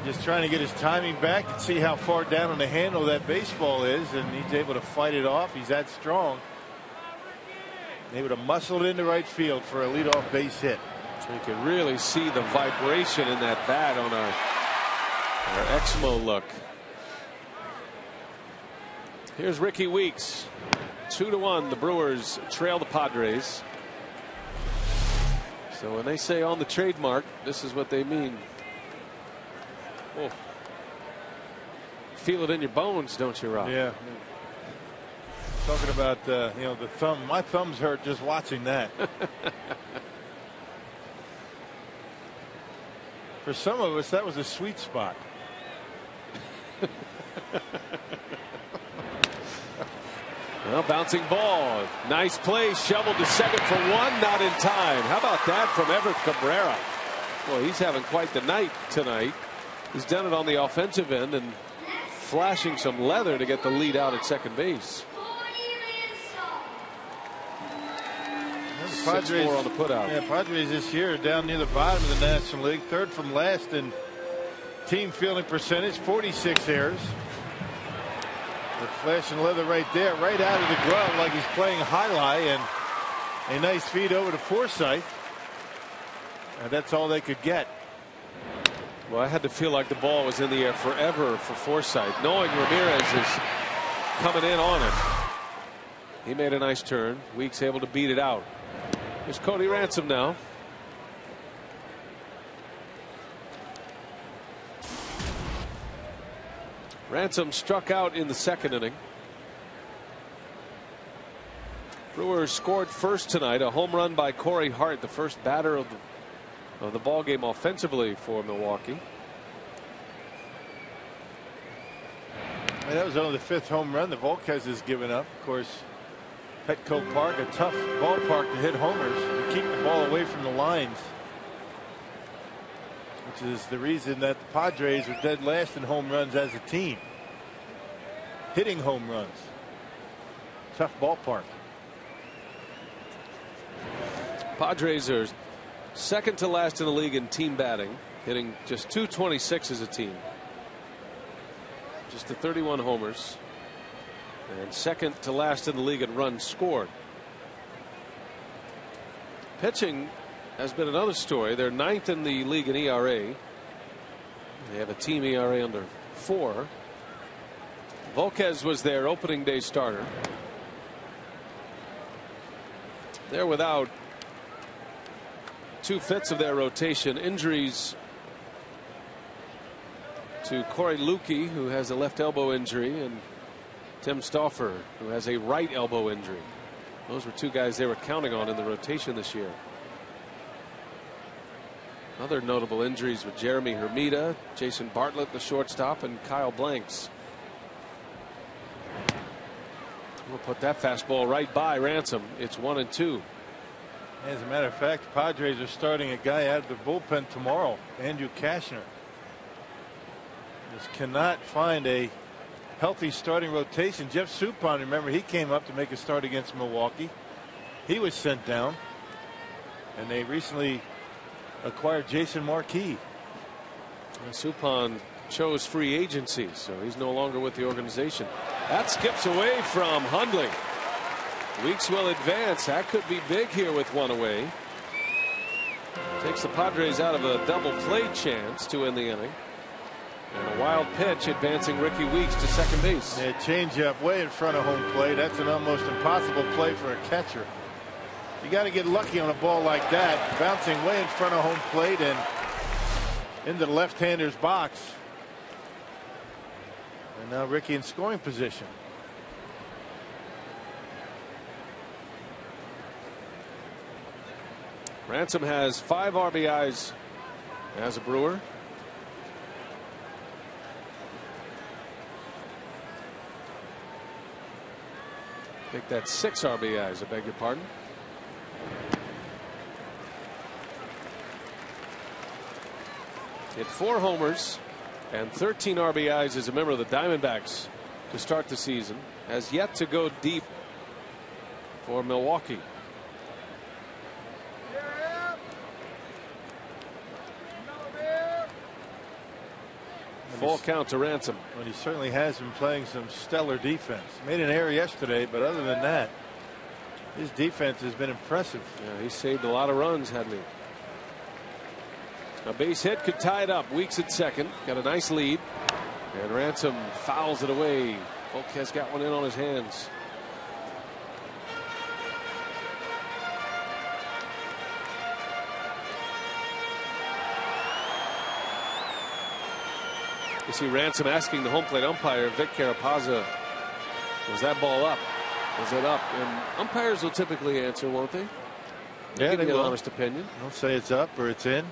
Just trying to get his timing back and see how far down on the handle that baseball is, and he's able to fight it off. He's that strong. Able to muscle it into right field for a leadoff base hit. You can really see the vibration in that bat on our Exmo look. Here's Ricky Weeks. 2-1. The Brewers trail the Padres. So when they say on the trademark, this is what they mean. Oh. Feel it in your bones, don't you, Rob? Yeah. Talking about you know, the thumb. My thumbs hurt just watching that. For some of us, that was a sweet spot. Well, bouncing ball. Nice play. Shoveled to second for one. Not in time. How about that from Everett Cabrera? Well, he's having quite the night tonight. He's done it on the offensive end and flashing some leather to get the lead out at second base. Padres 6-4 on the putout. Yeah, Padres this year are down near the bottom of the National League, 3rd from last in team fielding percentage, 46 errors. With flashing leather right there, right out of the glove, like he's playing highlight, and a nice feed over to Forsythe. And that's all they could get. Well, I had to feel like the ball was in the air forever for Forsythe, knowing Ramirez is coming in on it. He made a nice turn. Weeks able to beat it out. Here's Cody Ransom now. Ransom struck out in the 2nd inning. Brewers scored first tonight. A home run by Corey Hart, the first batter of the ball game offensively for Milwaukee. And that was only the 5th home run the Volquez has given up. Of course, Petco Park, a tough ballpark to hit homers, to keep the ball away from the lines, which is the reason that the Padres are dead last in home runs as a team. Hitting home runs. Tough ballpark. Padres are second to last in the league in team batting. hitting just .226 as a team. Just the 31 homers. And second to last in the league in runs scored. Pitching has been another story. They're 9th in the league in ERA. They have a team ERA under 4. Volquez was their opening day starter. They're without 2/5 of their rotation. Injuries to Corey Lukey, who has a left elbow injury, and Tim Stauffer, who has a right elbow injury. Those were 2 guys they were counting on in the rotation this year. Other notable injuries with Jeremy Hermida, Jason Bartlett, the shortstop, and Kyle Blanks. We'll put that fastball right by Ransom. It's 1-2. As a matter of fact, the Padres are starting a guy out of the bullpen tomorrow, Andrew Kashner. Just cannot find a healthy starting rotation. Jeff Suppan, remember, he came up to make a start against Milwaukee. He was sent down. And they recently acquired Jason Marquis. Suppan chose free agency, so he's no longer with the organization. That skips away from Hundley. Weeks will advance. That could be big here with 1 away. Takes the Padres out of a double play chance to end the inning. And a wild pitch advancing Ricky Weeks to second base. Yeah, changeup way in front of home plate. That's an almost impossible play for a catcher. You got to get lucky on a ball like that, bouncing way in front of home plate and into the left-hander's box. And now Ricky in scoring position. Ransom has 5 RBIs as a Brewer. I think that's 6 RBIs. I beg your pardon. Hit 4 homers and 13 RBIs as a member of the Diamondbacks to start the season. Has yet to go deep for Milwaukee. Full count to Ransom. Well, he certainly has been playing some stellar defense. Made an error yesterday, but other than that, his defense has been impressive. Yeah, he saved a lot of runs, hadn't he? A base hit could tie it up. Weeks at second. Got a nice lead. And Ransom fouls it away. Volquez got one in on his hands. You see Ransom asking the home plate umpire, Vic Carapazza, was that ball up? Was it up? And umpires will typically answer, won't they? Yeah, they give will. an honest opinion. They'll say it's up or it's in.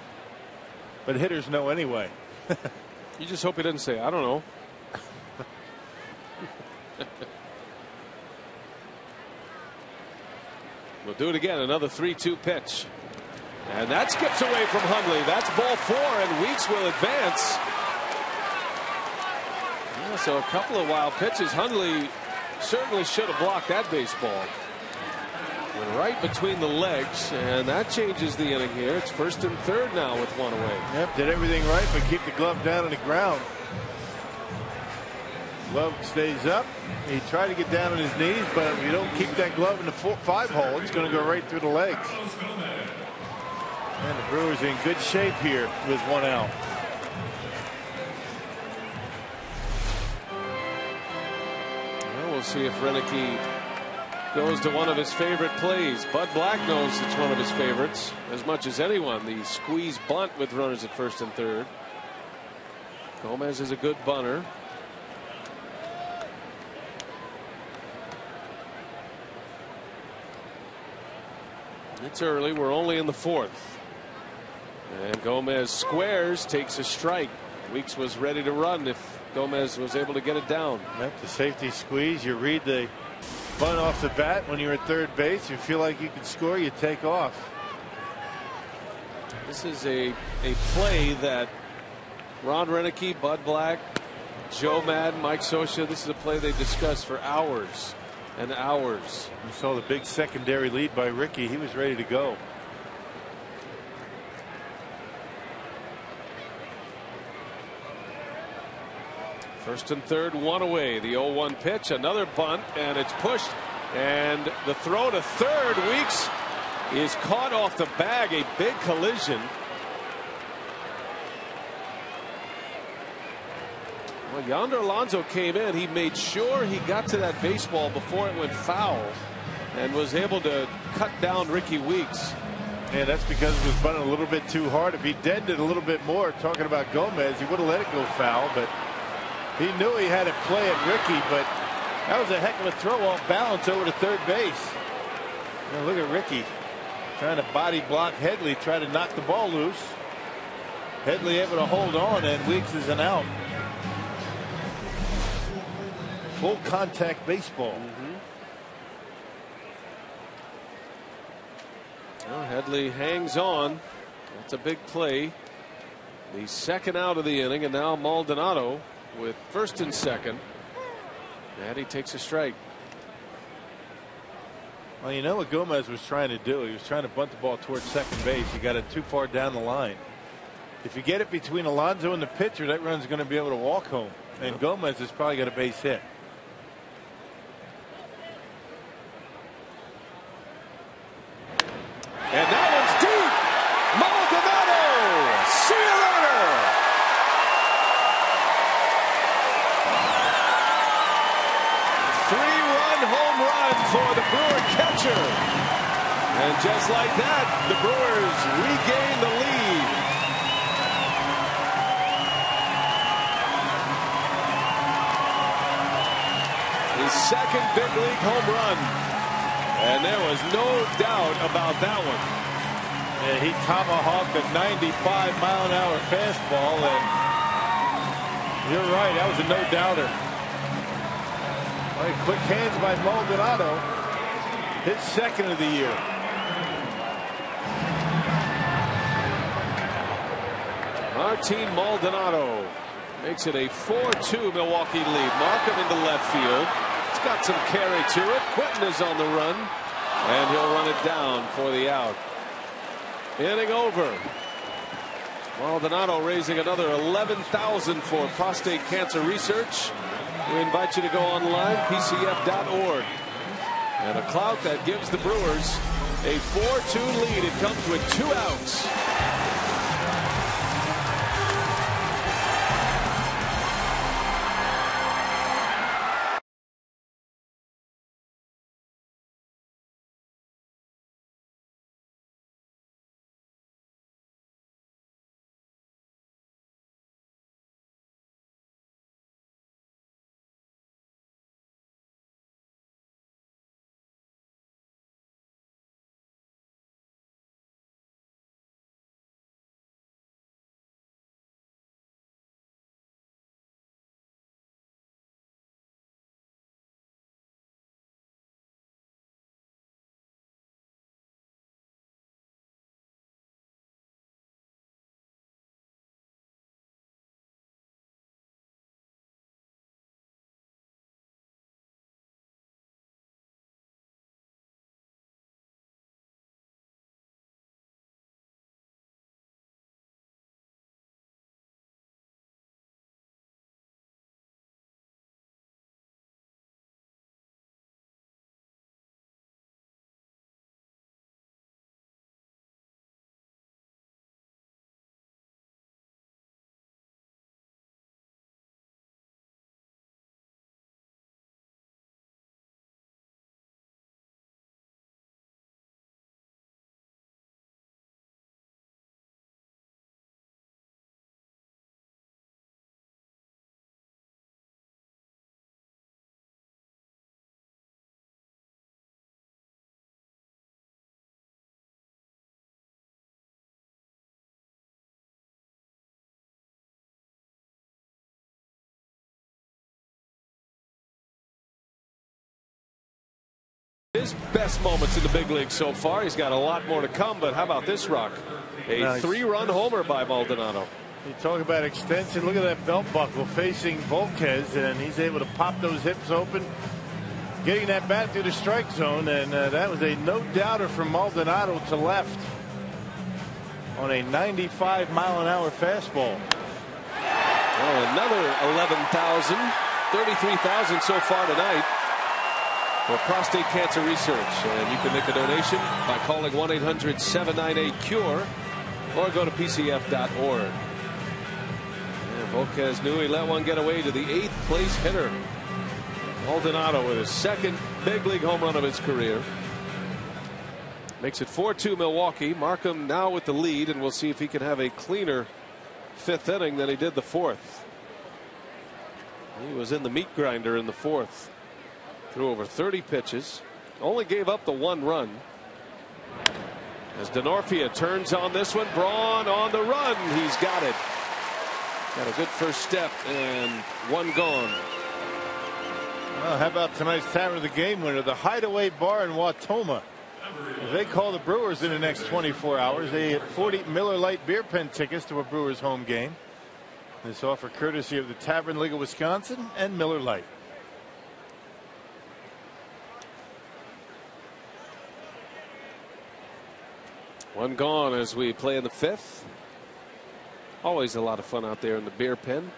But hitters know anyway. You just hope he doesn't say, I don't know. We'll do it again. Another 3-2 pitch. And that skips away from Hundley. That's ball 4, and Weeks will advance. Yeah, so a couple of wild pitches. Hundley certainly should have blocked that baseball. Went right between the legs, and that changes the inning here. It's 1st and 3rd now with 1 away. Yep, did everything right, but keep the glove down on the ground. Glove stays up. He tried to get down on his knees, but if you don't keep that glove in the 5 hole, it's going to go right through the legs. And the Brewers in good shape here with 1 out. Well, we'll see if Renicky goes to one of his favorite plays. Bud Black knows it's one of his favorites as much as anyone. The squeeze bunt with runners at 1st and 3rd. Gomez is a good bunter. It's early. We're only in the 4th. And Gomez squares, takes a strike. Weeks was ready to run if Gomez was able to get it down. Yep, the safety squeeze. You read the bunt off the bat when you're at 3rd base. You feel like you can score, you take off. This is a play that Ron Renicky, Bud Black, Joe Madden, Mike Scioscia, this is a play they discussed for hours and hours. You saw the big secondary lead by Ricky. He was ready to go. First and third, one away. The 0-1 pitch, another bunt, and it's pushed. And the throw to third. Weeks is caught off the bag. A big collision. Well, Yonder Alonso came in. He made sure he got to that baseball before it went foul and was able to cut down Ricky Weeks. Yeah, that's because it was bunting a little bit too hard. If he deadened it a little bit more, talking about Gomez, he would have let it go foul, but he knew he had to play at Ricky, but that was a heck of a throw off balance over to third base. Now look at Ricky trying to body block Headley, try to knock the ball loose. Headley able to hold on, and Weeks is an out. Full contact baseball. Well, Headley hangs on. That's a big play. The second out of the inning, and now Maldonado with first and second. And he takes a strike. Well, you know what Gomez was trying to do? He was trying to bunt the ball towards second base. He got it too far down the line. If you get it between Alonso and the pitcher, that run's going to be able to walk home. And Gomez has probably got a base hit. And that one's deep. Maldonado. See you later. Three-run home run for the Brewer catcher. And just like that, the Brewers regain the lead. His second big league home run. And there was no doubt about that one. Yeah, he tomahawked a 95-mile-an-hour fastball, and you're right, that was a no-doubter. Right, quick hands by Maldonado. His second of the year. Martin Maldonado makes it a 4-2 Milwaukee lead. Markham into left field. It's got some carry to it. Quentin is on the run, and he'll run it down for the out. Inning over. Maldonado raising another $11,000 for prostate cancer research. We invite you to go online, pcf.org. And a clout that gives the Brewers a 4-2 lead. It comes with 2 outs. His best moments in the big league so far. He's got a lot more to come, but how about this, Rock? A 3-run homer by Maldonado. You talk about extension. Look at that belt buckle facing Volquez, and he's able to pop those hips open, getting that bat through the strike zone, and that was a no-doubter from Maldonado to left on a 95-mile-an-hour fastball. Well, another 11,000, 33,000 so far tonight for prostate cancer research. And you can make a donation by calling 1-800-798-CURE or go to PCF.org. And Volquez knew he let one get away to the 8th place hitter. Maldonado with his second big league home run of his career. Makes it 4-2 Milwaukee. Markham now with the lead, and we'll see if he can have a cleaner 5th inning than he did the 4th. He was in the meat grinder in the 4th. Threw over 30 pitches. Only gave up the 1 run. As Denorfia turns on this one, Braun on the run. He's got it. Got a good first step and 1 gone. Well, how about tonight's Tavern of the Game winner, the Hideaway Bar in Watoma. If they call the Brewers in the next 24 hours, they get 40 Miller Lite beer pen tickets to a Brewers home game. This offer courtesy of the Tavern League of Wisconsin and Miller Lite. One gone as we play in the 5th. Always a lot of fun out there in the beer pen.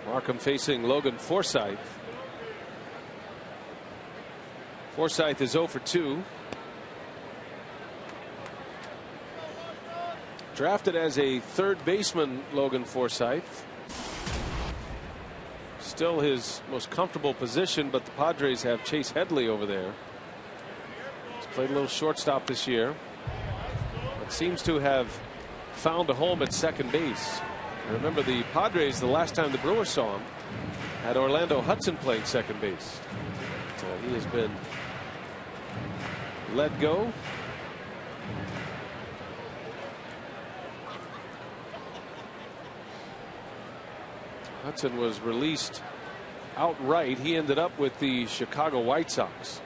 Markham facing Logan Forsythe. Forsythe is 0 for 2. Drafted as a 3rd baseman, Logan Forsythe. Still his most comfortable position, but the Padres have Chase Headley over there. He's played a little shortstop this year, but seems to have found a home at second base. Remember, the Padres, the last time the Brewers saw him, had Orlando Hudson playing second base. So he has been let go. Hudson was released outright. He ended up with the Chicago White Sox.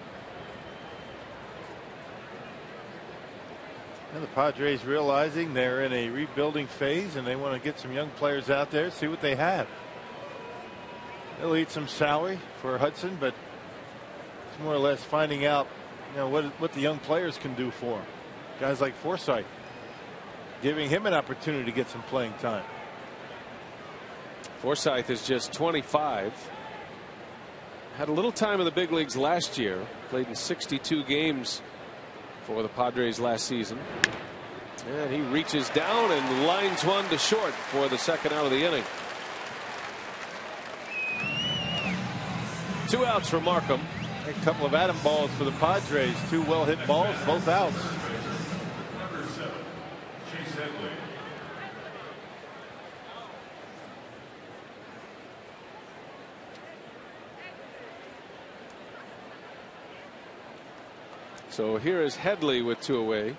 And the Padres realizing they're in a rebuilding phase and they want to get some young players out there, see what they have. They'll eat some salary for Hudson, but it's more or less finding out, what the young players can do for him. Guys like Forsythe, giving him an opportunity to get some playing time. Forsythe is just 25. Had a little time in the big leagues last year. Played in 62 games for the Padres last season. And he reaches down and lines one to short for the second out of the inning. 2 outs for Markham. A couple of Adam balls for the Padres. 2 well hit balls, both outs. Number 7, Chase Headley. So here is Headley with 2 away.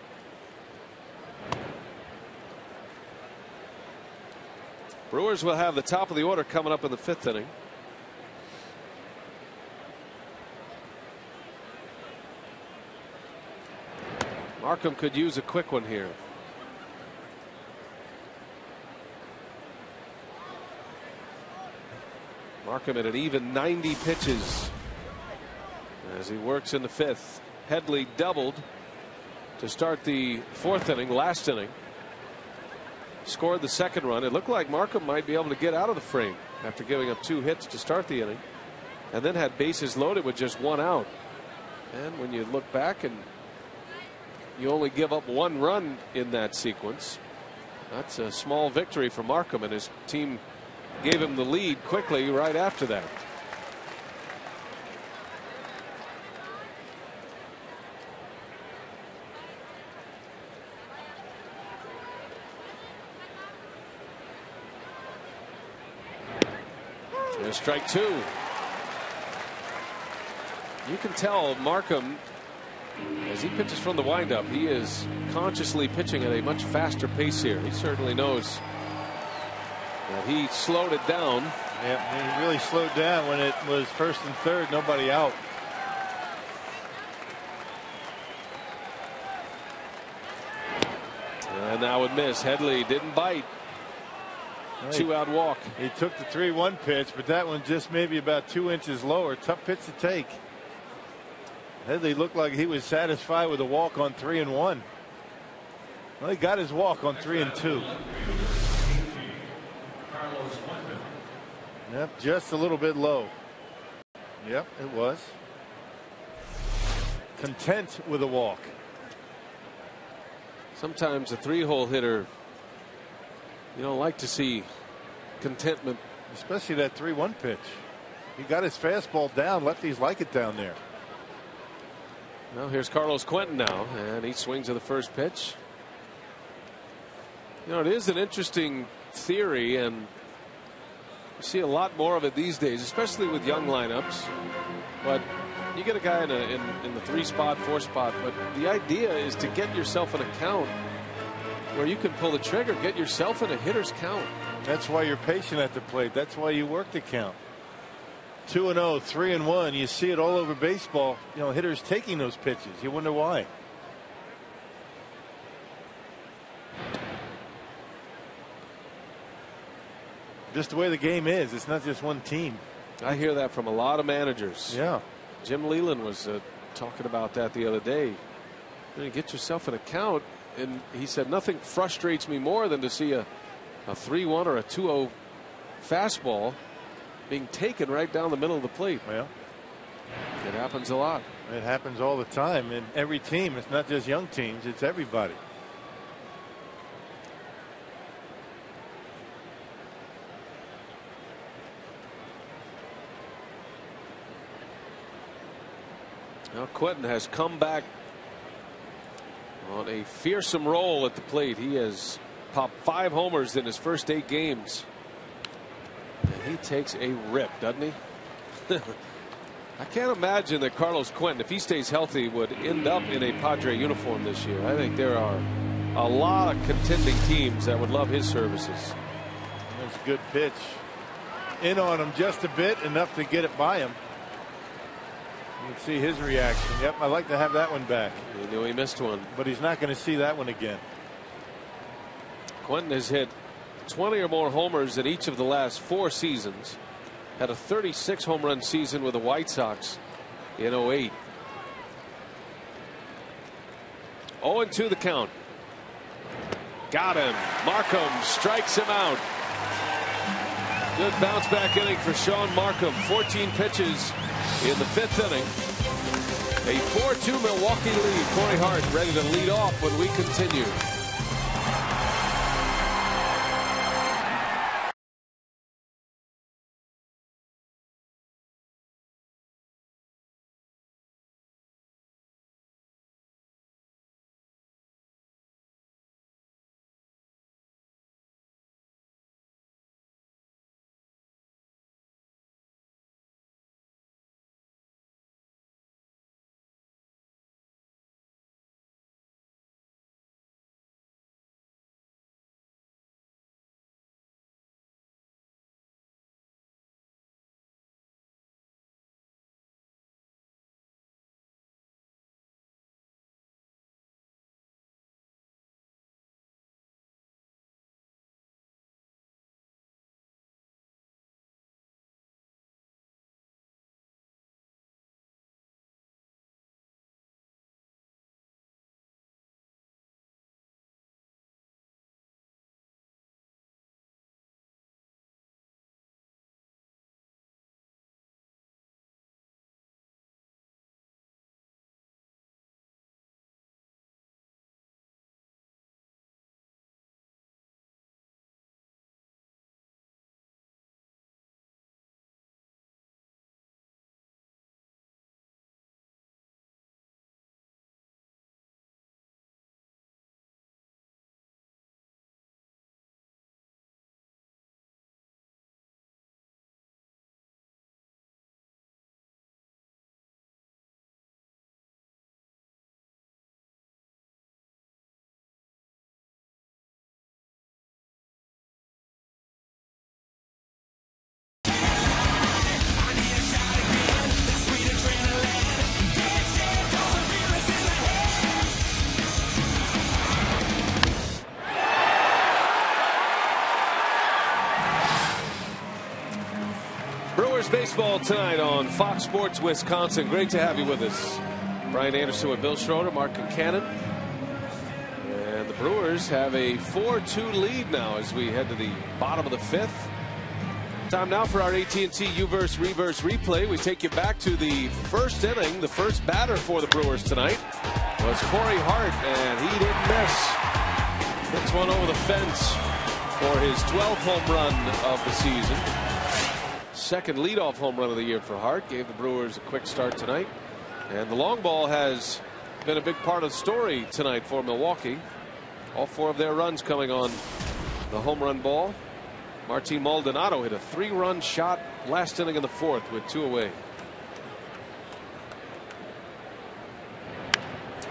Brewers will have the top of the order coming up in the 5th inning. Markham could use a quick one here. Markham at an even 90 pitches as he works in the 5th. Headley doubled to start the 4th inning, last inning. Scored the 2nd run. It looked like Markham might be able to get out of the frame after giving up 2 hits to start the inning, and then had bases loaded with just 1 out. And when you look back and you only give up 1 run in that sequence, that's a small victory for Markham, and his team gave him the lead quickly right after that. There's strike 2. You can tell Markham, as he pitches from the windup, he is consciously pitching at a much faster pace here. He certainly knows that he slowed it down. Yeah, he really slowed down when it was 1st and 3rd, nobody out. And that would miss. Headley didn't bite. 2-out walk. He took the 3-1 pitch, but that one just maybe about 2 inches lower. Tough pitch to take. Headley looked like he was satisfied with a walk on 3-1. Well, he got his walk on 3-2. Yep, just a little bit low. Yep, it was. Content with a walk. Sometimes a 3-hole hitter, you don't like to see contentment. Especially that 3-1 pitch. He got his fastball down. Lefties like it down there. Well, here's Carlos Quentin now, and he swings at the first pitch. You know, it is an interesting theory, and you see a lot more of it these days, especially with young lineups. But you get a guy in the 3 spot, 4 spot, but the idea is to get yourself an account where you can pull the trigger, get yourself in a hitter's count. That's why you're patient at the plate. That's why you work the count. 2-0, 3-1. You see it all over baseball. You know, hitters taking those pitches. You wonder why. Just the way the game is. It's not just one team. I hear that from a lot of managers. Yeah. Jim Leland was talking about that the other day. You get yourself an account, and he said nothing frustrates me more than to see a 3-1 or a 2-0 fastball being taken right down the middle of the plate. Well, it happens a lot. It happens all the time in every team. It's not just young teams, it's everybody. Now Quentin has come back on a fearsome roll at the plate. He has popped 5 homers in his first 8 games. And he takes a rip, doesn't he? I can't imagine that Carlos Quentin, if he stays healthy, would end up in a Padre uniform this year. I think there are a lot of contending teams that would love his services. That's a good pitch. In on him just a bit, enough to get it by him. You can see his reaction. Yep, I like to have that one back. He knew he missed one. But he's not going to see that one again. Quentin has hit 20 or more homers in each of the last 4 seasons. Had a 36 home run season with the White Sox in 08. 0-2 the count. Got him. Markham strikes him out. Good bounce back inning for Sean Markham. 14 pitches in the 5th inning. A 4-2 Milwaukee lead. Corey Hart ready to lead off when we continue. Baseball tonight on Fox Sports Wisconsin. Great to have you with us. Brian Anderson with Bill Schroeder, Mark Concannon. And the Brewers have a 4-2 lead now as we head to the bottom of the 5th. Time now for our AT&T Uverse Reverse Replay. We take you back to the first inning. The first batter for the Brewers tonight was Corey Hart, and he didn't miss. Hits one over the fence for his 12th home run of the season. Second leadoff home run of the year for Hart. Gave the Brewers a quick start tonight. And the long ball has been a big part of the story tonight for Milwaukee. All 4 of their runs coming on the home run ball. Martin Maldonado hit a 3-run shot last inning in the 4th with 2 away.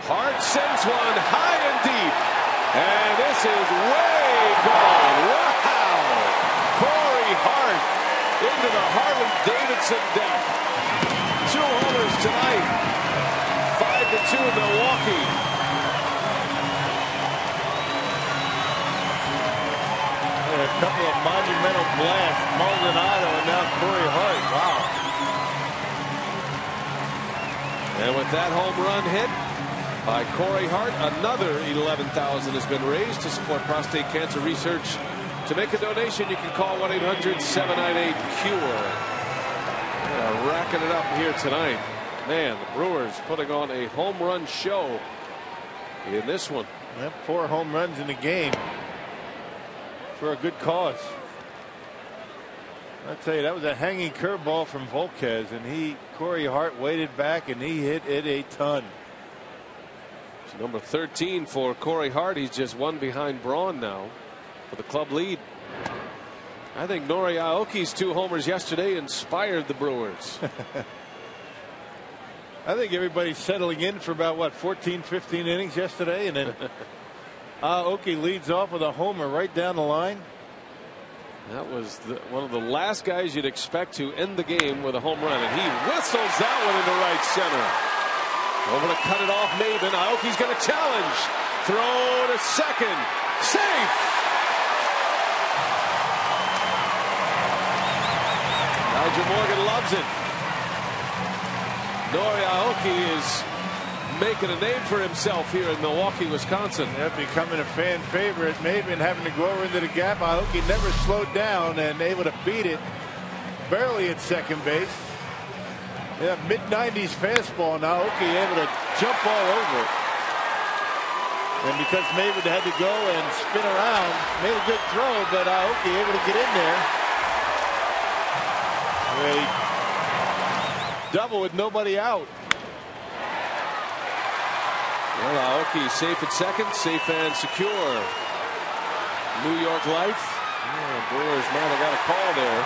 Hart sends one high and deep. And this is way gone. Wow. Corey Hart into the Harley-Davidson deck. 2 homers tonight. 5-2 Milwaukee. A couple of monumental blasts. Maldonado and now Corey Hart. Wow. And with that home run hit by Corey Hart, another $11,000 has been raised to support prostate cancer research. To make a donation, you can call 1-800-798-CURE. Racking it up here tonight. Man, the Brewers putting on a home run show in this one. Yep, 4 home runs in the game. For a good cause. I tell you, that was a hanging curveball from Volquez, and Corey Hart waited back and he hit it a ton. It's number 13 for Corey Hart. He's just 1 behind Braun now for the club lead. I think Nori Aoki's 2 homers yesterday inspired the Brewers. I think everybody's settling in for about what, 14, 15 innings yesterday, and then Aoki leads off with a homer right down the line. That was one of the last guys you'd expect to end the game with a home run, and he whistles that one into right center. Over to cut it off, Maven. Aoki's going to challenge. Throw to second. Safe. Nigel Morgan loves it. Nori Aoki is making a name for himself here in Milwaukee, Wisconsin. Yeah, becoming a fan favorite. Maven having to go over into the gap. Aoki never slowed down and able to beat it barely at second base. Yeah, mid-90s fastball, and Aoki able to jump all over it. And because Maven had to go and spin around, made a good throw, but Aoki able to get in there. A double with nobody out. Well, Aoki safe at second, safe and secure. New York life. Yeah, Brewers might have got a call there.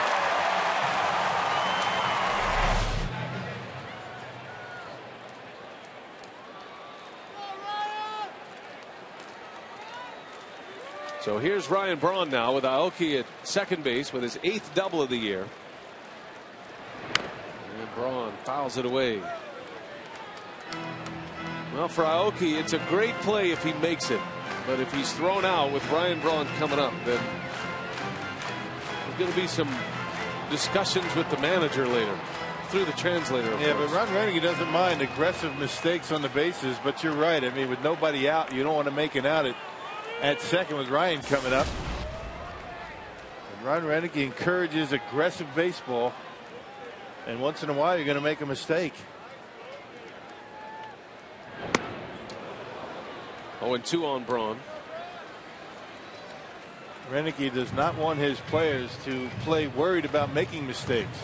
So here's Ryan Braun now with Aoki at second base with his 8th double of the year. And Braun fouls it away. Well, for Aoki, it's a great play if he makes it. But if he's thrown out with Ryan Braun coming up, then there's going to be some discussions with the manager later through the translator. Yeah, course. but Ron Rennick doesn't mind aggressive mistakes on the bases. But you're right. I mean, with nobody out, you don't want to make an out at second with Ryan coming up. And Ron Rennick encourages aggressive baseball. And once in a while, you're going to make a mistake. 0-2 on Braun. Rennick does not want his players to play worried about making mistakes.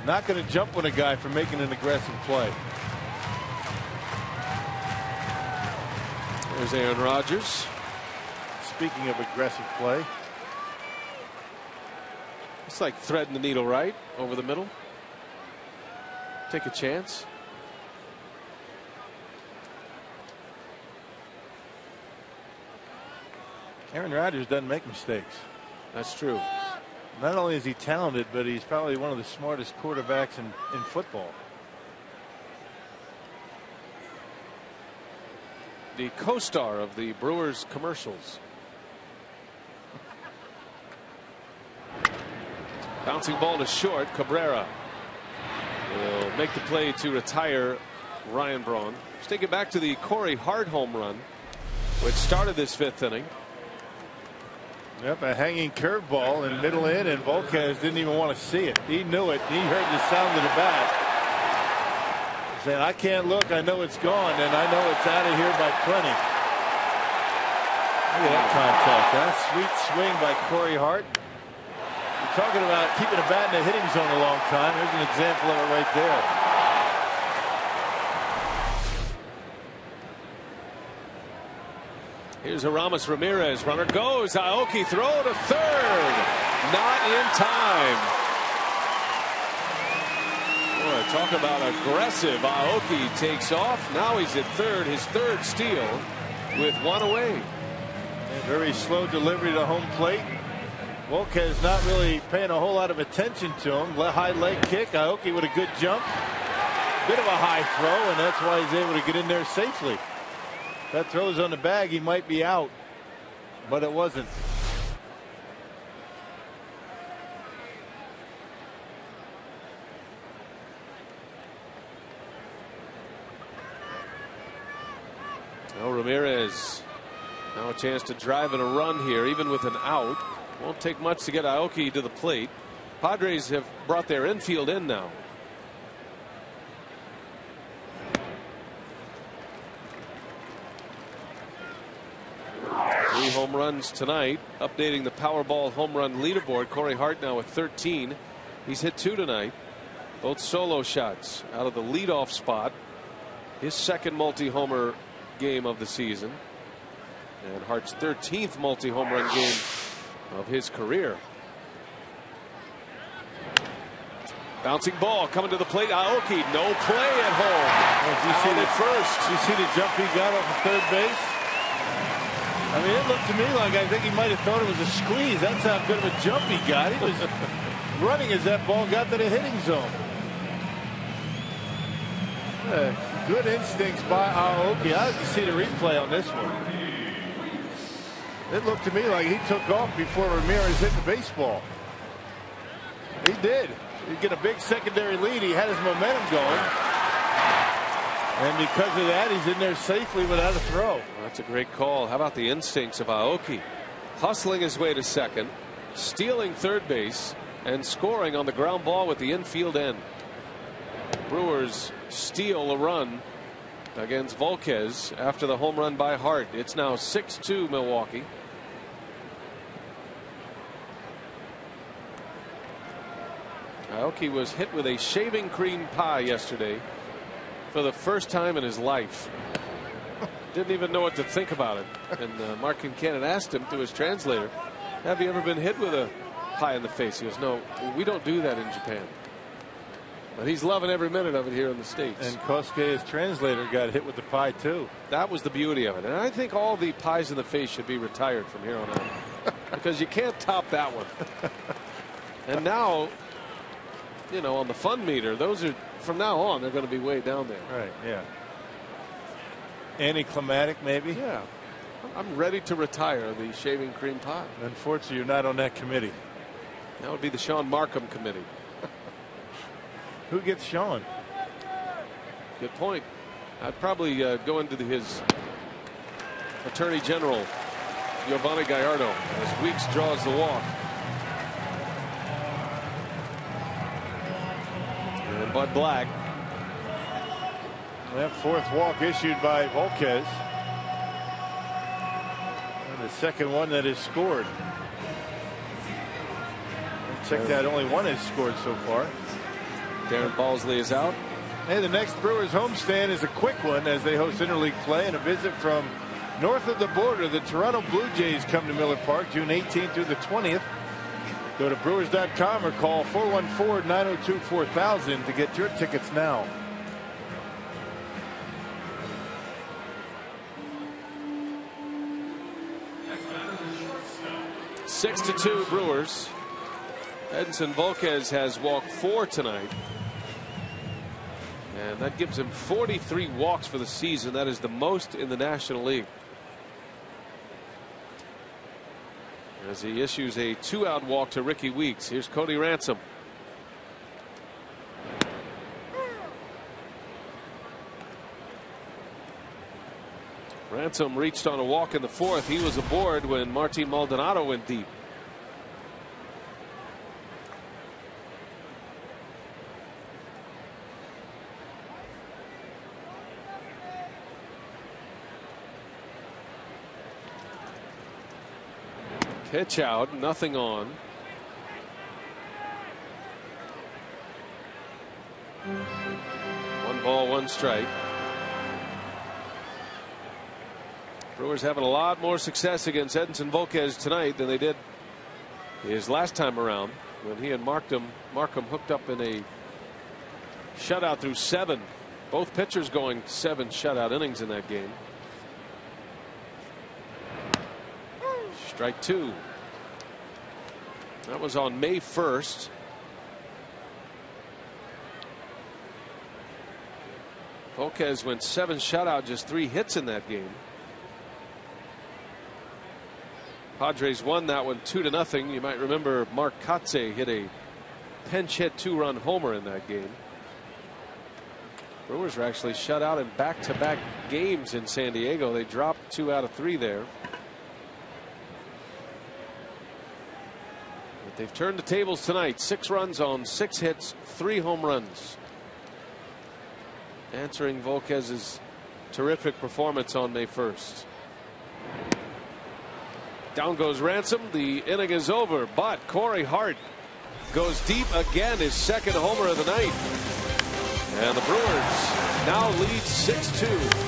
Not going to jump on a guy for making an aggressive play. There's Aaron Rodgers. Speaking of aggressive play. It's like threading the needle right over the middle. Take a chance. Aaron Rodgers doesn't make mistakes. That's true. Not only is he talented, but he's probably one of the smartest quarterbacks in football. The co-star of the Brewers commercials. Bouncing ball to short. Cabrera will make the play to retire Ryan Braun. Let's take it back to the Corey Hart home run, which started this 5th inning. Yep, a hanging curveball in middle in, and Volquez didn't even want to see it. He knew it. He heard the sound of the bat. Saying, I can't look. I know it's gone, and I know it's out of here by plenty. Look at that contact, huh? Sweet swing by Corey Hart. You're talking about keeping a bat in the hitting zone a long time. There's an example of it right there. Here's Aramis Ramirez. Runner goes. Aoki throw to third. Not in time. Boy, talk about aggressive. Aoki takes off. Now he's at third. His 3rd steal with 1 away. And very slow delivery to home plate. Volquez not really paying a whole lot of attention to him. High leg kick. Aoki with a good jump. Bit of a high throw, and that's why he's able to get in there safely. That throw's on the bag, he might be out, but it wasn't. Now Ramirez, now a chance to drive in a run here, even with an out. Won't take much to get Aoki to the plate. Padres have brought their infield in now. 3 home runs tonight, updating the Powerball home run leaderboard. Corey Hart now with 13. He's hit 2 tonight, both solo shots out of the leadoff spot. His 2nd multi-homer game of the season, and Hart's 13th multi-home run game of his career. Bouncing ball coming to the plate. Aoki, no play at home. Well, you see Out the at first. You see the jump he got off of third base? I mean, it looked to me like I think he might have thought it was a squeeze. That's how good of a jump he got. He was running as that ball got to the hitting zone. Good instincts by Aoki. I have to see the replay on this one. It looked to me like he took off before Ramirez hit the baseball. He did. He'd get a big secondary lead. He had his momentum going. And because of that, he's in there safely without a throw. Well, that's a great call. How about the instincts of Aoki? Hustling his way to second, stealing third base, and scoring on the ground ball with the infield end. Brewers steal a run against Volquez after the home run by Hart. It's now 6-2 Milwaukee. Aoki was hit with a shaving cream pie yesterday for the first time in his life. Didn't even know what to think about it. And Mark Kincannon asked him through his translator, have you ever been hit with a pie in the face? He goes, no, we don't do that in Japan. But he's loving every minute of it here in the States. And Kosuke, his translator, got hit with the pie too. That was the beauty of it. And I think all the pies in the face should be retired from here on out. Because you can't top that one. And now, you know, on the fun meter, those are, from now on, they're going to be way down there. Right, yeah. Anticlimactic, maybe? Yeah. I'm ready to retire the shaving cream pie. Unfortunately, you're not on that committee. That would be the Sean Markham committee. Who gets Sean? Good point. I'd probably go into his Attorney General, Giovanni Gallardo, as Weeks draws the walk. And Bud Black. That 4th walk issued by Volquez. And the 2nd one that is scored. And check that, only 1 is scored so far. Darren Balsley is out. Hey, the next Brewers homestand is a quick one as they host interleague play, and a visit from north of the border. The Toronto Blue Jays come to Miller Park June 18th through the 20th. Go to Brewers.com or call 414-902-4000 to get your tickets now. Six to 2 Brewers. Edinson Volquez has walked 4 tonight. And that gives him 43 walks for the season. That is the most in the National League. As he issues a 2-out walk to Ricky Weeks. Here's Cody Ransom. Ransom reached on a walk in the fourth. He was aboard when Martin Maldonado went deep. Pitch out, nothing on. One ball, one strike. Brewers having a lot more success against Edinson Volquez tonight than they did his last time around when he and Markham hooked up in a shutout through 7. Both pitchers going 7 shutout innings in that game. Strike 2. That was on May 1st. Volquez went 7 shutout, just 3 hits in that game. Padres won that one 2-0. You might remember Mark Kotze hit a pinch hit 2-run homer in that game. Brewers were actually shut out in back-to-back games in San Diego. They dropped 2 out of 3 there. But they've turned the tables tonight. 6 runs on 6 hits, 3 home runs. Answering Volquez's terrific performance on May 1st. Down goes Ransom. The inning is over, but Corey Hart goes deep again, his second homer of the night. And the Brewers now lead 6-2.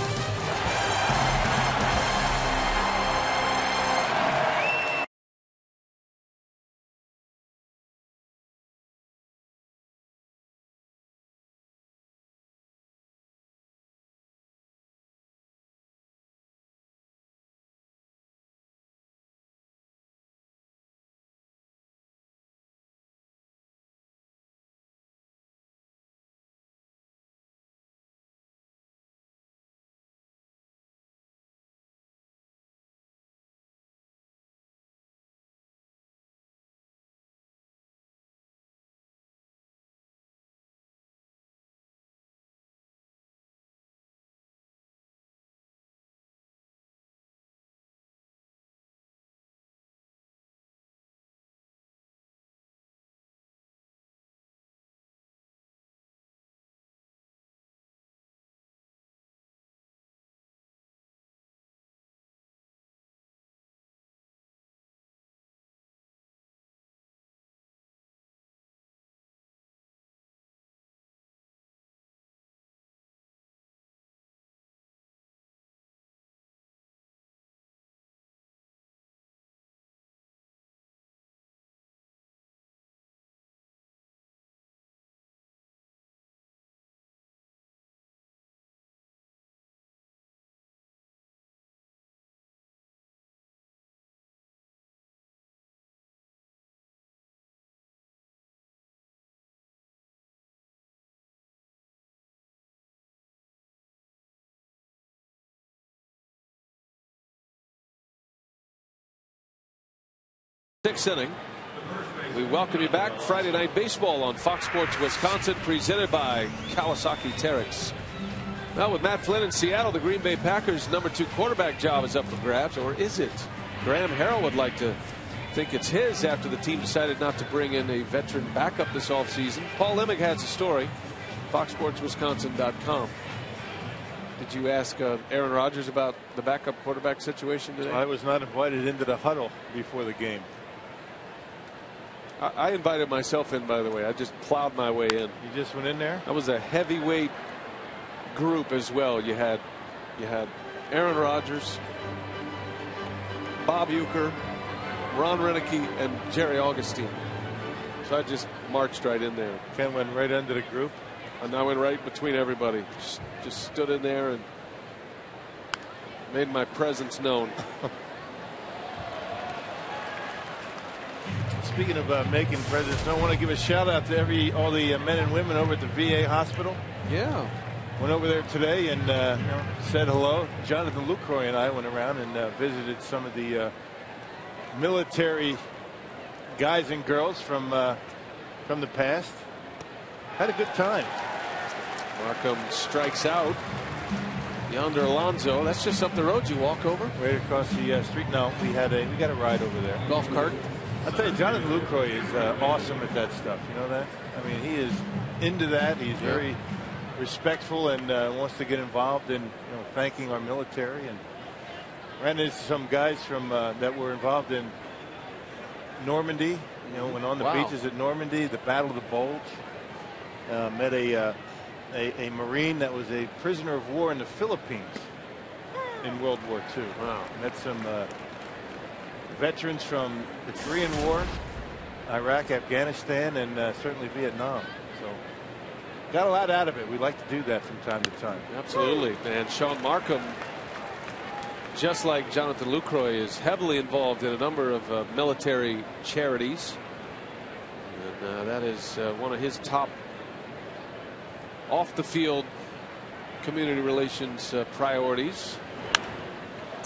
Sixth inning. We welcome you back. Friday Night Baseball on Fox Sports Wisconsin, presented by Kawasaki Terex. Now with Matt Flynn in Seattle, the Green Bay Packers' #2 quarterback job is up for grabs, or is it? Graham Harrell would like to think it's his after the team decided not to bring in a veteran backup this offseason. Paul Lemig has a story. FoxSportsWisconsin.com. Did you ask Aaron Rodgers about the backup quarterback situation today? I was not invited into the huddle before the game. I invited myself in, by the way. I just plowed my way in. You just went in there? That was a heavyweight group as well. You had Aaron Rodgers, Bob Uecker, Ron Renicky, and Jerry Augustine. So I just marched right in there. Ken went right under the group. And I went right between everybody. Just stood in there and made my presence known. Speaking of making presents, I want to give a shout out to all the men and women over at the VA hospital. Yeah. Went over there today and said hello. Jonathan Lucroy and I went around and visited some of the military guys and girls from the past. Had a good time. Markham strikes out. Yonder Alonso. That's just up the road. You walk over. Right across the street. No, we got a ride over there. Golf cart. I'll tell you, Jonathan Lucroy is awesome at that stuff. You know that? I mean, he is into that. He's very respectful and wants to get involved in thanking our military. And ran into some guys from that were involved in Normandy. Went on the beaches at Normandy, the Battle of the Bulge. Met a Marine that was a prisoner of war in the Philippines in World War II. Wow. Met some veterans from the Korean War, Iraq, Afghanistan, and certainly Vietnam. So got a lot out of it. We like to do that from time to time. Absolutely. And Sean Markham, just like Jonathan Lucroy, is heavily involved in a number of military charities. And that is one of his top off the field community relations priorities.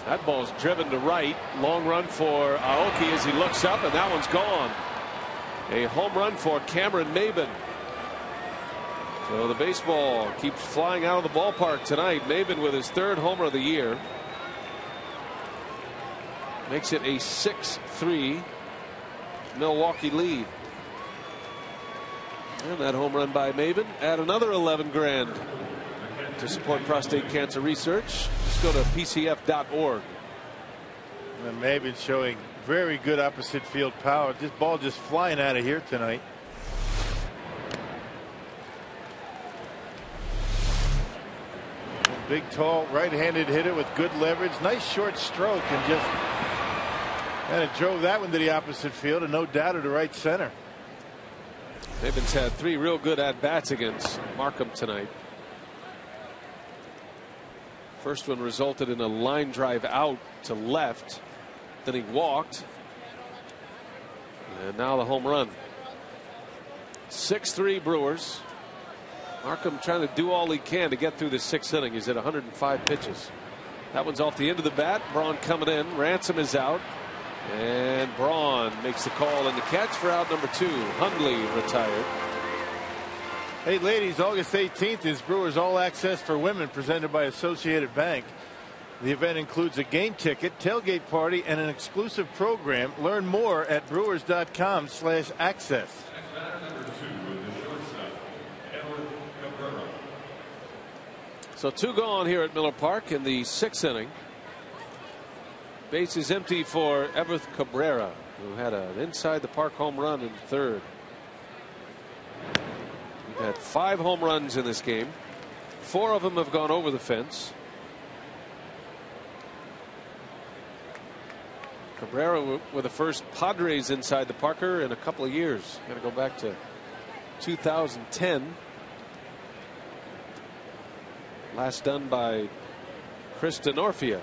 That ball's driven to right. Long run for Aoki as he looks up, and that one's gone. A home run for Cameron Maben. So the baseball keeps flying out of the ballpark tonight. Maben with his 3rd homer of the year. Makes it a 6-3 Milwaukee lead. And that home run by Maben add another 11 grand to support prostate cancer research. Just go to pcf.org. And Maben showing very good opposite field power. This ball just flying out of here tonight. Big, tall, right-handed hitter with good leverage. Nice short stroke, and just kind of drove that one to the opposite field, and no doubt to the right center. Maben's had 3 real good at-bats against Markham tonight. First one resulted in a line drive out to left. Then he walked. And now the home run. 6-3 Brewers. Markham trying to do all he can to get through the 6th inning. He's at 105 pitches. That one's off the end of the bat. Braun coming in. Ransom is out. And Braun makes the call and the catch for out number 2. Hundley retired. Hey, ladies, August 18th is Brewers All Access for Women presented by Associated Bank. The event includes a game ticket, tailgate party, and an exclusive program. Learn more at brewers.com/access. So 2 gone here at Miller Park in the 6th inning. Base is empty for Everth Cabrera, who had an inside the park home run in the 3rd. We've had 5 home runs in this game. 4 of them have gone over the fence. Cabrera with the first Padres inside the Parker in a couple of years. Got to go back to 2010. Last done by Chris DeNorfia.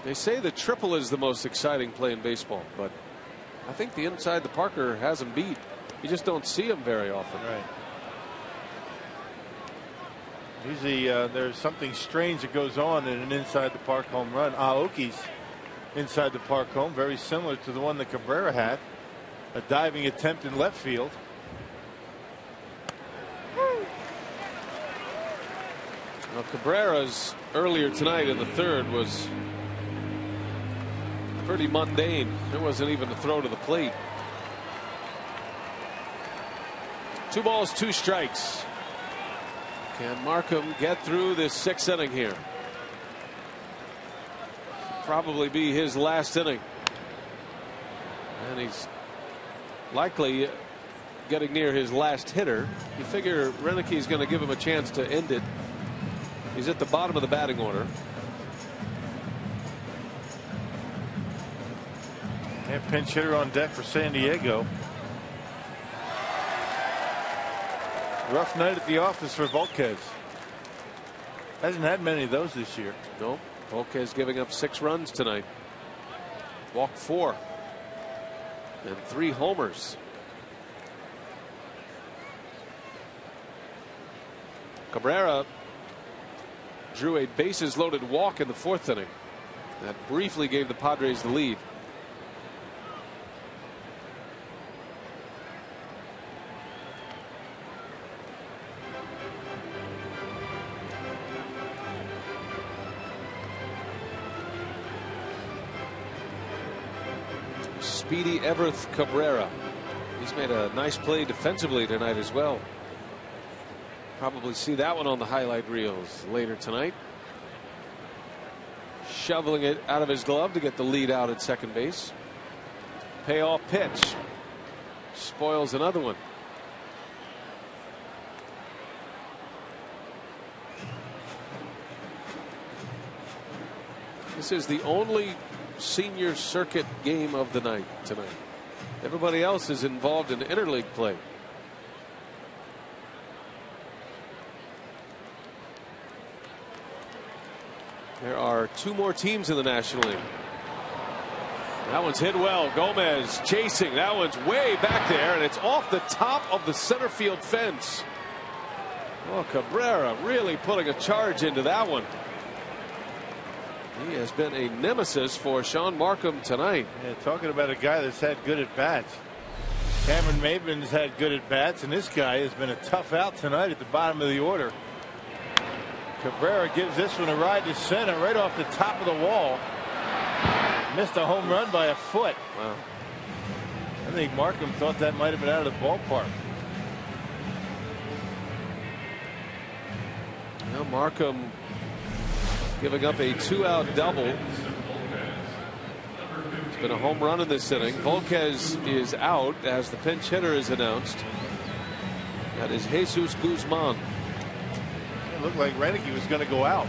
They say the triple is the most exciting play in baseball, but I think the inside the Parker has him beat. You just don't see him very often. Right. Usually there's something strange that goes on in an inside the park home run. Aoki's inside the park home, very similar to the one that Cabrera had. A diving attempt in left field. Well, Cabrera's earlier tonight in the 3rd was pretty mundane. There wasn't even a throw to the plate. 2 balls, 2 strikes. Can Markham get through this 6th inning here? Probably be his last inning. And he's likely getting near his last hitter. You figure Renick's going to give him a chance to end it. He's at the bottom of the batting order. And pinch hitter on deck for San Diego. Rough night at the office for Volquez. Hasn't had many of those this year. No. Volquez giving up 6 runs tonight. Walked 4. And 3 homers. Cabrera drew a bases loaded walk in the 4th inning. That briefly gave the Padres the lead. Speedy Everth Cabrera. He's made a nice play defensively tonight as well. Probably see that one on the highlight reels later tonight. Shoveling it out of his glove to get the lead out at second base. Payoff pitch. Spoils another one. This is the only senior circuit game of the night tonight. Everybody else is involved in interleague play. There are 2 more teams in the National League. That one's hit well. Gomez chasing. That one's way back there, and it's off the top of the center field fence. Oh, Cabrera really putting a charge into that one. He has been a nemesis for Sean Markham tonight. Yeah, talking about a guy that's had good at bats. Cameron Maben's had good at bats, and this guy has been a tough out tonight at the bottom of the order. Cabrera gives this one a ride to center right off the top of the wall. Missed a home run by a foot. Wow. I think Markham thought that might have been out of the ballpark. Now Markham giving up a 2-out double. It's been a home run in this inning. Volquez is out as the pinch hitter is announced. That is Jesus Guzman. It looked like Renicky was going to go out.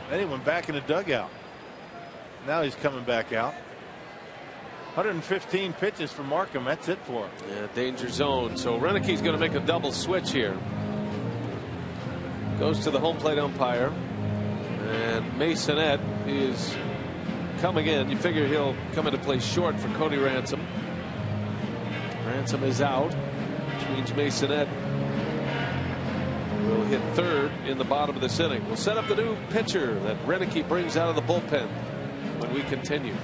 Then he went back in the dugout. Now he's coming back out. 115 pitches for Markham. That's it for him. Yeah, danger zone. So Renicky's going to make a double switch here. Goes to the home plate umpire. And Masonette is coming in. You figure he'll come into play short for Cody Ransom. Ransom is out, which means Masonette will hit third in the bottom of this inning. We'll set up the new pitcher that Renicky brings out of the bullpen when we continue.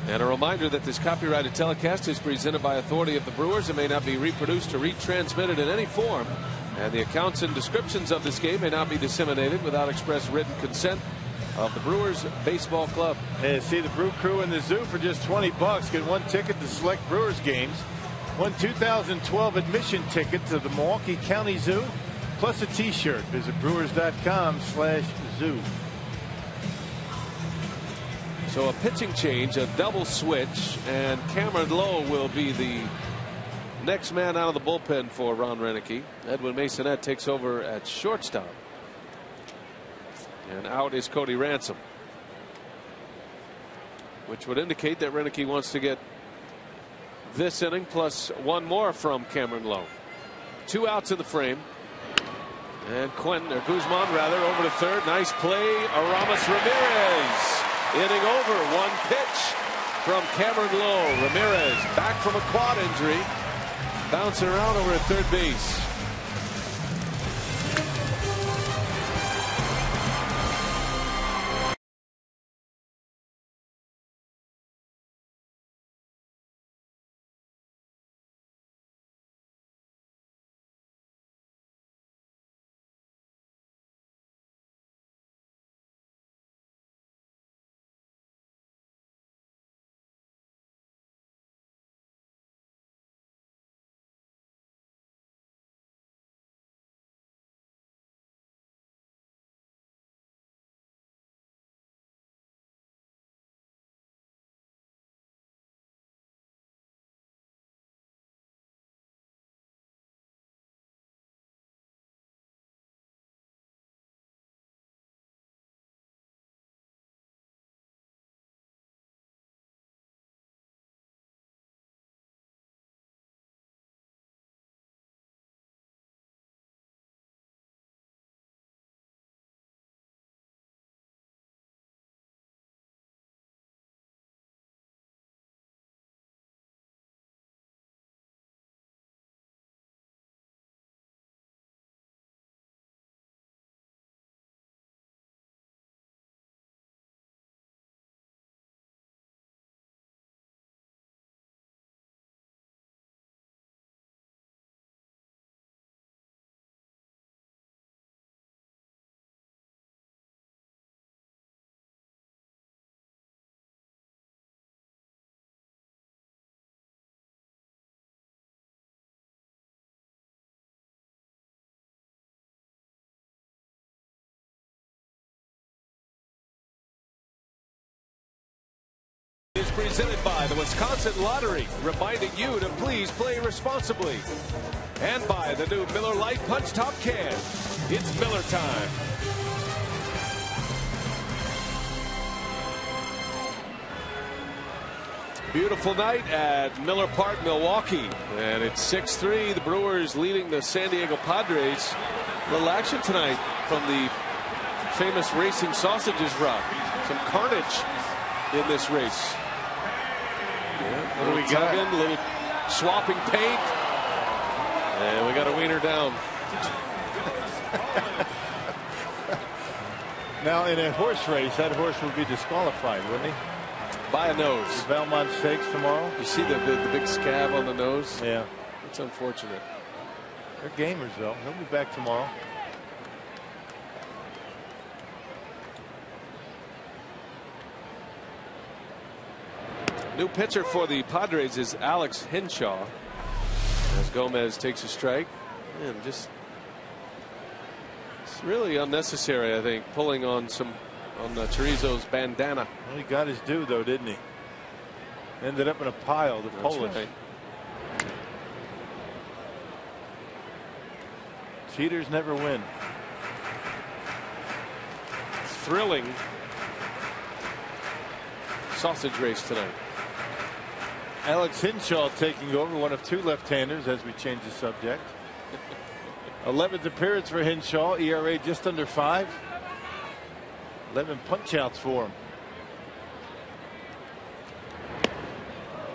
And a reminder that this copyrighted telecast is presented by authority of the Brewers and may not be reproduced or retransmitted in any form. And the accounts and descriptions of this game may not be disseminated without express written consent of the Brewers Baseball Club. Hey, see the Brew Crew in the zoo for just $20. Get 1 ticket to select Brewers games. 1 2012 admission ticket to the Milwaukee County Zoo. Plus a t-shirt. Visit brewers.com/zoo. So a pitching change, a double switch, and Cameron Lowe will be the next man out of the bullpen for Ron Renicky. Edwin Masonette takes over at shortstop. And out is Cody Ransom, which would indicate that Renicky wants to get this inning, plus one more from Cameron Lowe. 2 outs in the frame. And Guzman rather over to third. Nice play. Aramis Ramirez. Inning over. 1 pitch from Cameron Lowe. Ramirez back from a quad injury. Bouncing around over at third base. Is presented by the Wisconsin Lottery, reminding you to please play responsibly. And by the new Miller Lite Punch Top Can. It's Miller time. Beautiful night at Miller Park, Milwaukee. And it's 6-3. The Brewers leading the San Diego Padres. A little action tonight from the famous racing sausages route. Some carnage in this race. Yeah, what do we got? A little swapping paint. And we got a wiener down. Now, in a horse race, that horse would be disqualified, wouldn't he? By a nose. The Belmont Stakes tomorrow. You see the big scab on the nose? Yeah. It's unfortunate. They're gamers, though. He'll be back tomorrow. New pitcher for the Padres is Alex Henshaw. As Gomez takes a strike. And just it's really unnecessary, I think, pulling on Chorizo's bandana. Well, he got his due, though, didn't he? Ended up in a pile, the Polish. Right. Cheaters never win. Thrilling sausage race tonight. Alex Henshaw taking over, one of 2 left-handers as we change the subject. 11th appearance for Henshaw, ERA just under 5. 11 punch-outs for him.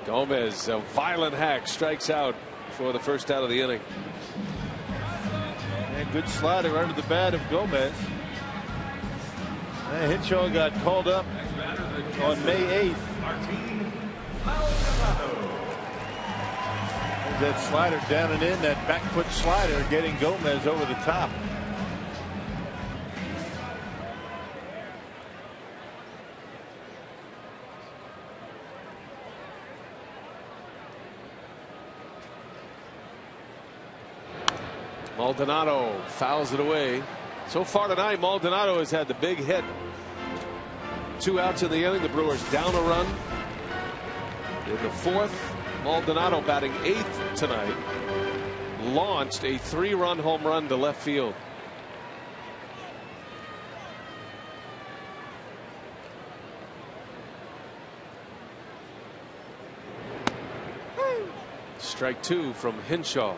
Gomez, a violent hack, strikes out for the first out of the inning. And good slider under the bat of Gomez. And Henshaw got called up on May 8th. That slider down and in, that back foot slider getting Gomez over the top. Maldonado fouls it away. So far tonight, Maldonado has had the big hit. 2 outs in the inning. The Brewers down a run in the 4th. Maldonado batting 8th tonight. Launched a 3-run home run to left field. Strike two from Henshaw.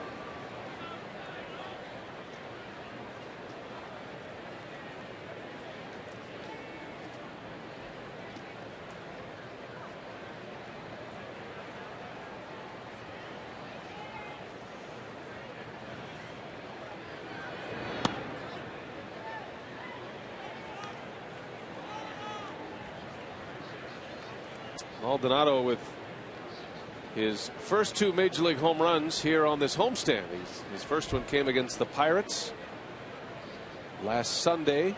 Maldonado with his first two major league home runs here on this homestand. His first one came against the Pirates last Sunday.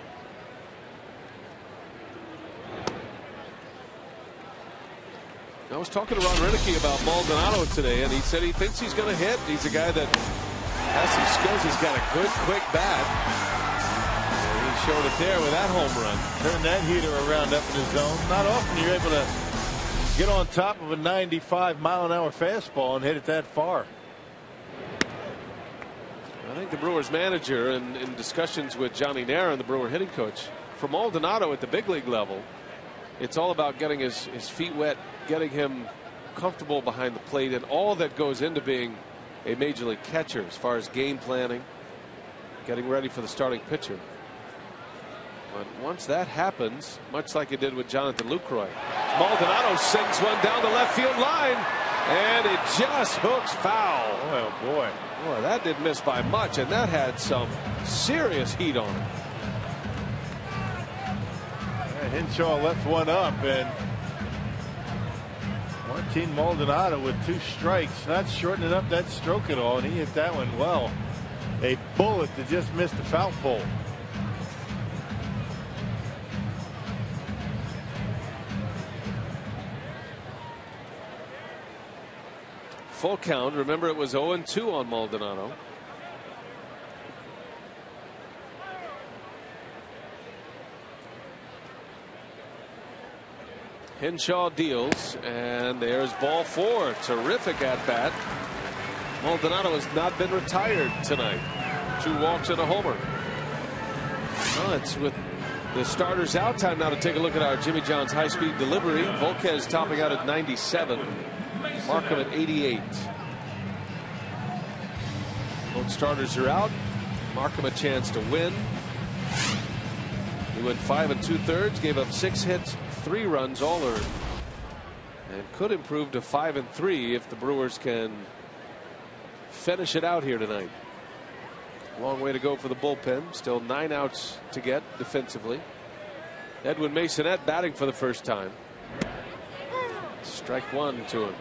I was talking to Ron Renicky about Maldonado today, and he said he thinks he's going to hit. He's a guy that has some skills. He's got a good, quick bat. And he showed it there with that home run. Turn that heater around up in the zone. Not often you're able to get on top of a 95-mile-an-hour fastball and hit it that far. I think the Brewers manager, in discussions with Johnny Naron, the Brewer hitting coach, for Maldonado at the big league level, it's all about getting his feet wet, getting him comfortable behind the plate, and all that goes into being a major league catcher as far as game planning, getting ready for the starting pitcher. But once that happens, much like it did with Jonathan Lucroy, Maldonado sinks one down the left field line, and it just hooks foul. Oh boy. Boy, that didn't miss by much, and that had some serious heat on it. Yeah, Henshaw left one up, and Martin Maldonado with two strikes, not shortening up that stroke at all, and he hit that one well. A bullet that just missed the foul pole. Full count. Remember, it was 0-2 on Maldonado. Henshaw deals, and there's ball four. Terrific at bat. Maldonado has not been retired tonight. 2 walks and a homer. Well, it's with the starters out. Time now to take a look at our Jimmy John's high-speed delivery. Volquez topping out at 97. Markham at 88. Both starters are out. Markham a chance to win. He went 5 2/3, gave up 6 hits, 3 runs, all earned, and could improve to 5 3 if the Brewers can finish it out here tonight. Long way to go for the bullpen. Still 9 outs to get defensively. Edwin Masonette batting for the first time. Strike one to him.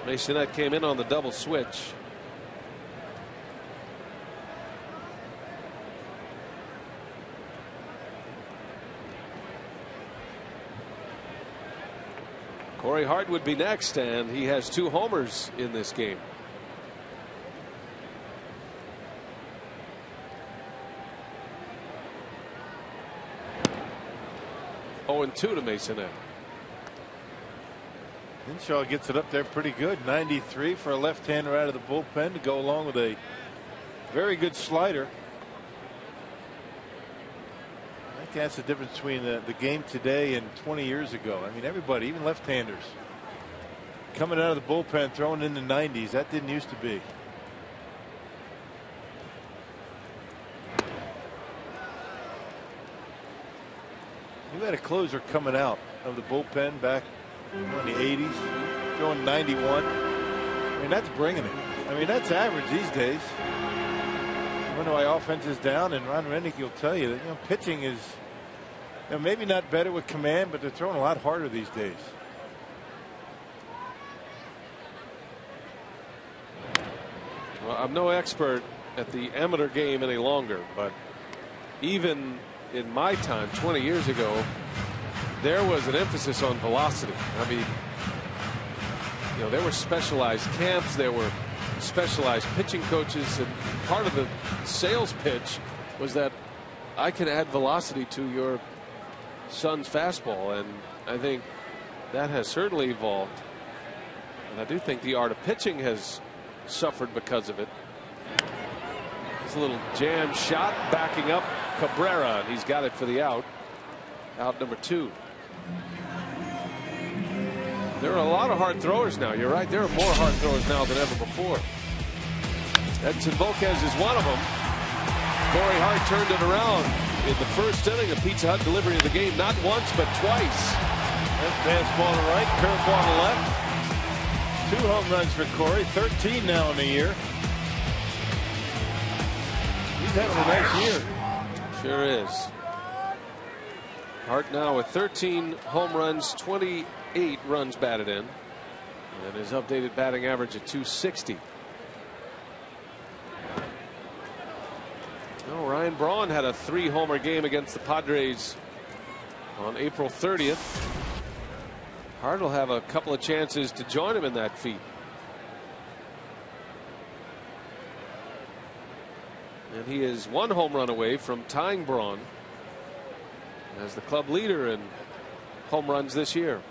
Masonette came in on the double switch. Corey Hart would be next, and he has 2 homers in this game. Oh, and 2 to Masonette. Henshaw gets it up there pretty good. 93 for a left-hander out of the bullpen to go along with a very good slider. I think that's the difference between the game today and 20 years ago. I mean, everybody, even left-handers, coming out of the bullpen, throwing in the 90s. That didn't used to be. You had a closer coming out of the bullpen back in the 80s, throwing 91. I mean, that's bringing it. I mean, that's average these days. I wonder why offense is down, and Ron Renicky will tell you that, you know, pitching is, you know, maybe not better with command, but they're throwing a lot harder these days. Well, I'm no expert at the amateur game any longer, but even in my time 20 years ago, there was an emphasis on velocity. I mean, you know, there were specialized camps, there were specialized pitching coaches, and part of the sales pitch was that I can add velocity to your son's fastball, and I think that has certainly evolved, and I do think the art of pitching has suffered because of it. It's a little jam shot backing up Cabrera, and he's got it for the out. Out number 2. There are a lot of hard throwers now. You're right. There are more hard throwers now than ever before. Edson Volquez is one of them. Corey Hart turned it around in the first inning. A Pizza Hut delivery of the game, not once but twice. That fastball to right, curveball to left. 2 home runs for Corey. 13 now in the year. He's having a nice year. Sure is. Hart now with 13 home runs, 28 runs batted in, and his updated batting average at 260. Well, Ryan Braun had a 3-homer game against the Padres on April 30th. Hart will have a couple of chances to join him in that feat. And he is 1 home run away from tying Braun as the club leader in home runs this year.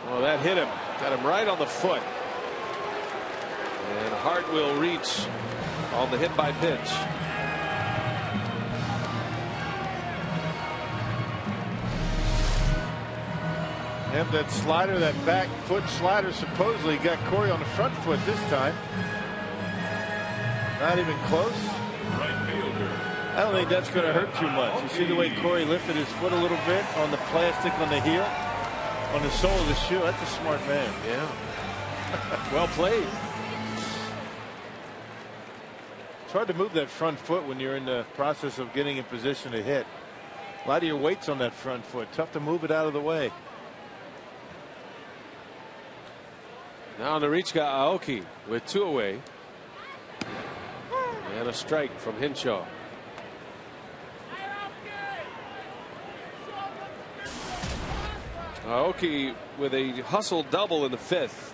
Oh, that hit him. Got him right on the foot. And Hart will reach on the hit by pitch. Yep, that slider, that back foot slider supposedly got Corey on the front foot this time. Not even close. Right fielder. I don't think that's going to hurt too much. You see the way Corey lifted his foot a little bit on the plastic on the heel, on the sole of the shoe. That's a smart man. Yeah. Well played. It's hard to move that front foot when you're in the process of getting in position to hit. A lot of your weight's on that front foot. Tough to move it out of the way. Now Norichika Aoki with 2 away. And a strike from Hinshaw. Aoki with a hustle double in the 5th.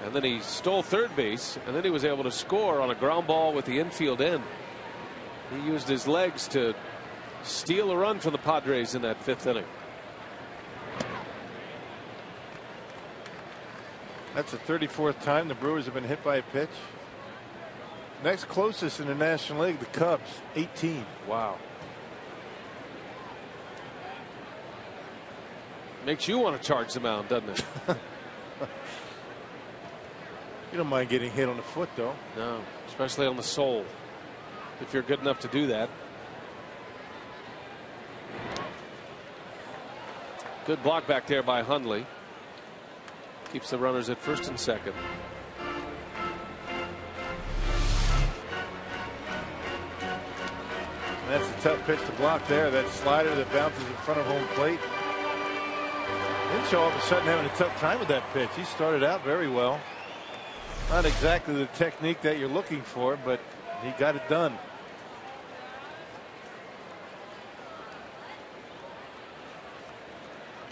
And then he stole third base, and then he was able to score on a ground ball with the infield end. He used his legs to steal a run from the Padres in that 5th inning. That's the 34th time the Brewers have been hit by a pitch. Next closest in the National League, the Cubs, 18. Wow. Makes you want to charge the mound, doesn't it? You don't mind getting hit on the foot, though. No, especially on the sole, if you're good enough to do that. Good block back there by Hundley. Keeps the runners at first and second. That's a tough pitch to block there. That slider that bounces in front of home plate. Hinshaw all of a sudden having a tough time with that pitch. He started out very well. Not exactly the technique that you're looking for, but he got it done.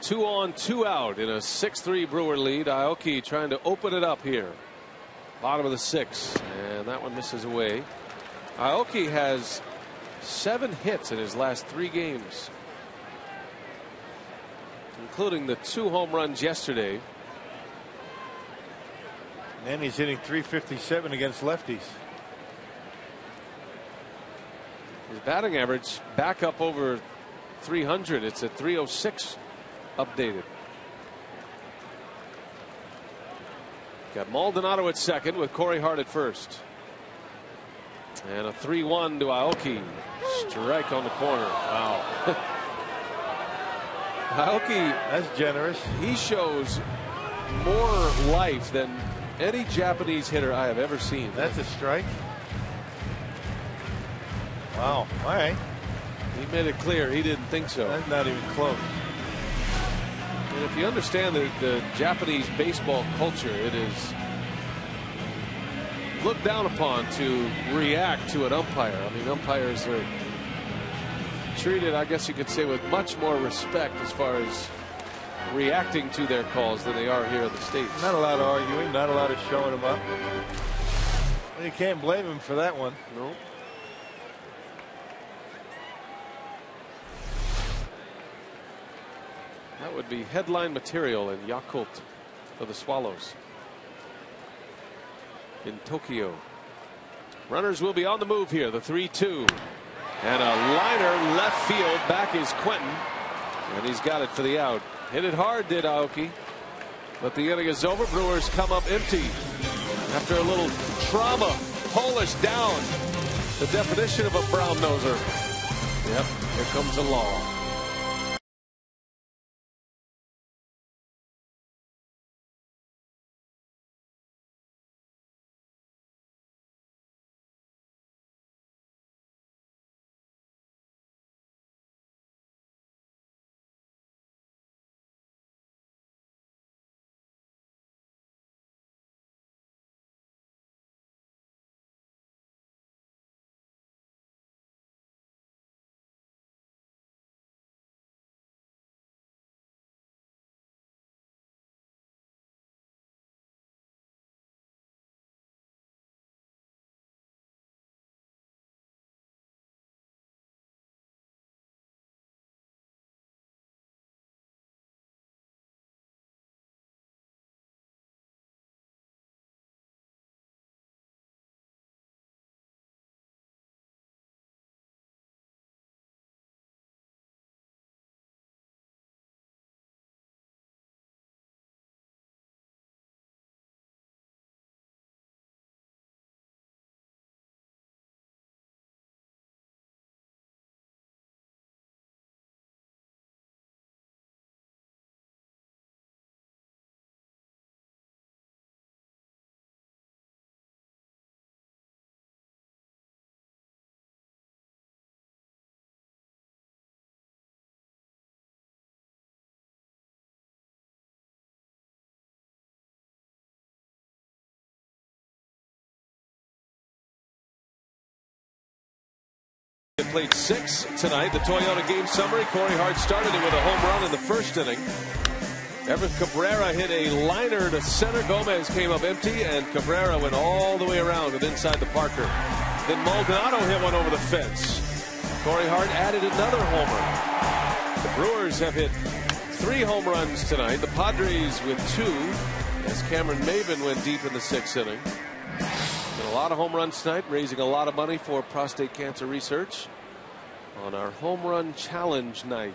Two on, 2 out in a 6-3 Brewer lead. Aoki trying to open it up here. Bottom of the 6th, and that one misses away. Aoki has 7 hits in his last 3 games, including the 2 home runs yesterday. And he's hitting .357 against lefties. His batting average back up over 300. It's at .306 updated. Got Maldonado at second with Corey Hart at first. And a 3-1 to Aoki. Strike on the corner. Wow. Aoki, that's generous. He shows more life than any Japanese hitter I have ever seen. That's a strike. Wow. All right. He made it clear he didn't think so. That's not even close. And if you understand the Japanese baseball culture, it is looked down upon to react to an umpire. I mean, umpires are treated, I guess you could say, with much more respect as far as reacting to their calls than they are here in the States. Not a lot of arguing, not a lot of showing them up. Well, you can't blame him for that one. No. That would be headline material in Yakult for the Swallows in Tokyo. Runners will be on the move here. The 3-2. And a liner left field. Back is Quentin. And he's got it for the out. Hit it hard, did Aoki. But the inning is over. Brewers come up empty. After a little trauma. Polish down. The definition of a brown noser. Yep, here comes the law. Played 6 tonight. The Toyota game summary. Corey Hart started it with a home run in the first inning. Everett Cabrera hit a liner to center. Gomez came up empty, and Cabrera went all the way around and inside the Parker. Then Maldonado hit one over the fence. Corey Hart added another homer. The Brewers have hit 3 home runs tonight. The Padres with 2, as Cameron Maben went deep in the 6th inning. A lot of home runs tonight, raising a lot of money for prostate cancer research on our home run challenge night.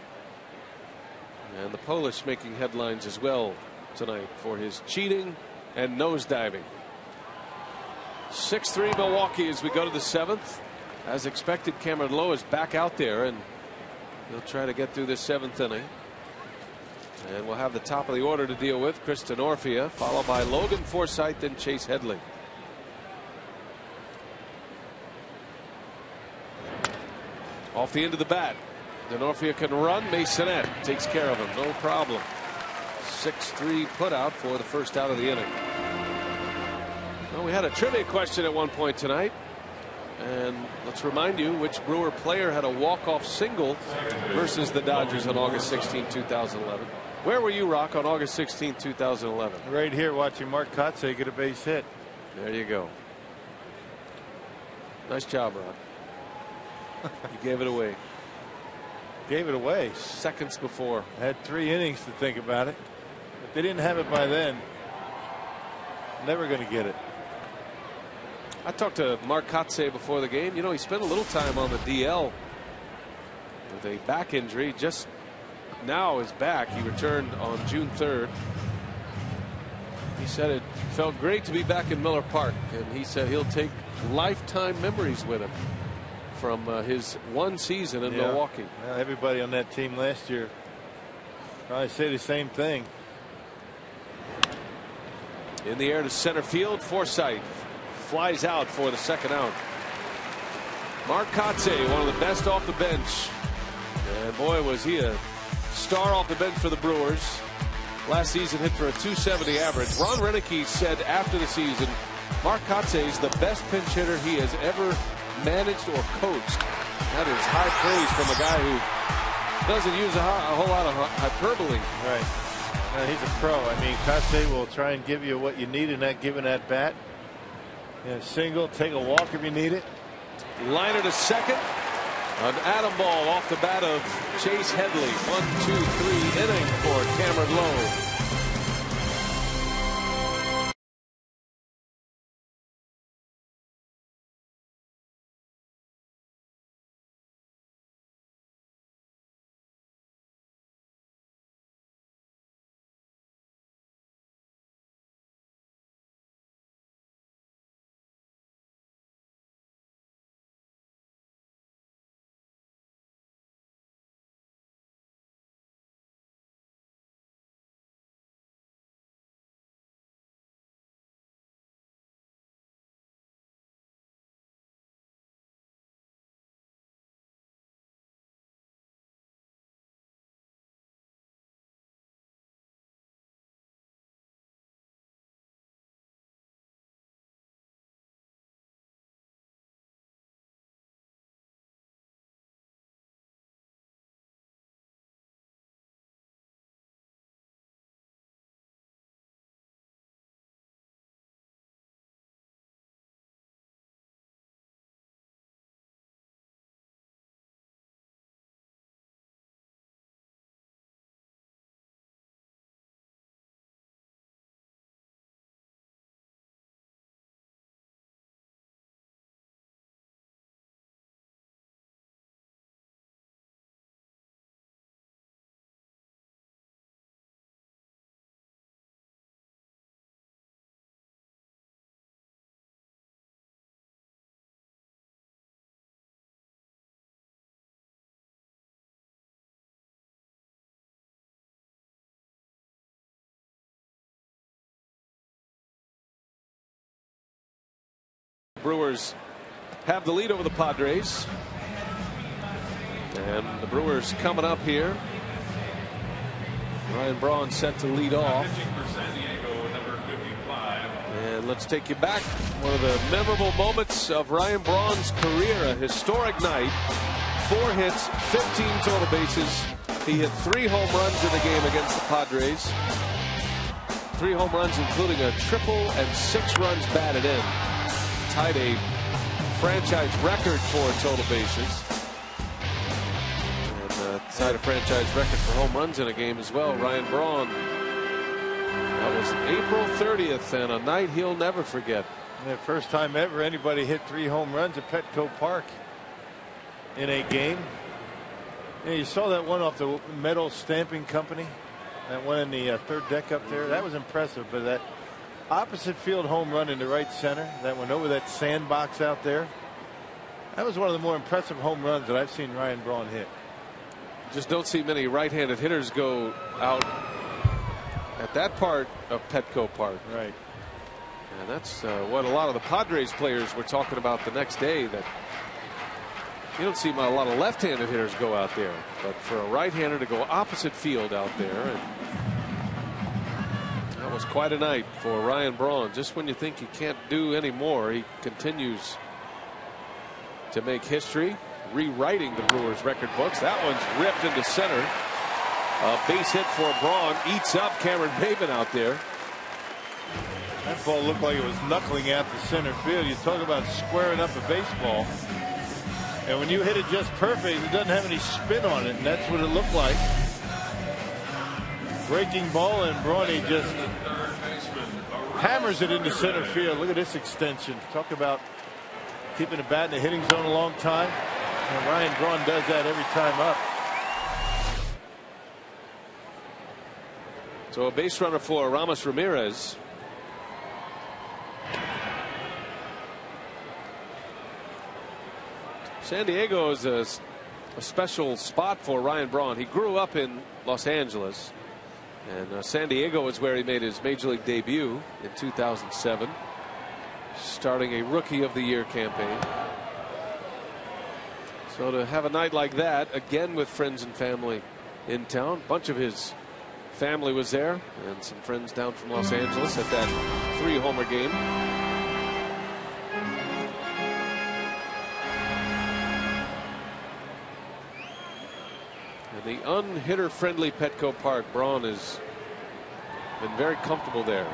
And the Polish making headlines as well tonight for his cheating and nosediving. 6-3 Milwaukee as we go to the 7th. As expected, Cameron Lowe is back out there, and he'll try to get through this 7th inning. And we'll have the top of the order to deal with. Chris Denorfia, followed by Logan Forsythe, then Chase Headley. Off the end of the bat. Denorfia can run. Masonette takes care of him. No problem. 6-3 put out for the first out of the inning. Well, we had a trivia question at one point tonight. And let's remind you which Brewer player had a walk-off single versus the Dodgers on August 16, 2011. Where were you, Rock, on August 16, 2011? Right here watching Mark Kotsay get a base hit. There you go. Nice job, Rock. You gave it away. Gave it away. Seconds before. Had 3 innings to think about it. If they didn't have it by then, never going to get it. I talked to Mark Kotsay before the game. You know, he spent a little time on the DL with a back injury. Just now is back. He returned on June 3rd. He said it felt great to be back in Miller Park, and he said he'll take lifetime memories with him from his one season in Milwaukee. Well, everybody on that team last year probably say the same thing. In the air to center field. Forsythe flies out for the second out. Mark Kotsay, one of the best off the bench, and boy was he a star off the bench for the Brewers. Last season hit for a .270 average. Ron Renicky said after the season, Mark Kotsay is the best pinch hitter he has ever managed or coached. That is high praise from a guy who doesn't use a whole lot of hyperbole. Right. He's a pro. I mean, Kotsay will try and give you what you need in that given at bat. Single, take a walk if you need it. Liner to second. An atom ball off the bat of Chase Headley. 1-2-3 inning for Cameron Lowe. Brewers have the lead over the Padres. And the Brewers coming up here. Ryan Braun set to lead off. And let's take you back. One of the memorable moments of Ryan Braun's career. A historic night. 4 hits, 15 total bases. He hit 3 home runs in the game against the Padres. 3 home runs, including a triple and 6 runs batted in. Tied a franchise record for total bases. And tied a franchise record for home runs in a game as well. Ryan Braun. That was April 30th, and a night he'll never forget. Yeah, first time ever anybody hit 3 home runs at Petco Park in a game. Yeah, you saw that one off the metal stamping company. That one in the third deck up there. That was impressive. But that opposite field home run into right center, that went over that sandbox out there, that was one of the more impressive home runs that I've seen Ryan Braun hit. Just don't see many right-handed hitters go out at that part of Petco Park. Right. And that's what a lot of the Padres players were talking about the next day, that you don't see a lot of left-handed hitters go out there, but for a right-hander to go opposite field out there, and that was quite a night for Ryan Braun. Just when you think he can't do any more, he continues to make history, rewriting the Brewers record books. That one's ripped into center. A base hit for Braun, eats up Cameron Maven out there. That ball looked like it was knuckling out the center field. You talk about squaring up a baseball. And when you hit it just perfect, it doesn't have any spin on it, and that's what it looked like. Breaking ball, and Brawny just hammers it into center field. Look at this extension. Talk about keeping the bat in the hitting zone a long time. And Ryan Braun does that every time up. So a base runner for Ramos Ramirez. San Diego is a special spot for Ryan Braun. He grew up in Los Angeles, and San Diego is where he made his major league debut in 2007, starting a Rookie of the Year campaign. So to have a night like that, again with friends and family in town, a bunch of his family was there, and some friends down from Los Angeles at that 3-homer game. The unhitter friendly Petco Park, Braun has been very comfortable there.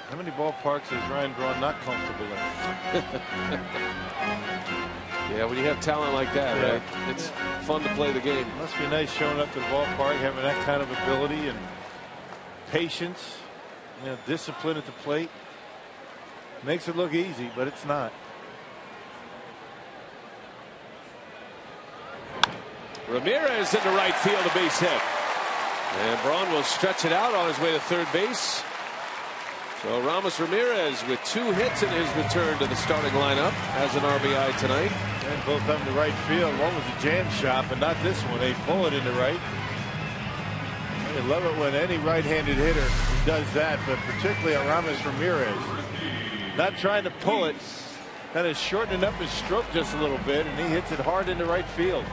How many ballparks is Ryan Braun not comfortable in? Yeah, when you have talent like that, yeah, right? It's fun to play the game. Must be nice showing up to the ballpark, having that kind of ability and patience, discipline at the plate. Makes it look easy, but it's not. Ramirez into right field, a base hit. And Braun will stretch it out on his way to third base. So Ramos Ramirez with 2 hits in his return to the starting lineup as an RBI tonight. And both of them to right field. One was a jam shot, but not this one. They pull it into right. I love it when any right-handed hitter does that, but particularly Ramos Ramirez. Not trying to pull it, kind of shortening up his stroke just a little bit, and he hits it hard into right field.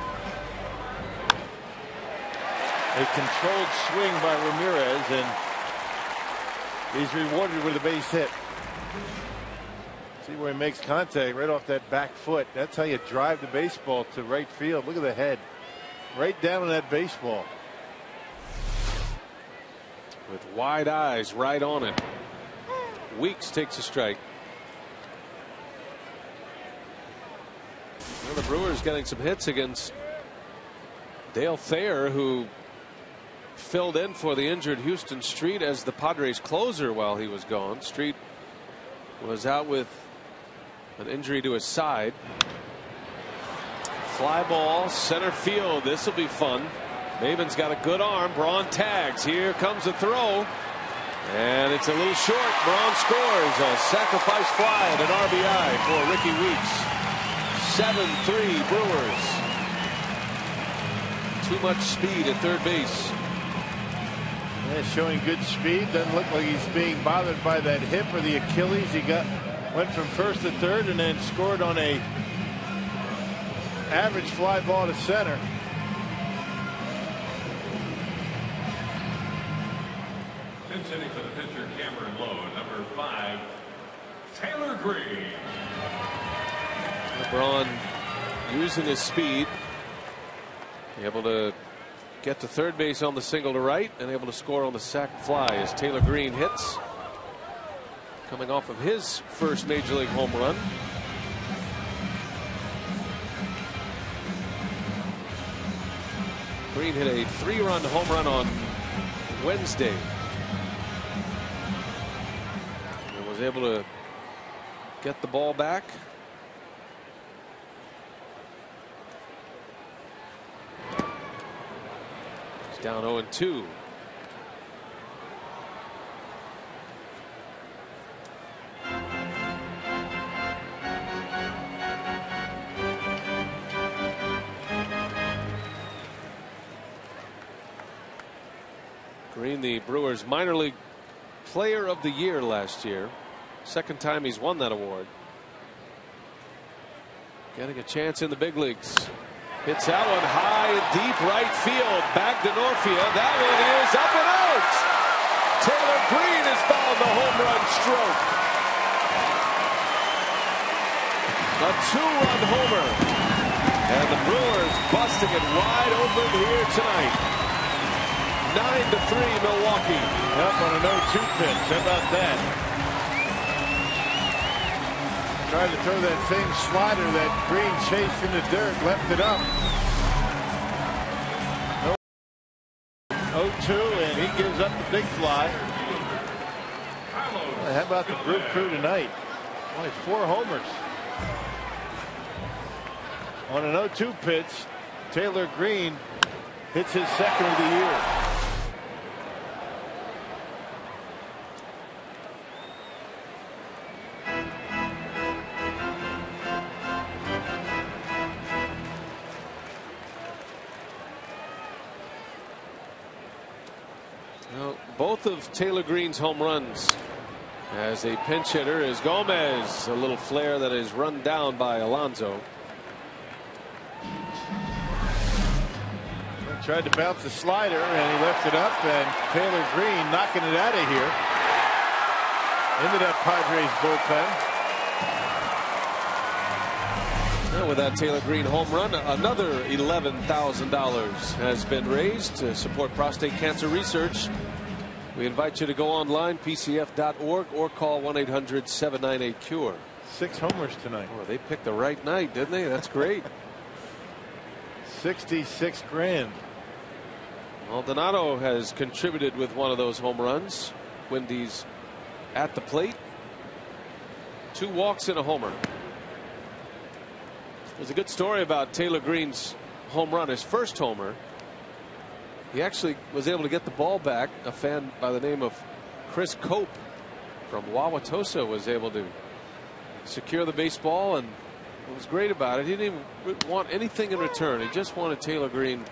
A controlled swing by Ramirez, and he's rewarded with a base hit. See where he makes contact right off that back foot. That's how you drive the baseball to right field. Look at the head. Right down on that baseball. With wide eyes right on it. Weeks takes a strike. Well, the Brewers getting some hits against Dale Thayer, who filled in for the injured Houston Street as the Padres closer while he was gone. Street was out with an injury to his side. Fly ball, center field. This will be fun. Maven's got a good arm. Braun tags. Here comes the throw. And it's a little short. Braun scores a sacrifice fly and an RBI for Ricky Weeks. 7-3 Brewers. Too much speed at third base. Yeah, showing good speed. Doesn't look like he's being bothered by that hip or the Achilles. He went from first to third and then scored on a average fly ball to center. Pinch hitting for the pitcher, Cameron Lowe, number 5, Taylor Green. LeBron using his speed, able to get to third base on the single to right and able to score on the sac fly as Taylor Green hits, coming off of his first major league home run. Green hit a 3-run home run on Wednesday and was able to get the ball back. He's down 0-2. Green, the Brewers minor league player of the year last year. Second time he's won that award. Getting a chance in the big leagues. Hits that one high and deep right field. Back to Norfia. That one is up and out. Taylor Green has found the home run stroke. A 2-run homer. And the Brewers busting it wide open here tonight. 9-3 Milwaukee. Up on an 0-2 pitch. How about that? Tried to throw that same slider that Green chased in the dirt. Left it up. 0-2 and he gives up the big fly. How about the Brew Crew tonight? Only 4 homers. On an 0-2 pitch, Taylor Green hits his second of the year. Both of Taylor Green's home runs as a pinch hitter is Gomez. A little flare that is run down by Alonso. Tried to bounce the slider and he left it up, and Taylor Green knocking it out of here into that Padres bullpen. Now with that Taylor Green home run, another $11,000 has been raised to support prostate cancer research. We invite you to go online, pcf.org, or call 1-800-798-CURE. 6 homers tonight. Oh, they picked the right night, didn't they? That's great. 66 grand. Maldonado has contributed with one of those home runs. Wendy's at the plate. 2 walks and a homer. There's a good story about Taylor Green's home run, his first homer. He actually was able to get the ball back. A fan by the name of Chris Cope from Wauwatosa was able to secure the baseball, and what was great about it, he didn't even want anything in return. He just wanted Taylor Green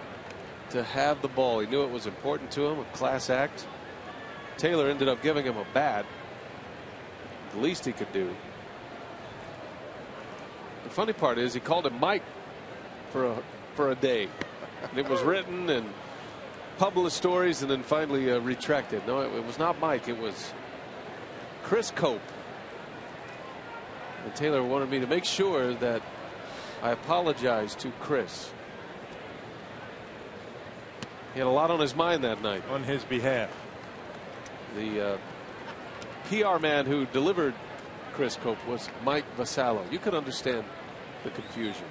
to have the ball. He knew it was important to him, a class act. Taylor ended up giving him a bat, the least he could do. The funny part is he called him Mike for a day. And it was written and published stories and then finally retracted. No, it was not Mike. It was Chris Cope. And Taylor wanted me to make sure that I apologize to Chris. He had a lot on his mind that night. On his behalf. The PR man who delivered Chris Cope was Mike Vasallo. You could understand the confusion.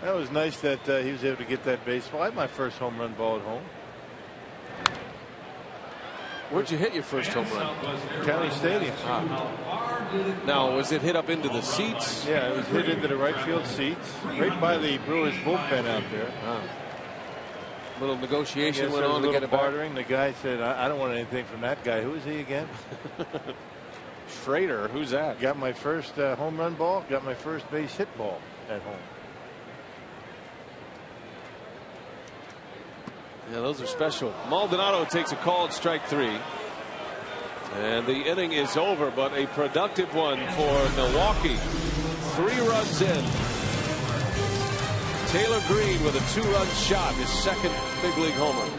That was nice that he was able to get that baseball. I had my first home run ball at home. Where'd you hit your first home run? County Stadium. Now, was it hit up into the seats? Yeah, it was hit into the right field seats, right by the Brewers bullpen out there. Little negotiation went on to get it bartering. The guy said, I don't want anything from that guy. Who is he again? Schrader. Who's that? Got my first home run ball. Got my first base hit ball at home. Yeah, those are special. Maldonado takes a call at strike 3. And the inning is over, but a productive one for Milwaukee. 3 runs in. Taylor Green with a 2-run shot, his second big league homer.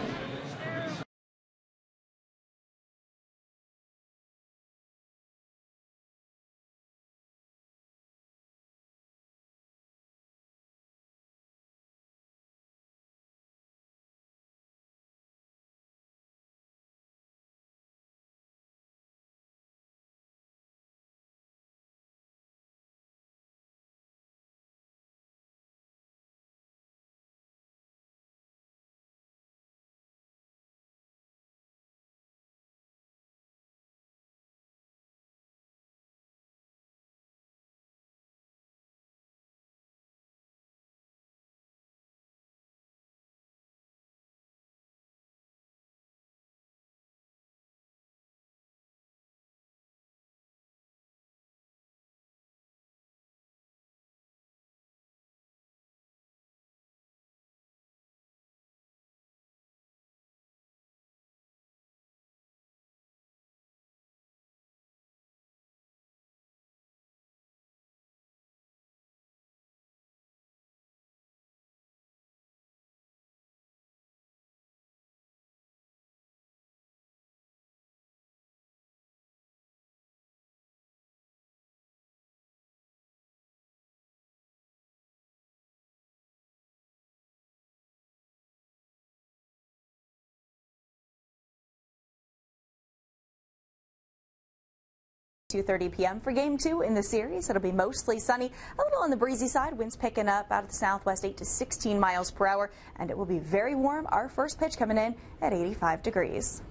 .30 p.m. for Game 2 in the series. It'll be mostly sunny, a little on the breezy side. Winds picking up out of the southwest 8 to 16 miles per hour, and it will be very warm. Our first pitch coming in at 85 degrees.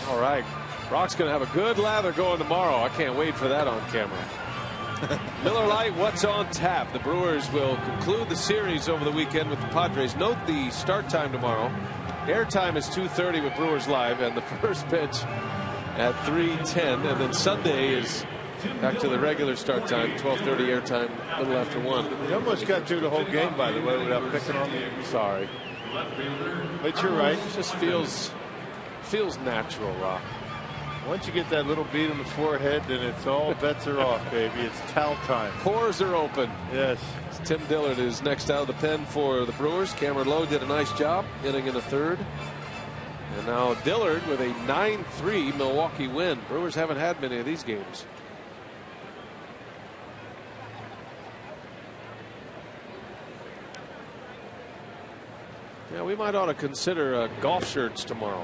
All right. Brock's going to have a good lather going tomorrow. I can't wait for that on camera. Miller Lite, what's on tap? The Brewers will conclude the series over the weekend with the Padres. Note the start time tomorrow. Airtime is 2:30 with Brewers Live, and the first pitch at 3:10, and then Sunday is back to the regular start time, 12:30 airtime, a little after 1. You almost got through the whole game, by the way, without picking on me. Sorry. But you're right. It just feels natural, Rock. Once you get that little beat on the forehead, then it's all bets are off, baby. It's towel time. Pores are open. Yes. Tim Dillard is next out of the pen for the Brewers. Cameron Lowe did a nice job, inning in the 3rd. And now Dillard with a 9-3 Milwaukee win. Brewers haven't had many of these games. Yeah, we might ought to consider golf shirts tomorrow.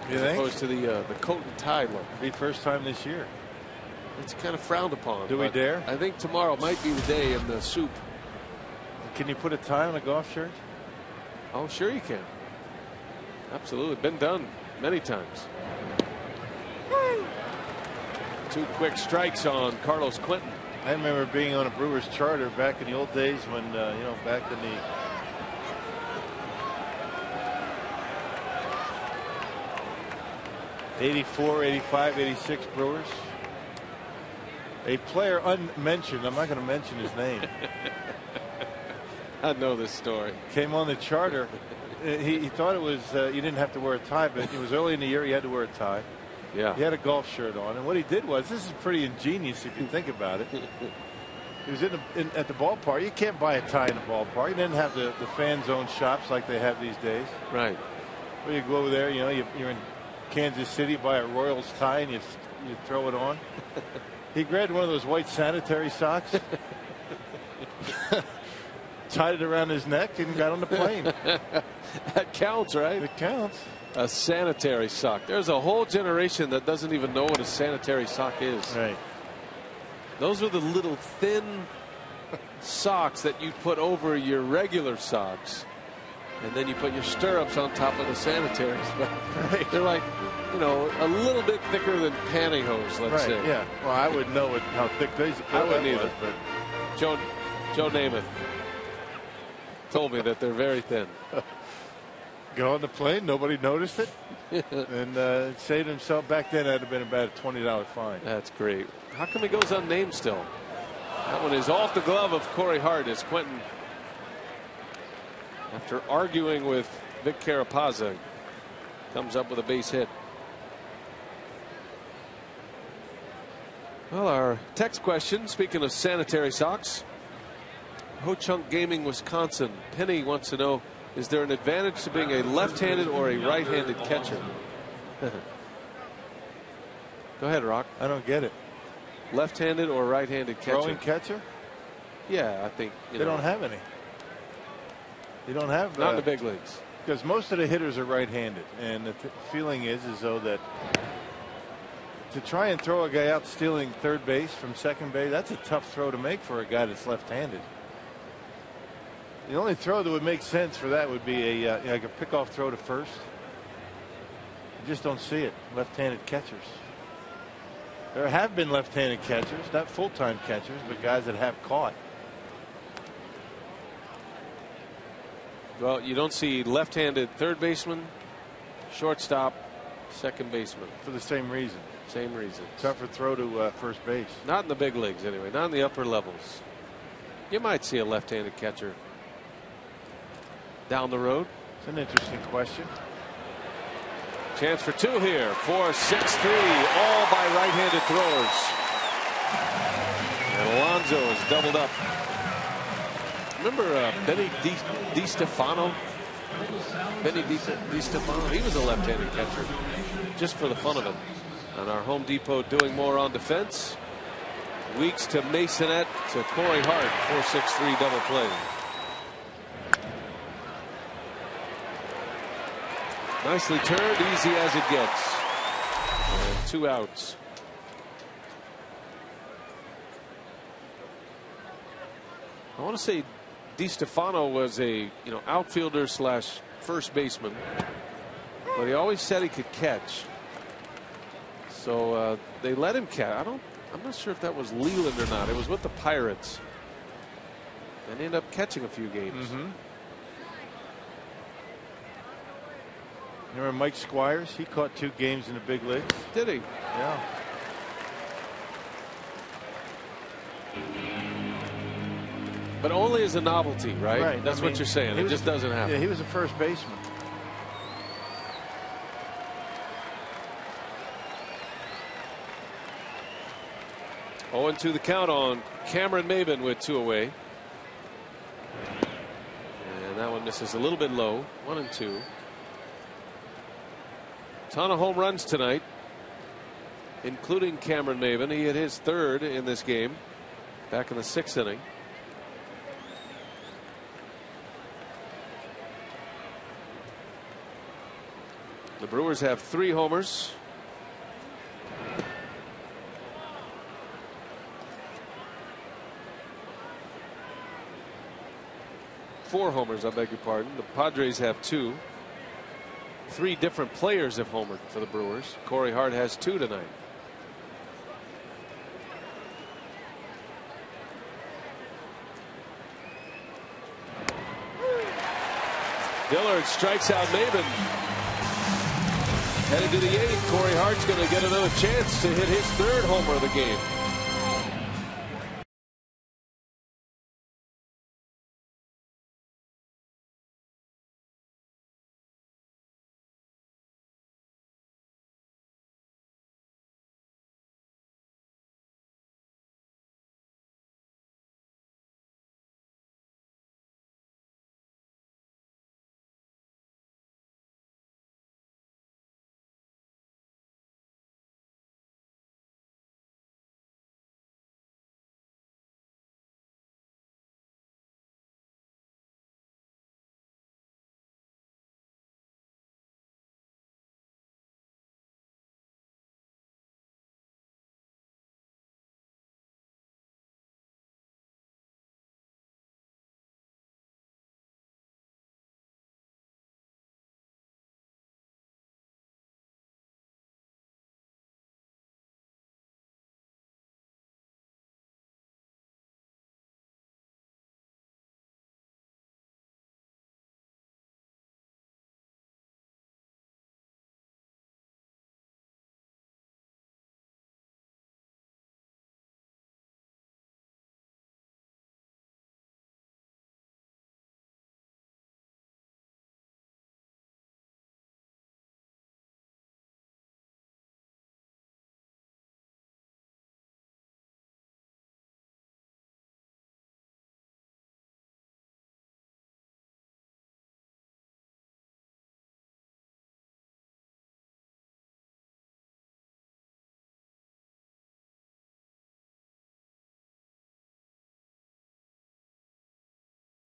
You as think? opposed to the coat and tie look. The first time this year. It's kind of frowned upon. Do we dare? I think tomorrow might be the day in the soup. Can you put a tie on a golf shirt? Oh, sure you can. Absolutely. Been done many times. 2 quick strikes on Carlos Quentin. I remember being on a Brewers charter back in the old days when, back in the '84, '85, '86 Brewers. A player unmentioned, I'm not going to mention his name. I know this story. Came on the charter. He thought it was you didn't have to wear a tie, but it was early in the year. He had to wear a tie. Yeah. He had a golf shirt on, and what he did was, this is pretty ingenious if you think about it. He was at the ballpark. You can't buy a tie in the ballpark. You didn't have the fan zone shops like they have these days. Right. Well, you go over there. You're in Kansas City, buy a Royals tie, and you throw it on. He grabbed one of those white sanitary socks, tied it around his neck, and got on the plane. That counts, right? It counts. A sanitary sock. There's a whole generation that doesn't even know what a sanitary sock is. Right. Those are the little thin socks that you put over your regular socks, and then you put your stirrups on top of the sanitaries. But right. They're like, a little bit thicker than pantyhose, let's say. Yeah. Well, I wouldn't know how thick these. I wouldn't either. Was, but Joe Namath told me that they're very thin. Got on the plane, nobody noticed it, and saved himself. Back then, that'd have been about a $20 fine. That's great. How come he goes unnamed still? That one is off the glove of Corey Hart as Quentin after arguing with Vic Carapazza, comes up with a base hit. Well, our text question, speaking of sanitary socks, Ho Chunk Gaming, Wisconsin. Penny wants to know, is there an advantage to being a left-handed or a right-handed catcher? Go ahead, Rock. I don't get it. Left-handed or right-handed catcher? Throwing catcher? Yeah, I think. They don't have any. They don't have. Not in the big leagues. Because most of the hitters are right-handed, and the feeling is as though that to try and throw a guy out stealing third base from second base, that's a tough throw to make for a guy that's left-handed. The only throw that would make sense for that would be like a pickoff throw to first. You just don't see it. Left-handed catchers. There have been left-handed catchers, not full-time catchers, but guys that have caught. Well, you don't see left-handed third baseman, shortstop, second baseman. For the same reason. Same reason. Tougher throw to first base. Not in the big leagues, anyway. Not in the upper levels. You might see a left-handed catcher down the road. It's an interesting question. Chance for two here. 4-6-3, all by right-handed throwers. And Alonso is doubled up. Remember Benny DiStefano? Benny DiStefano, he was a left-handed catcher, just for the fun of it. And our Home Depot doing more on defense. Weeks to Masonette to Corey Hart. 4-6-3 double play. Nicely turned, easy as it gets. And 2 outs. I want to say DiStefano was a outfielder slash first baseman, but he always said he could catch. So they let him catch. I'm not sure if that was Leland or not. It was with the Pirates, and he ended up catching a few games. Remember Mike Squires? He caught 2 games in the big leagues. Did he? Yeah. But only as a novelty, right? Right. That's what you're saying. It just doesn't happen. Yeah, he was a first baseman. Oh, and to the count on Cameron Maben with 2 away. And that one misses a little bit low. 1-2. Ton of home runs tonight, including Cameron Maben. He hit his 3rd in this game back in the 6th inning. The Brewers have 3 homers. Four homers, I beg your pardon. The Padres have 2. 3 different players have homered for the Brewers. Corey Hart has 2 tonight. Dillard strikes out Maben. Headed to the 8th. Corey Hart's going to get another chance to hit his 3rd homer of the game.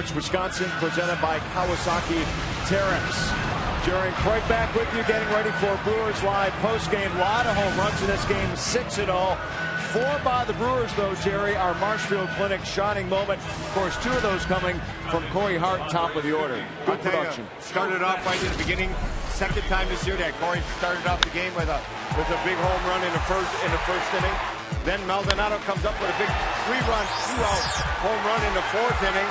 College, Wisconsin, presented by Kawasaki Terex. Jerry Craig back with you, getting ready for Brewers Live postgame. A lot of home runs in this game, 6 in all. 4 by the Brewers, though, Jerry. Our Marshfield Clinic shining moment. Of course, 2 of those coming from Corey Hart, top of the order. Good production. Started off right at the beginning. Second time this year that Corey started off the game with a big home run in the first inning. Then Maldonado comes up with a big 3-run, 2-out home run in the 4th inning.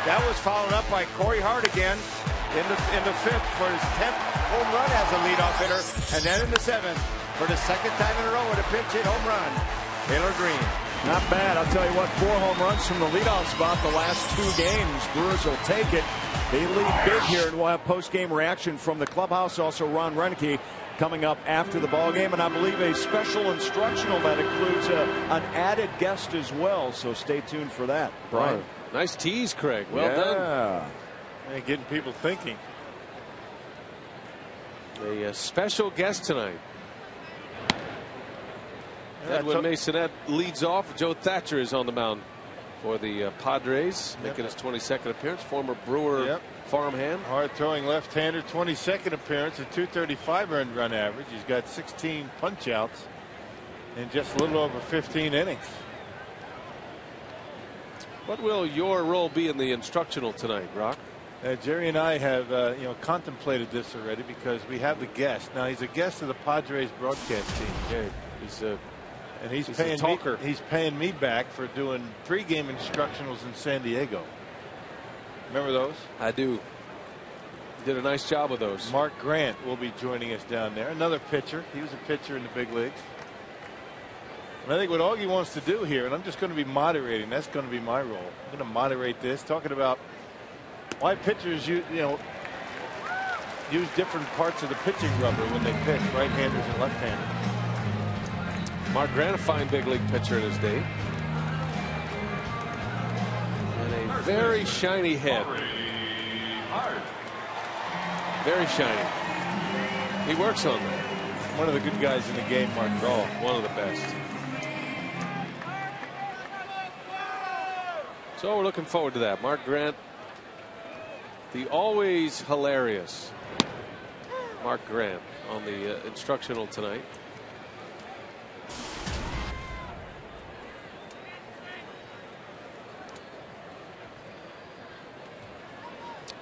That was followed up by Corey Hart again in the 5th for his 10th home run as a leadoff hitter, and then in the 7th for the 2nd time in a row with a pinch hit home run. Taylor Green. Not bad. I'll tell you what, 4 home runs from the leadoff spot the last 2 games. Brewers will take it. They lead big here, and we'll have post-game reaction from the clubhouse. Also, Ron Reineke coming up after the ball game, and I believe a special instructional that includes an added guest as well. So stay tuned for that. Brian, right. Nice tease, Craig. Well done. And getting people thinking. A special guest tonight. Edwin Masonette leads off. Joe Thatcher is on the mound for the Padres, making his 22nd appearance. Former Brewer farmhand. Hard-throwing left-hander, 22nd appearance, a .235 earned run average. He's got 16 punch-outs in just a little over 15 innings. What will your role be in the instructional tonight, Rock? Jerry and I have contemplated this already because we have the guest. Now, he's a guest of the Padres broadcast team. Okay. He's paying me back for doing pregame instructionals in San Diego. Remember those? I do. You did a nice job with those. Mark Grant will be joining us down there. Another pitcher. He was a pitcher in the big leagues. And I think what Augie wants to do here, and I'm just going to be moderating. That's going to be my role. I'm going to moderate this, talking about why pitchers use different parts of the pitching rubber when they pitch, right-handers and left-handers. Mark Grant, a fine big league pitcher in his day. And a very shiny head. Very shiny. He works on that. One of the good guys in the game, Mark Grant. One of the best. So we're looking forward to that. Mark Grant, the always hilarious Mark Grant on the instructional tonight.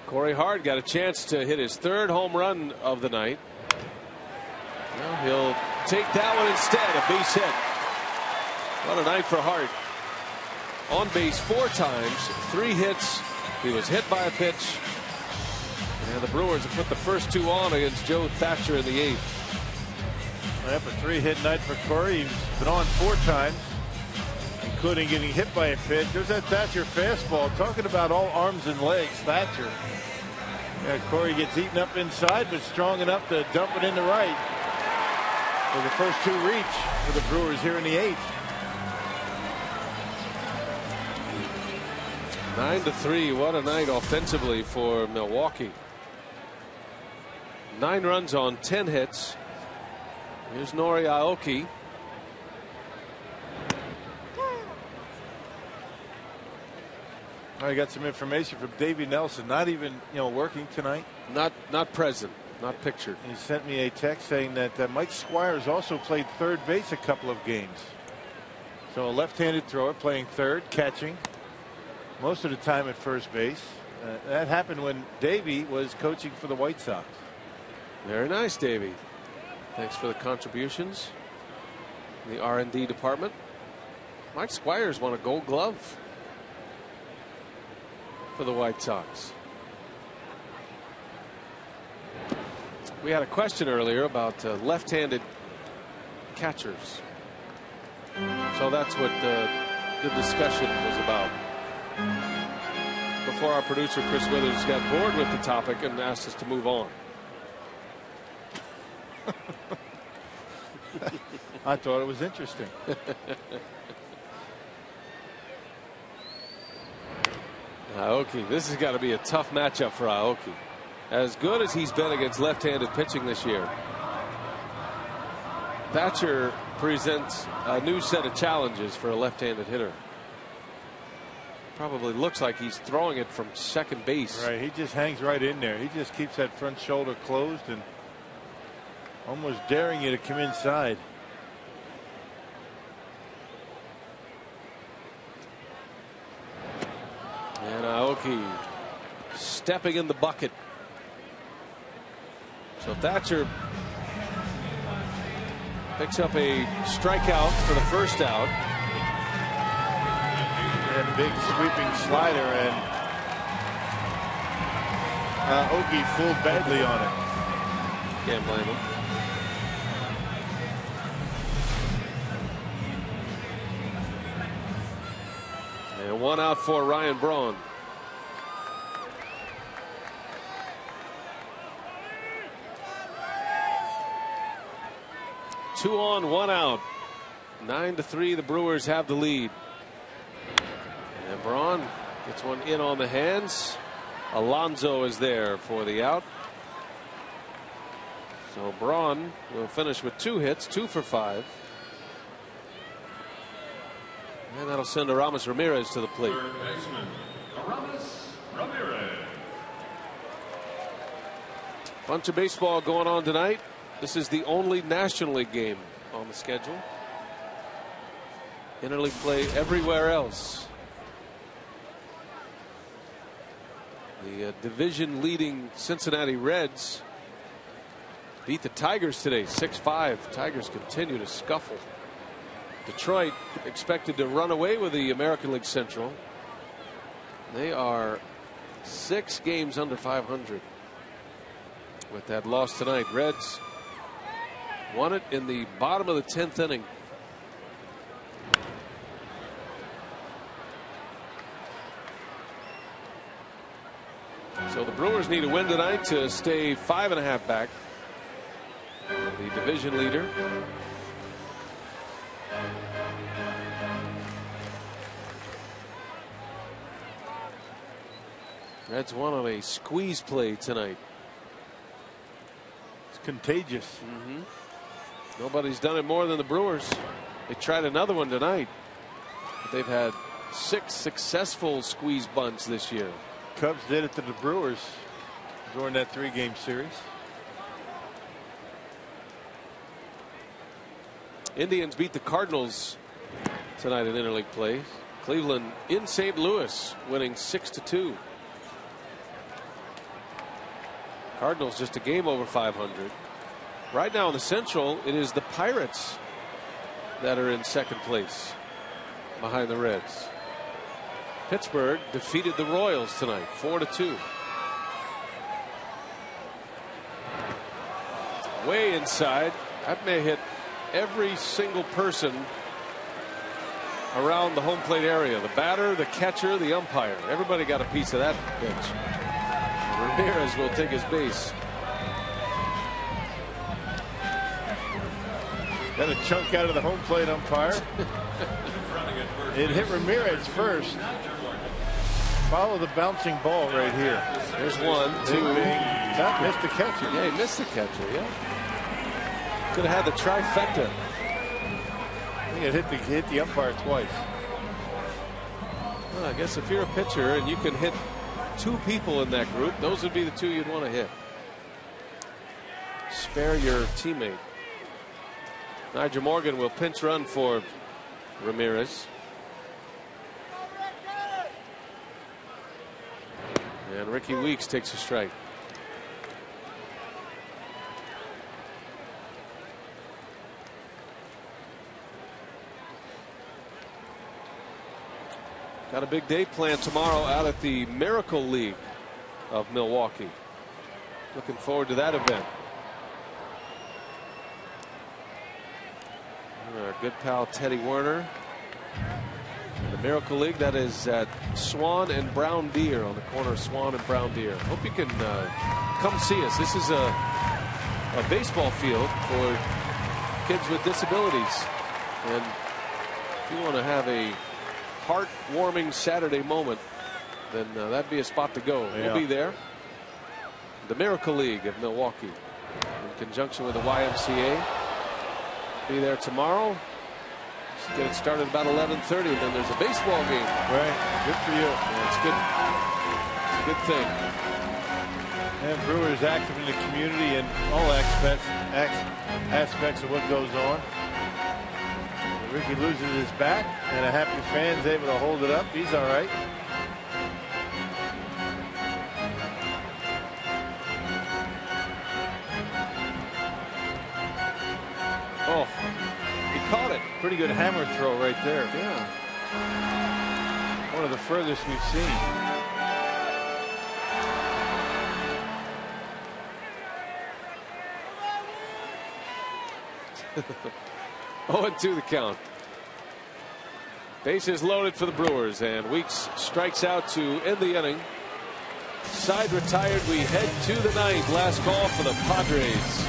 Corey Hart got a chance to hit his 3rd home run of the night. Well, he'll take that one instead, a base hit. What a night for Hart. On base 4 times, 3 hits. He was hit by a pitch. And the Brewers have put the first 2 on against Joe Thatcher in the 8th. Well, a 3-hit night for Corey. He's been on 4 times, including getting hit by a pitch. There's that Thatcher fastball. Talking about all arms and legs, Thatcher. Yeah, Corey gets eaten up inside, but strong enough to dump it into right for the first 2 reach for the Brewers here in the 8th. 9-3. What a night offensively for Milwaukee. 9 runs on 10 hits. Here's Nori Aoki. I got some information from Davey Nelson. Not even working tonight. Not present. Not pictured. He sent me a text saying that Mike Squires also played 3rd base a couple of games. So a left-handed thrower playing 3rd, catching most of the time at first base. That happened when Davey was coaching for the White Sox. Very nice, Davey. Thanks for the contributions in the R&D department. Mike Squires won a Gold Glove for the White Sox. We had a question earlier about left-handed catchers. So that's what the discussion was about. Before our producer Chris Withers got bored with the topic and asked us to move on. I thought it was interesting. Aoki, this has got to be a tough matchup for Aoki. As good as he's been against left-handed pitching this year, Thatcher presents a new set of challenges for a left-handed hitter. Probably looks like he's throwing it from second base. Right, he just hangs right in there. He just keeps that front shoulder closed and almost daring you to come inside. And Aoki stepping in the bucket. So Thatcher picks up a strikeout for the first out. That big sweeping slider, and Aoki fooled badly on it. Can't blame him. And one out for Ryan Braun. Two on, one out. 9-3, the Brewers have the lead. And Braun gets one in on the hands. Alonso is there for the out. So Braun will finish with 2 hits, 2 for 5. And that'll send Aramis Ramirez to the plate. Third baseman, Aramis Ramirez. Bunch of baseball going on tonight. This is the only National League game on the schedule. Interleague play everywhere else. The division leading Cincinnati Reds beat the Tigers today 6-5. Tigers continue to scuffle. Detroit expected to run away with the American League Central. They are 6 games under 500 with that loss tonight. Reds won it in the bottom of the 10th inning. So the Brewers need a win tonight to stay 5.5 back. The division leader. Reds won on a squeeze play tonight. It's contagious. Nobody's done it more than the Brewers. They tried another one tonight. But they've had 6 successful squeeze bunts this year. Cubs did it to the Brewers during that 3-game series. Indians beat the Cardinals tonight in interleague play. Cleveland in St. Louis winning 6-2. Cardinals just a game over 500. Right now in the Central, it is the Pirates that are in second place behind the Reds. Pittsburgh defeated the Royals tonight 4-2. Way inside. That may hit every single person around the home plate area. The batter, the catcher, the umpire. Everybody got a piece of that pitch. Ramirez will take his base. Got a chunk out of the home plate umpire. It hit Ramirez first. Follow the bouncing ball right here. There's 1, 2. That missed the catcher. Yeah, he missed the catcher. Yeah. Could have had the trifecta. I think it hit the umpire twice. Well, I guess if you're a pitcher and you can hit 2 people in that group, those would be the 2 you'd want to hit. Spare your teammate. Nigel Morgan will pinch run for Ramirez. And Ricky Weeks takes a strike. Got a big day planned tomorrow out at the Miracle League of Milwaukee. Looking forward to that event. Our good pal Teddy Werner. The Miracle League, that is at Swan and Brown Deer, on the corner of Swan and Brown Deer. Hope you can come see us. This is a baseball field for kids with disabilities. And if you want to have a heartwarming Saturday moment, then that'd be a spot to go. Yeah. We'll be there. The Miracle League of Milwaukee, in conjunction with the YMCA. Be there tomorrow. get it started about 11:30, and then there's a baseball game. Right. Good for you. Yeah, it's good. It's a good thing. And Brewers active in the community and all aspects of what goes on. Ricky loses his bat, and a happy fan's able to hold it up. He's all right. Oh, he caught it. Pretty good hammer throw right there. Yeah. One of the furthest we've seen. 0-2 the count. Bases loaded for the Brewers, and Weeks strikes out to end the inning. Side retired. We head to the ninth. Last call for the Padres.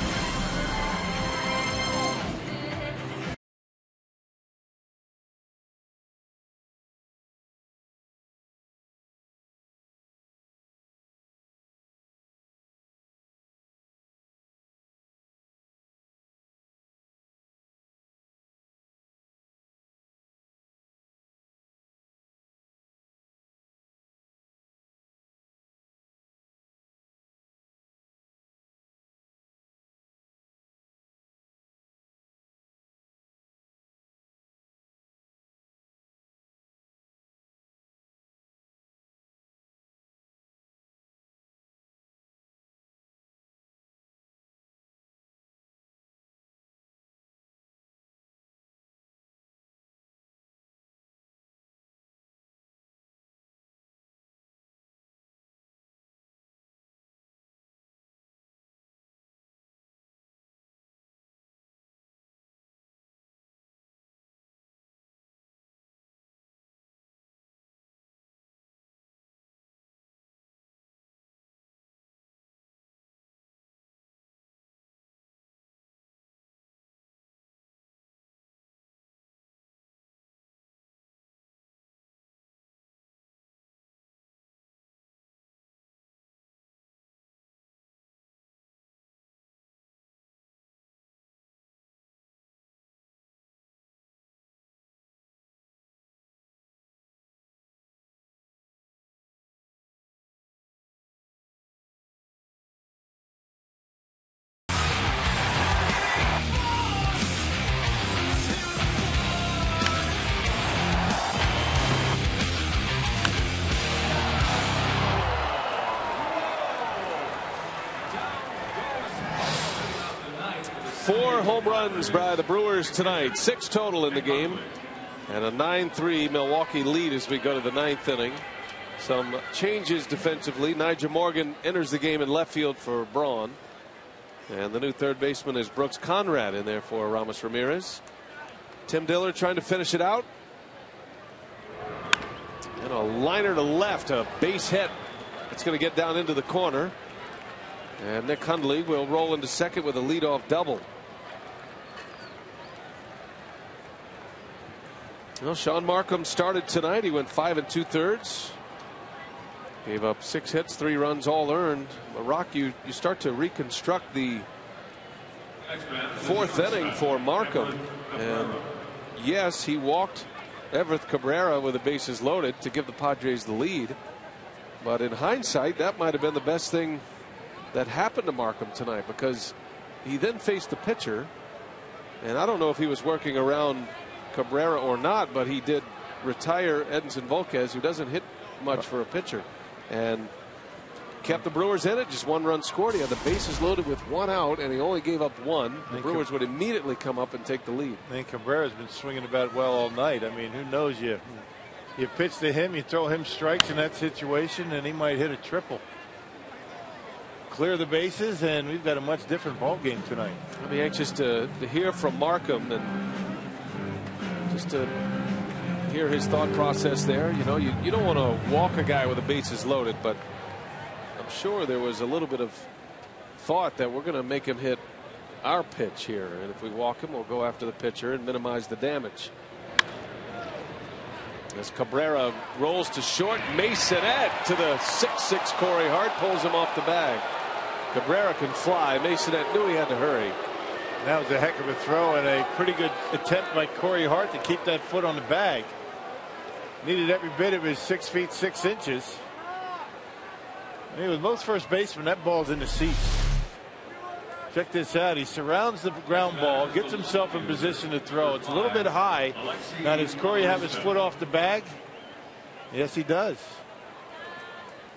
Four home runs by the Brewers tonight, 6 total in the game, and a 9-3 Milwaukee lead as we go to the ninth inning. Some changes defensively. Nigel Morgan enters the game in left field for Braun, and the new third baseman is Brooks Conrad in there for Ramos Ramirez. Tim Dillard trying to finish it out, and a liner to left, a base hit. It's going to get down into the corner, and Nick Hundley will roll into second with a leadoff double. Well, Sean Markham started tonight. He went 5 2/3. Gave up 6 hits, 3 runs, all earned. Rock, you start to reconstruct the fourth inning for Markham. And yes, he walked Everett Cabrera with the bases loaded to give the Padres the lead. But in hindsight, that might have been the best thing that happened to Markham tonight, because he then faced the pitcher. And I don't know if he was working around Cabrera or not, but he did retire Edinson Volquez, who doesn't hit much for a pitcher, and kept the Brewers in it. Just 1 run scored. He had the bases loaded with 1 out, and he only gave up 1. The Brewers would immediately come up and take the lead. And Cabrera's been swinging the bat well all night. I mean, who knows? You pitch to him, you throw him strikes in that situation, and he might hit a triple. Clear the bases, and we've got a much different ball game tonight. I'll be anxious to hear from Markham and just to hear his thought process there. You know, you don't want to walk a guy with the bases loaded, but I'm sure there was a little bit of thought that we're going to make him hit our pitch here, and if we walk him, we'll go after the pitcher and minimize the damage. As Cabrera rolls to short, Masonette to the 6'6" Corey Hart pulls him off the bag. Cabrera can fly. Masonette knew he had to hurry. That was a heck of a throw and a pretty good attempt by Corey Hart to keep that foot on the bag. Needed every bit of his 6 feet 6 inches. Hey, with most first basemen, that ball's in the seats. Check this out. He surrounds the ground ball, gets himself in position to throw. It's a little bit high. Now, does Corey have his foot off the bag? Yes, he does.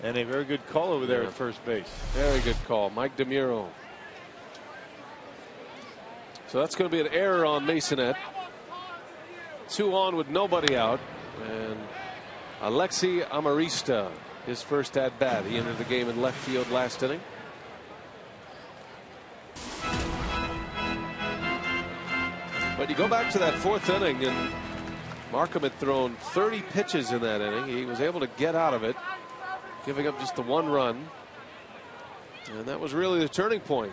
And a very good call over there at first base. Very good call. Mike DeMuro. So that's going to be an error on Masonette. 2 on with nobody out. And Alexi Amarista, his first at bat. He entered the game in left field last inning. But you go back to that 4th inning, and Markham had thrown 30 pitches in that inning. He was able to get out of it, giving up just the 1 run. And that was really the turning point.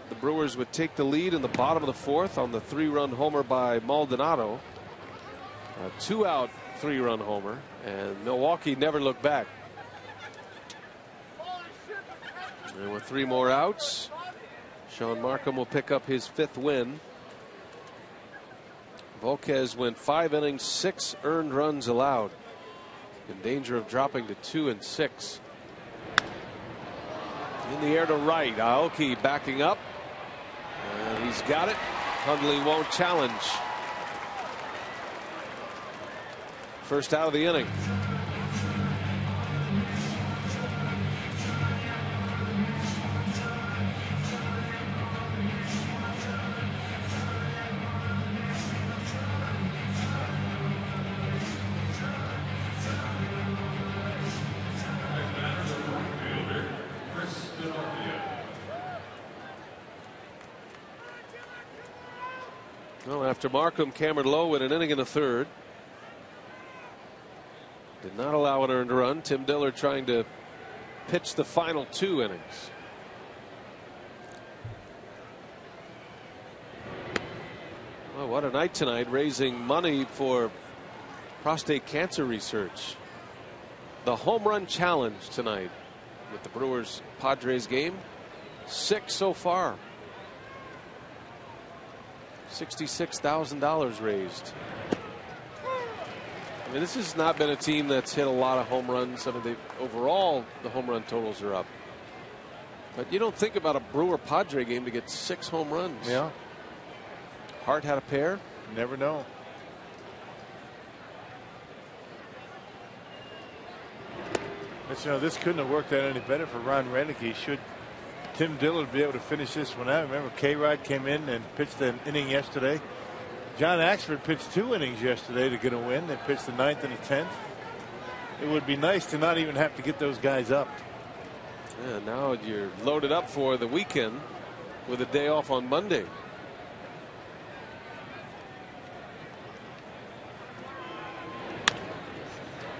The Brewers would take the lead in the bottom of the 4th on the 3-run homer by Maldonado. A 2-out 3-run homer, and Milwaukee never looked back. And with 3 more outs, Sean Markham will pick up his 5th win. Volquez went 5 innings, 6 earned runs allowed. In danger of dropping to 2 and 6. In the air to right, Aoki backing up. And he's got it. Hundley won't challenge. First out of the inning. Well, after Markham cambered low in an inning in the 3rd. Did not allow an earned run. Tim Dillard trying to pitch the final 2 innings. Well, what a night tonight, raising money for prostate cancer research. The home run challenge tonight with the Brewers Padres game. 6 so far. $66,000 raised. I mean, this has not been a team that's hit a lot of home runs. I mean, overall, the home run totals are up. But you don't think about a Brewer Padre game to get 6 home runs. Yeah. Hart had a pair. Never know. But, you know, this couldn't have worked out any better for Ron Renicky. Should Tim Dillard be able to finish this one out? Remember, K-Rod came in and pitched an inning yesterday. John Axford pitched 2 innings yesterday to get a win. They pitched the 9th and the 10th. It would be nice to not even have to get those guys up. Yeah, now you're loaded up for the weekend with a day off on Monday.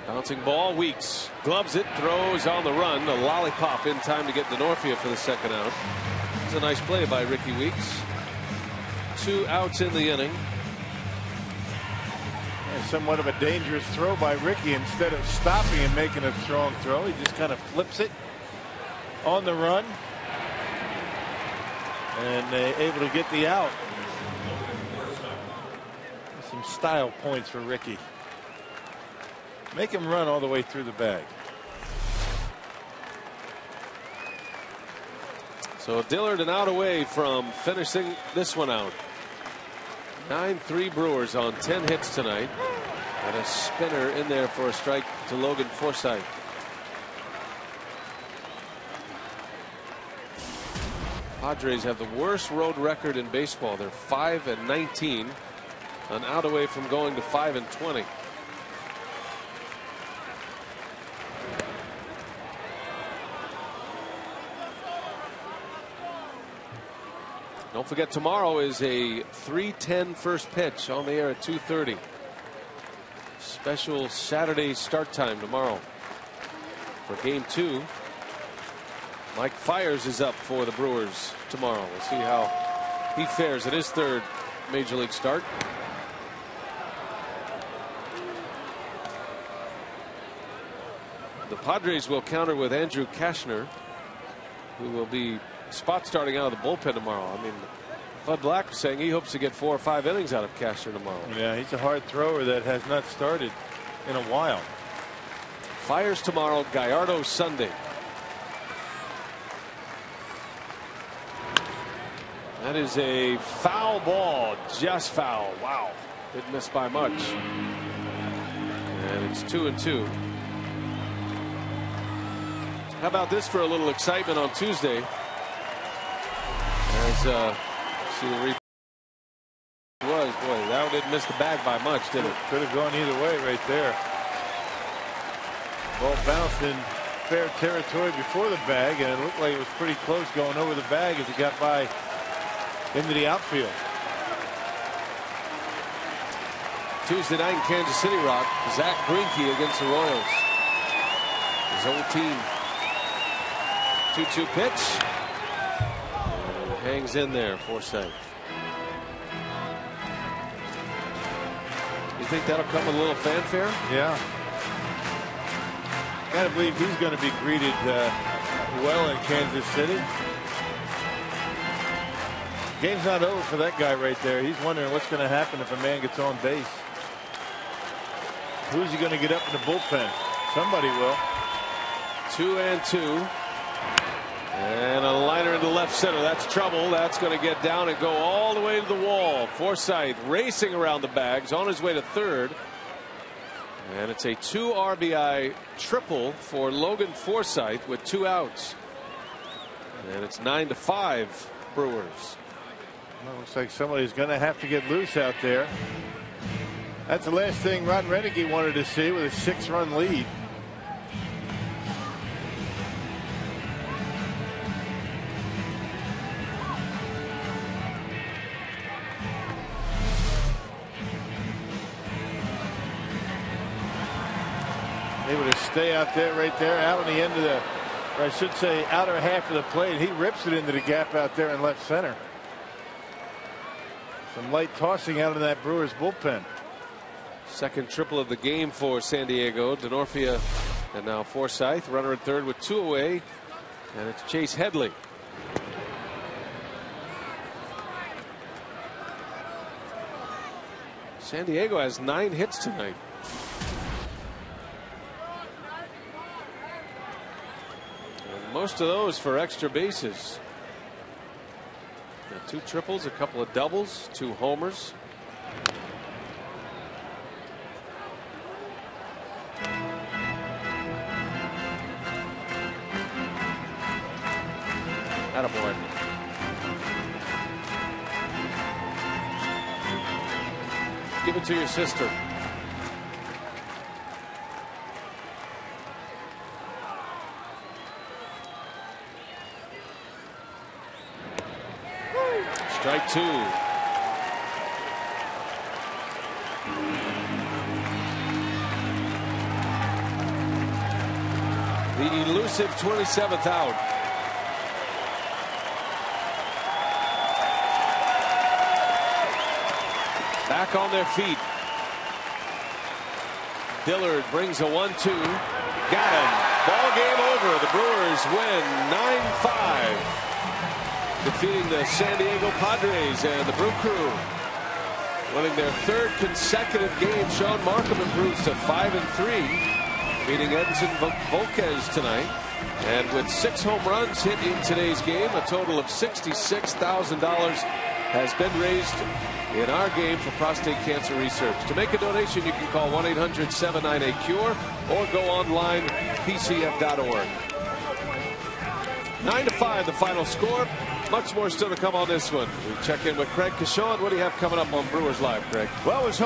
Bouncing ball, Weeks gloves it, throws on the run, a lollipop in time to get Denorfia for the 2nd out. It's a nice play by Ricky Weeks. 2 outs in the inning. Somewhat of a dangerous throw by Ricky. Instead of stopping and making a strong throw, he just kind of flips it on the run and able to get the out. Some style points for Ricky. Make him run all the way through the bag. So Dillard an out away from finishing this one out. 9-3 Brewers on 10 hits tonight. And a spinner in there for a strike to Logan Forsythe. Padres have the worst road record in baseball. They're 5-19. An out away from going to 5-20. Don't forget, tomorrow is a 3:10 first pitch on the air at 2:30. Special Saturday start time tomorrow for game 2. Mike Fiers is up for the Brewers tomorrow. We'll see how he fares at his 3rd major league start. The Padres will counter with Andrew Kashner, who will be spot starting out of the bullpen tomorrow. I mean, Bud Black saying he hopes to get 4 or 5 innings out of Cashner tomorrow. Yeah, he's a hard thrower that has not started in a while. Fires tomorrow, Gallardo Sunday. That is a foul ball, just foul. Wow, didn't miss by much. And it's 2-2. How about this for a little excitement on Tuesday? As see the replay was, boy, that one didn't miss the bag by much, did it? Could have gone either way right there. Ball bounced in fair territory before the bag, and it looked like it was pretty close going over the bag as it got by into the outfield. Tuesday night in Kansas City, Rock. Zach Greinke against the Royals. His old team. 2-2 pitch. And it hangs in there, Forsythe. You think that'll come with a little fanfare? Yeah. Gotta believe he's going to be greeted well in Kansas City. Game's not over for that guy right there. He's wondering what's going to happen if a man gets on base. Who's he going to get up in the bullpen? Somebody will. 2-2. And a liner into left center. That's trouble. That's going to get down and go all the way to the wall. Forsythe racing around the bags on his way to third. And it's a 2 RBI triple for Logan Forsythe with 2 outs. And it's 9-5 Brewers. Well, looks like somebody's going to have to get loose out there. That's the last thing Ron Rennicky wanted to see with a 6-run lead. Able to stay out there, right there, out on the end of the, or I should say, outer half of the plate. He rips it into the gap out there in left center. Some light tossing out of that Brewers bullpen. Second triple of the game for San Diego. Denorfia and now Forsythe. Runner at third with 2 away. And it's Chase Headley. San Diego has 9 hits tonight. And most of those for extra bases. 2 triples, a couple of doubles, 2 homers. Attaboy. Give it to your sister. Strike 2. The elusive 27th out. Back on their feet. Dillard brings a 1-2. Got him. Ball game over. The Brewers win 9-5. Defeating the San Diego Padres and the Brew Crew. Winning their 3rd consecutive game. Sean Markham improves to 5-3. Beating Edinson Volquez tonight. And with 6 home runs hit in today's game, a total of $66,000 has been raised in our game for prostate cancer research. To make a donation, you can call 1-800-798-CURE or go online, pcf.org. 9-5 the final score. Much more still to come on this one. We check in with Craig Cashon. What do you have coming up on Brewers Live, Craig? Well, it was